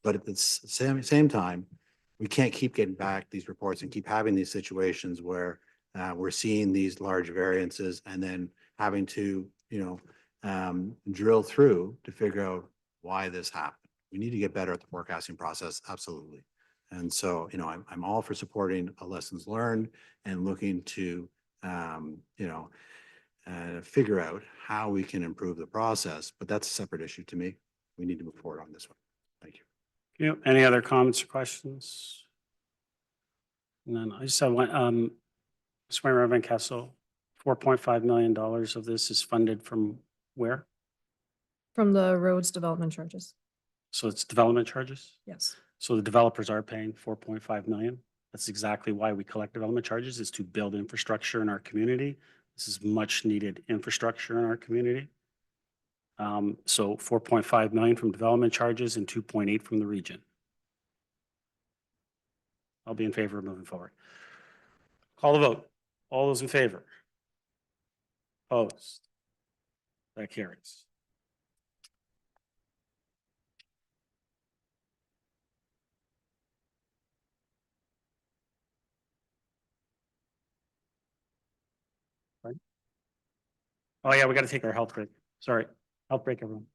But at the same time, we can't keep getting back these reports and keep having these situations where we're seeing these large variances and then having to, drill through to figure out why this happened. We need to get better at the forecasting process, absolutely. And so, I'm all for supporting a lessons learned and looking to, figure out how we can improve the process, but that's a separate issue to me. We need to move forward on this one. Thank you. Any other comments or questions? And then I just have one, Mr. Mayor Van Kessel, $4.5 million of this is funded from where? From the roads development charges. So it's development charges? Yes. So the developers are paying 4.5 million. That's exactly why we collect development charges, is to build infrastructure in our community. This is much needed infrastructure in our community. So 4.5 million from development charges and 2.8 from the region. I'll be in favor of moving forward. Call the vote. All those in favor? Opposed? That carries. Right. Oh yeah, we got to take our health break. Sorry, health break, everyone.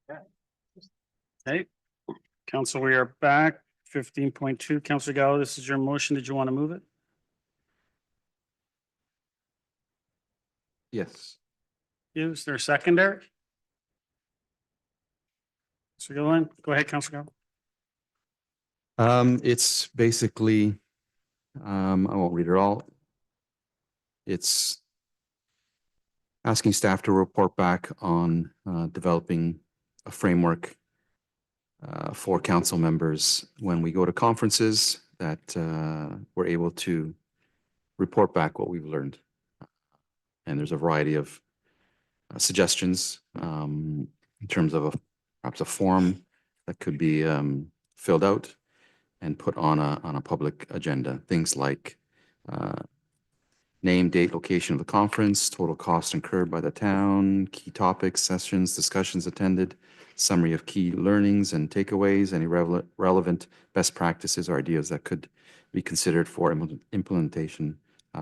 Okay, Council, we are back. 15.2, Councillor Gallo, this is your motion. Did you want to move it? Yes. Is there a second, Eric? So go ahead, Councillor Gallo. It's basically, I won't read it all. It's asking staff to report back on developing a framework for council members when we go to conferences, that we're able to report back what we've learned. And there's a variety of suggestions in terms of perhaps a form that could be filled out and put on a public agenda. Things like name, date, location of the conference, total cost incurred by the town, key topics, sessions, discussions attended, summary of key learnings and takeaways, any relevant best practices or ideas that could be considered for implementation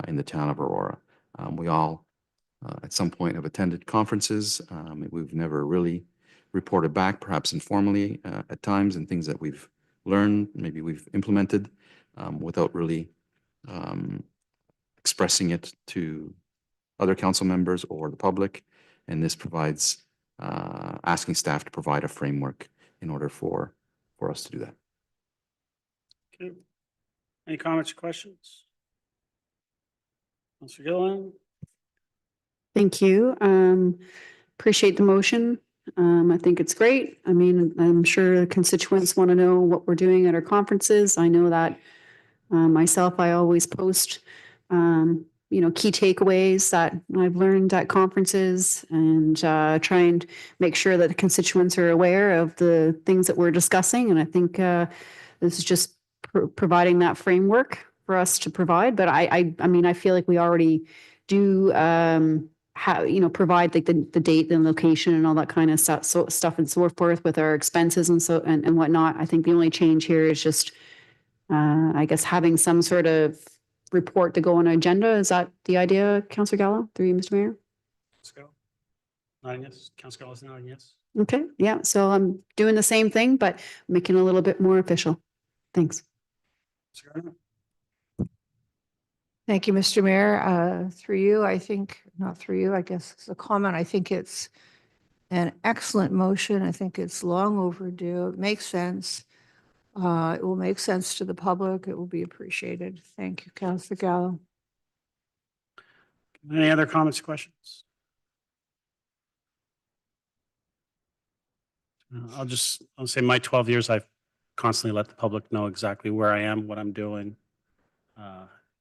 in the town of Aurora. We all at some point have attended conferences. We've never really reported back, perhaps informally at times, and things that we've learned, maybe we've implemented without really expressing it to other council members or the public. And this provides asking staff to provide a framework in order for us to do that. Okay. Any comments or questions? Councillor Gillen? Thank you. Appreciate the motion. I think it's great. I mean, I'm sure the constituents want to know what we're doing at our conferences. I know that myself, I always post, key takeaways that I've learned at conferences and try and make sure that the constituents are aware of the things that we're discussing. And I think this is just providing that framework for us to provide. But I mean, I feel like we already do provide like the date and location and all that kind of stuff and so forth with our expenses and whatnot. I think the only change here is just I guess having some sort of report to go on an agenda. Is that the idea, Councillor Gallo, through you, Mr. Mayor? Let's go. Nodding yes. Councillor Gallo is nodding yes. Okay, yeah, so I'm doing the same thing, but making it a little bit more official. Thanks. Thank you, Mr. Mayor. Through you, I think, not through you, I guess it's a comment. I think it's an excellent motion. I think it's long overdue. It makes sense. It will make sense to the public. It will be appreciated. Thank you, Councillor Gallo. Any other comments or questions? I'll say my 12 years, I've constantly let the public know exactly where I am, what I'm doing,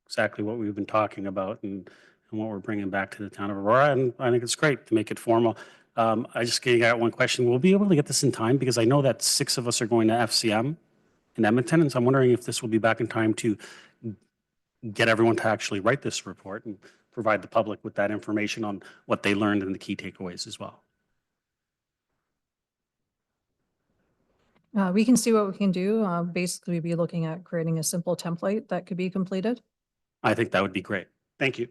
exactly what we've been talking about and what we're bringing back to the town of Aurora. And I think it's great to make it formal. I just got one question. We'll be able to get this in time because I know that 6 of us are going to FCM in Edmonton. And so I'm wondering if this will be back in time to get everyone to actually write this report and provide the public with that information on what they learned and the key takeaways as well. We can see what we can do. Basically, we'd be looking at creating a simple template that could be completed. I think that would be great. Thank you.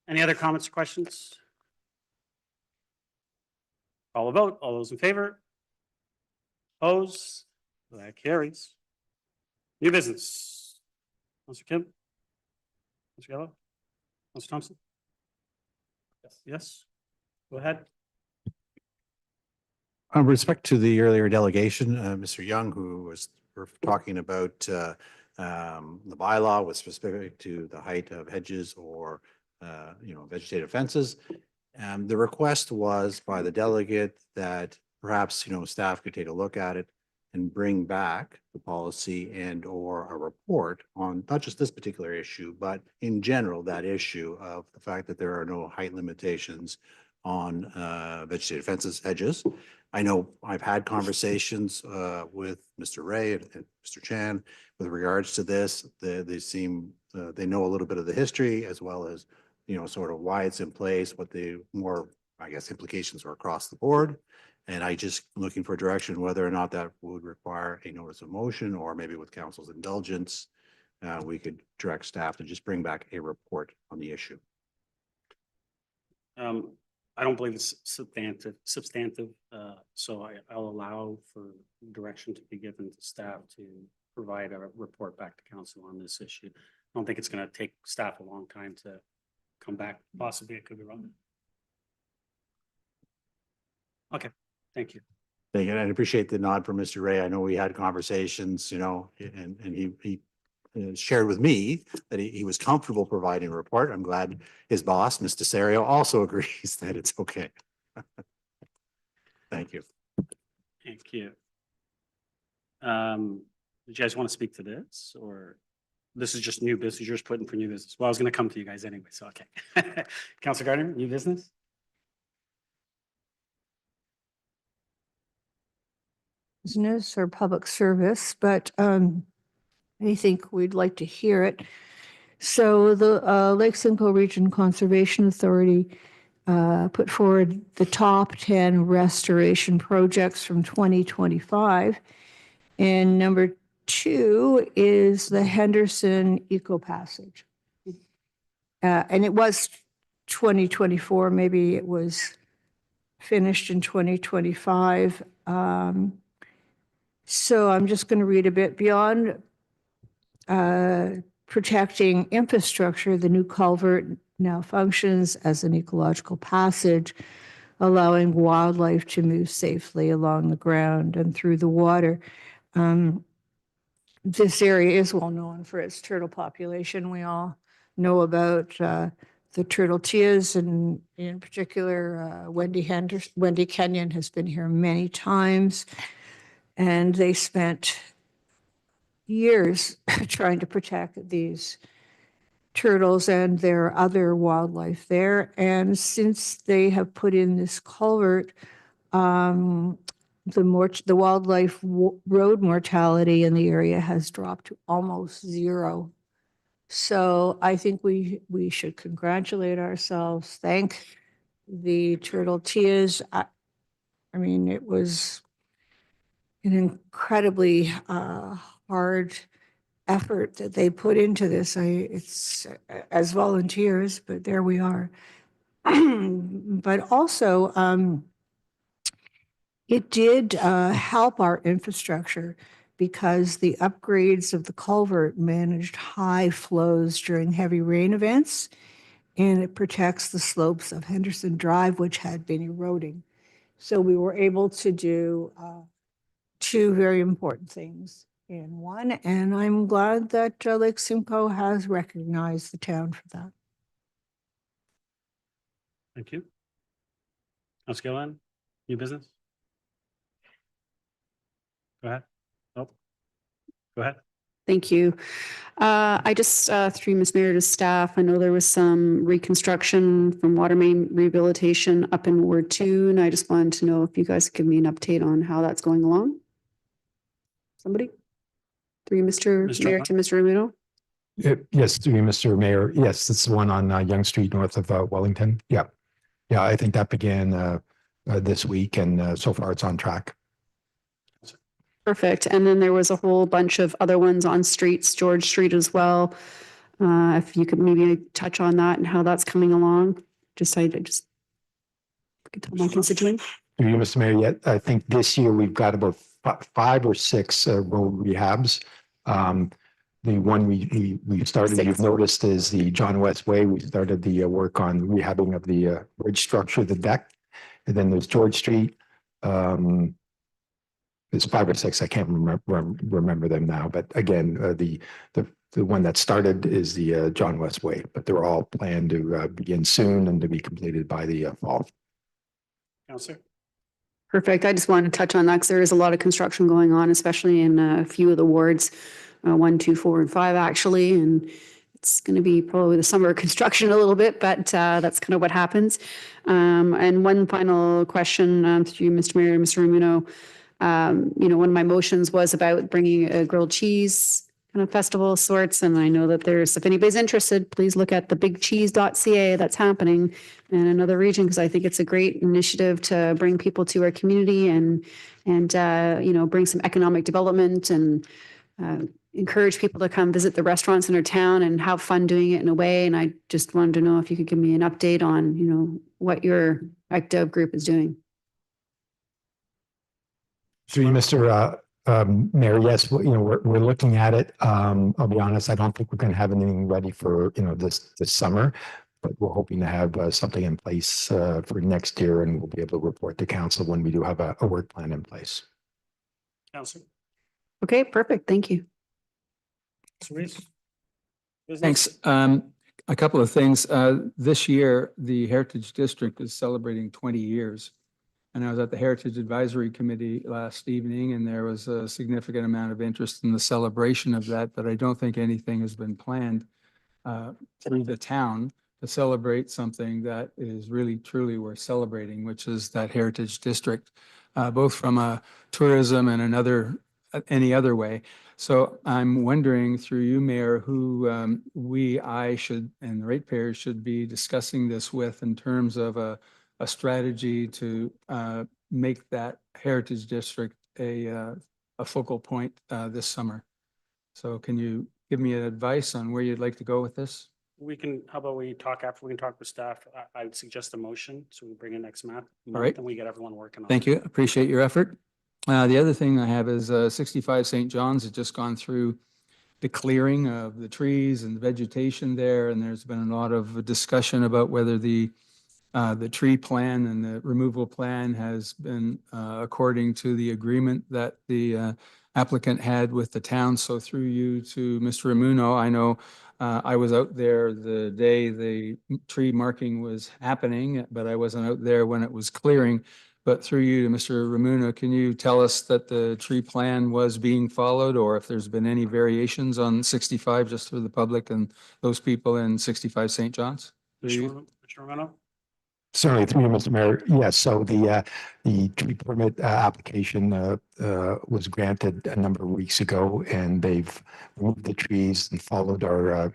Any other comments or questions? Call a vote. All those in favor? Opposed? That carries. New business. Councillor Kim? Councillor Gallo? Councillor Thompson? Yes. Go ahead. With respect to the earlier delegation, Mr. Yeung, who was talking about the bylaw with specific to the height of hedges or vegetative fences. The request was by the delegate that perhaps staff could take a look at it and bring back the policy and or a report on not just this particular issue, but in general that issue of the fact that there are no height limitations on vegetative fences, hedges. I know I've had conversations with Mr. Ray and Mr. Chan with regards to this. They seem they know a little bit of the history as well as sort of why it's in place, what the more I guess implications are across the board. And I just looking for direction whether or not that would require a notice of motion or maybe with council's indulgence, we could direct staff to just bring back a report on the issue. I don't believe it's substantive, so I'll allow for direction to be given to staff to provide a report back to council on this issue. I don't think it's going to take staff a long time to come back. Possibly, it could be wrong. Okay, thank you. Thank you. And I appreciate the nod from Mr. Ray. I know we had conversations, and he shared with me that he was comfortable providing a report. I'm glad his boss, Mr. Serio, also agrees that it's okay. Thank you. Thank you. Do you guys want to speak to this, or this is just new business? You're just putting for new business. Well, I was going to come to you guys anyway, so okay. Councillor Gardner, new business? Business or public service, but I think we'd like to hear it. So the Lake Simcoe Region Conservation Authority put forward the top 10 restoration projects from 2025. And number 2 is the Henderson Eco Passage. And it was 2024, maybe it was finished in 2025. So I'm just going to read a bit. Beyond protecting infrastructure, the new culvert now functions as an ecological passage, allowing wildlife to move safely along the ground and through the water. This area is well known for its turtle population. We all know about the turtle tears, and in particular, Wendy Kenyon has been here many times. And they spent years trying to protect these turtles and their other wildlife there. And since they have put in this culvert, the wildlife road mortality in the area has dropped to almost 0. So I think we should congratulate ourselves, thank the turtle tears. I mean, it was an incredibly hard effort that they put into this. It's as volunteers, but there we are. But also, it did help our infrastructure because the upgrades of the culvert managed high flows during heavy rain events, and it protects the slopes of Henderson Drive, which had been eroding. So we were able to do 2 very important things in one, and I'm glad that Lake Simcoe has recognized the town for that. Thank you. Let's go on. New business? Go ahead. Oh, go ahead. Thank you. I just, through Ms. Mayor to staff, I know there was some reconstruction from water main rehabilitation up in Ward 2, and I just wanted to know if you guys could give me an update on how that's going along. Somebody? Through Mr. Mayor to Mr. Ramiro? Yes, through you, Mr. Mayor. Yes, it's the one on Yonge Street north of Wellington. Yeah. Yeah, I think that began this week, and so far it's on track. Perfect. And then there was a whole bunch of other ones on streets, George Street as well. If you could maybe touch on that and how that's coming along. I could tell my constituents. Through you, Mr. Mayor, yet I think this year we've got about 5 or 6 road rehabs. The one we started, 6. You've noticed, is the John West Way. We started the work on rehabbing of the bridge structure, the deck. And then there's George Street. There's 5 or 6. I can't remember them now. But again, the one that started is the John West Way. But they're all planned to begin soon and to be completed by the fall. Councillor? Perfect. I just wanted to touch on that because there is a lot of construction going on, especially in a few of the wards, 1, 2, 4, and 5 actually. And it's going to be probably the summer construction a little bit, but that's kind of what happens. And one final question to you, Mr. Mayor and Mr. Ramino. One of my motions was about bringing a grilled cheese kind of festival of sorts. And I know that if anybody's interested, please look at the bigcheese.ca. That's happening in another region, because I think it's a great initiative to bring people to our community and bring some economic development and encourage people to come visit the restaurants in our town and have fun doing it in a way. And I just wanted to know if you could give me an update on, you know, what your AcDev group is doing. Through you, Mr. Mayor, yes, we're looking at it. I'll be honest, I don't think we're going to have anything ready for, this summer, but we're hoping to have something in place for next year, and we'll be able to report to council when we do have a work plan in place. Councillor. Okay, perfect. Thank you. Tzanis. Thanks. A couple of things. This year, the Heritage District is celebrating 20 years. And I was at the Heritage Advisory Committee last evening, and there was a significant amount of interest in the celebration of that, but I don't think anything has been planned through the town to celebrate something that is really, truly worth celebrating, which is that Heritage District, both from a tourism and any other way. So I'm wondering through you, Mayor, who I should, and the ratepayers should be discussing this with in terms of a strategy to make that Heritage District a focal point this summer. So can you give me an advice on where you'd like to go with this? We can, how about we talk after, we can talk with staff. I would suggest a motion, so we bring in next month. All right. And we get everyone working on it. Thank you. Appreciate your effort. The other thing I have is 65 St. John's has just gone through the clearing of the trees and the vegetation there, and there's been a lot of discussion about whether the tree plan and the removal plan has been according to the agreement that the applicant had with the town. So through you to Mr. Ramuno, I know I was out there the day the tree marking was happening, but I wasn't out there when it was clearing. But through you to Mr. Ramuno, can you tell us that the tree plan was being followed, or if there's been any variations on 65 just for the public and those people in 65 St. John's? Mr. Ramuno? Certainly, through you, Mr. Mayor. Yes, so the tree permit application was granted a number of weeks ago, and they've removed the trees and followed our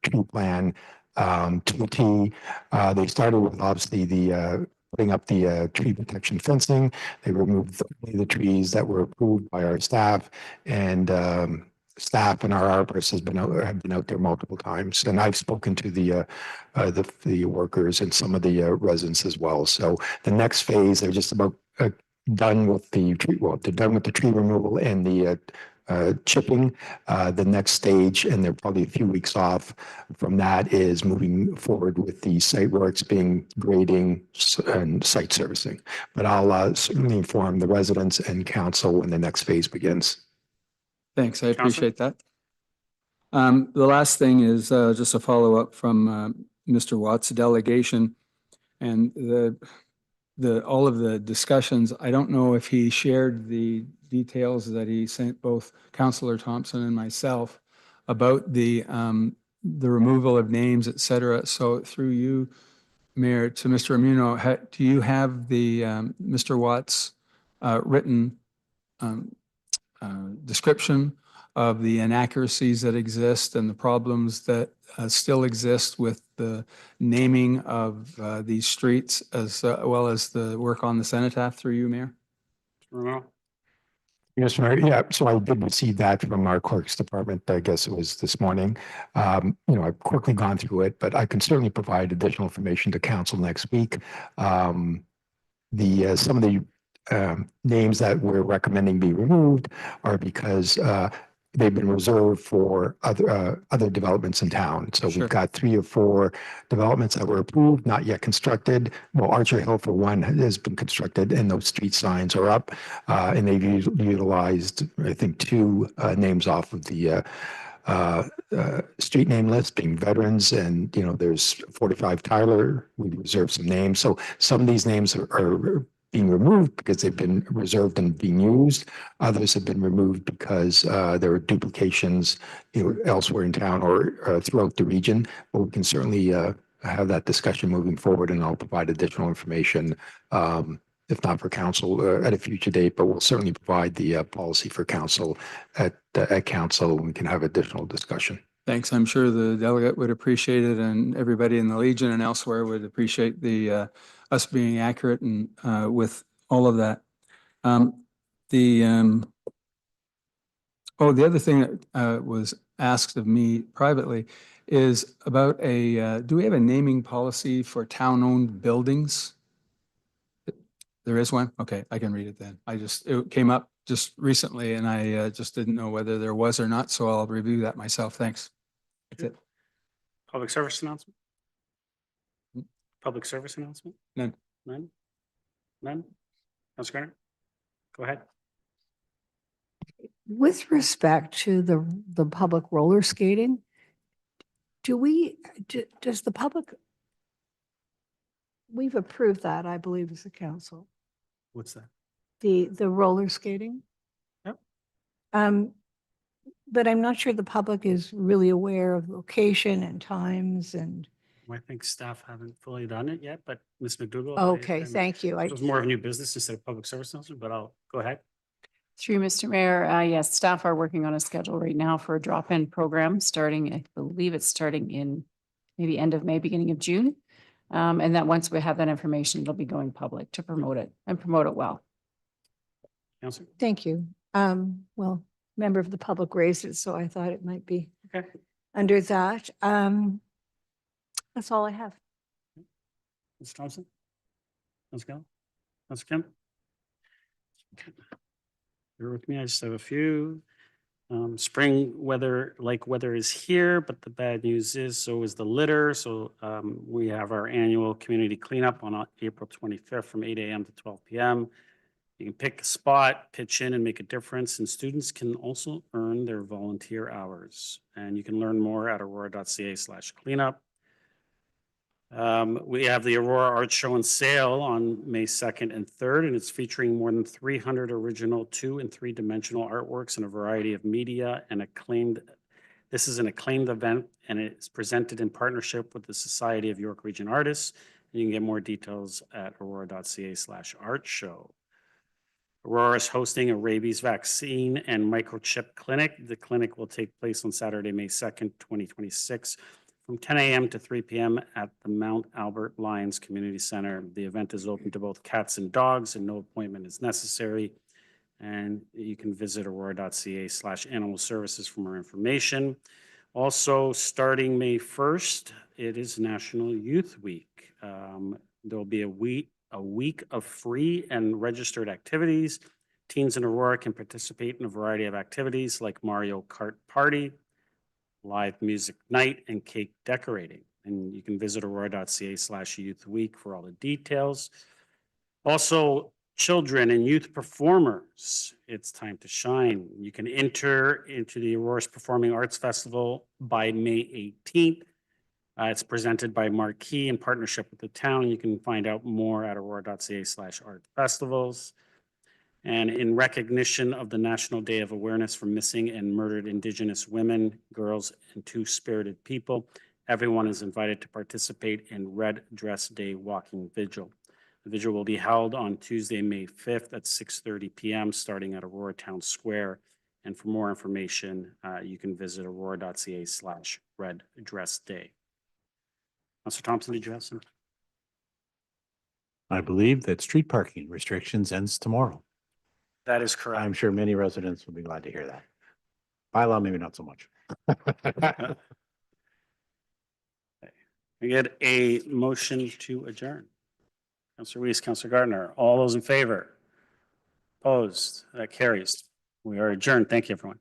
tree plan to a T. They started with obviously the putting up the tree protection fencing. They removed the trees that were approved by our staff, and staff and our arborists have been out there multiple times, and I've spoken to the workers and some of the residents as well. So the next phase, they're just about done with the tree. Well, they're done with the tree removal and the chipping. The next stage, and they're probably a few weeks off from that, is moving forward with the site works, being grading and site servicing. But I'll certainly inform the residents and council when the next phase begins. Thanks, I appreciate that. The last thing is just a follow-up from Mr. Watt's delegation, and all of the discussions. I don't know if he shared the details that he sent both Councillor Thompson and myself about the removal of names, et cetera. So through you, Mayor, to Mr. Ramuno, do you have the Mr. Watt's written description of the inaccuracies that exist and the problems that still exist with the naming of these streets, as well as the work on the cenotaph through you, Mayor? Yes, Mayor. Yeah, so I did receive that from our clerk's department. I guess it was this morning. I've quickly gone through it, but I can certainly provide additional information to council next week. Some of the names that we're recommending be removed are because they've been reserved for other developments in town. So We've got 3 or 4 developments that were approved, not yet constructed. Well, Archer Hill for one has been constructed, and those street signs are up. And they've utilized, I think, 2 names off of the street name list, being Veterans, and there's 45 Tyler. We reserved some names. So some of these names are being removed because they've been reserved and being used. Others have been removed because there are duplications elsewhere in town or throughout the region. But we can certainly have that discussion moving forward, and I'll provide additional information, if not for council at a future date, but we'll certainly provide the policy for council at council, and we can have additional discussion. Thanks. I'm sure the delegate would appreciate it, and everybody in the Legion and elsewhere would appreciate the us being accurate and with all of that. Oh, the other thing that was asked of me privately is about do we have a naming policy for town-owned buildings? There is one? Okay, I can read it then. It came up just recently and I just didn't know whether there was or not, so I'll review that myself. Thanks. That's it. Public service announcement? Public service announcement? None. None? None? Councillor Garner? Go ahead. With respect to the public roller skating, does the public, we've approved that, I believe, as a council, What's that? the roller skating? Yep. But I'm not sure the public is really aware of location and times and. I think staff haven't fully done it yet, but Ms. McDougall. Okay, thank you. It was more of a new business instead of public service announcement, but I'll go ahead. Through Mr. Mayor, yes, staff are working on a schedule right now for a drop-in program starting, I believe it's starting in maybe end of May, beginning of June. And that once we have that information, it'll be going public to promote it and promote it well. Councillor? Thank you. Well, member of the public raised it, so I thought it might be Okay. under that. That's all I have. Mr. Thompson? Councillor Gallo? Councillor Kim? Bear with me, I just have a few. Spring weather, like weather is here, but the bad news is so is the litter. So we have our annual community cleanup on April 25th from 8 a.m. to 12 p.m. You can pick a spot, pitch in and make a difference. And students can also earn their volunteer hours. And you can learn more at aurora.ca/cleanup. We have the Aurora Art Show and Sale on May 2nd and 3rd, and it's featuring more than 300 original 2- and 3-dimensional artworks in a variety of media and acclaimed. This is an acclaimed event, and it's presented in partnership with the Society of York Region Artists. You can get more details at aurora.ca/art show. Aurora is hosting a rabies vaccine and microchip clinic. The clinic will take place on Saturday, May 2nd, 2026. From 10 a.m. to 3 p.m. at the Mount Albert Lions Community Center. The event is open to both cats and dogs and no appointment is necessary. And you can visit aurora.ca/animal services for more information. Also, starting May 1st, it is National Youth Week. There'll be a week of free and registered activities. Teens in Aurora can participate in a variety of activities like Mario Kart Party, live music night, and cake decorating. And you can visit aurora.ca/youth week for all the details. Also, children and youth performers, it's time to shine. You can enter into the Aurora's Performing Arts Festival by May 18th. It's presented by Marquee in partnership with the town. You can find out more at aurora.ca/art festivals. And in recognition of the National Day of Awareness for Missing and Murdered Indigenous Women, Girls, and Two-Spirited People, everyone is invited to participate in Red Dress Day Walking Vigil. The vigil will be held on Tuesday, May 5th at 6:30 p.m. starting at Aurora Town Square. And for more information, you can visit aurora.ca/Red Dress Day. Councillor Thompson, did you have some? I believe that street parking restrictions ends tomorrow. That is correct. I'm sure many residents will be glad to hear that. Bylaw, maybe not so much. We get a motion to adjourn. Councillor Weiss, Councillor Gardner, all those in favor? Opposed? That carries. We are adjourned. Thank you, everyone.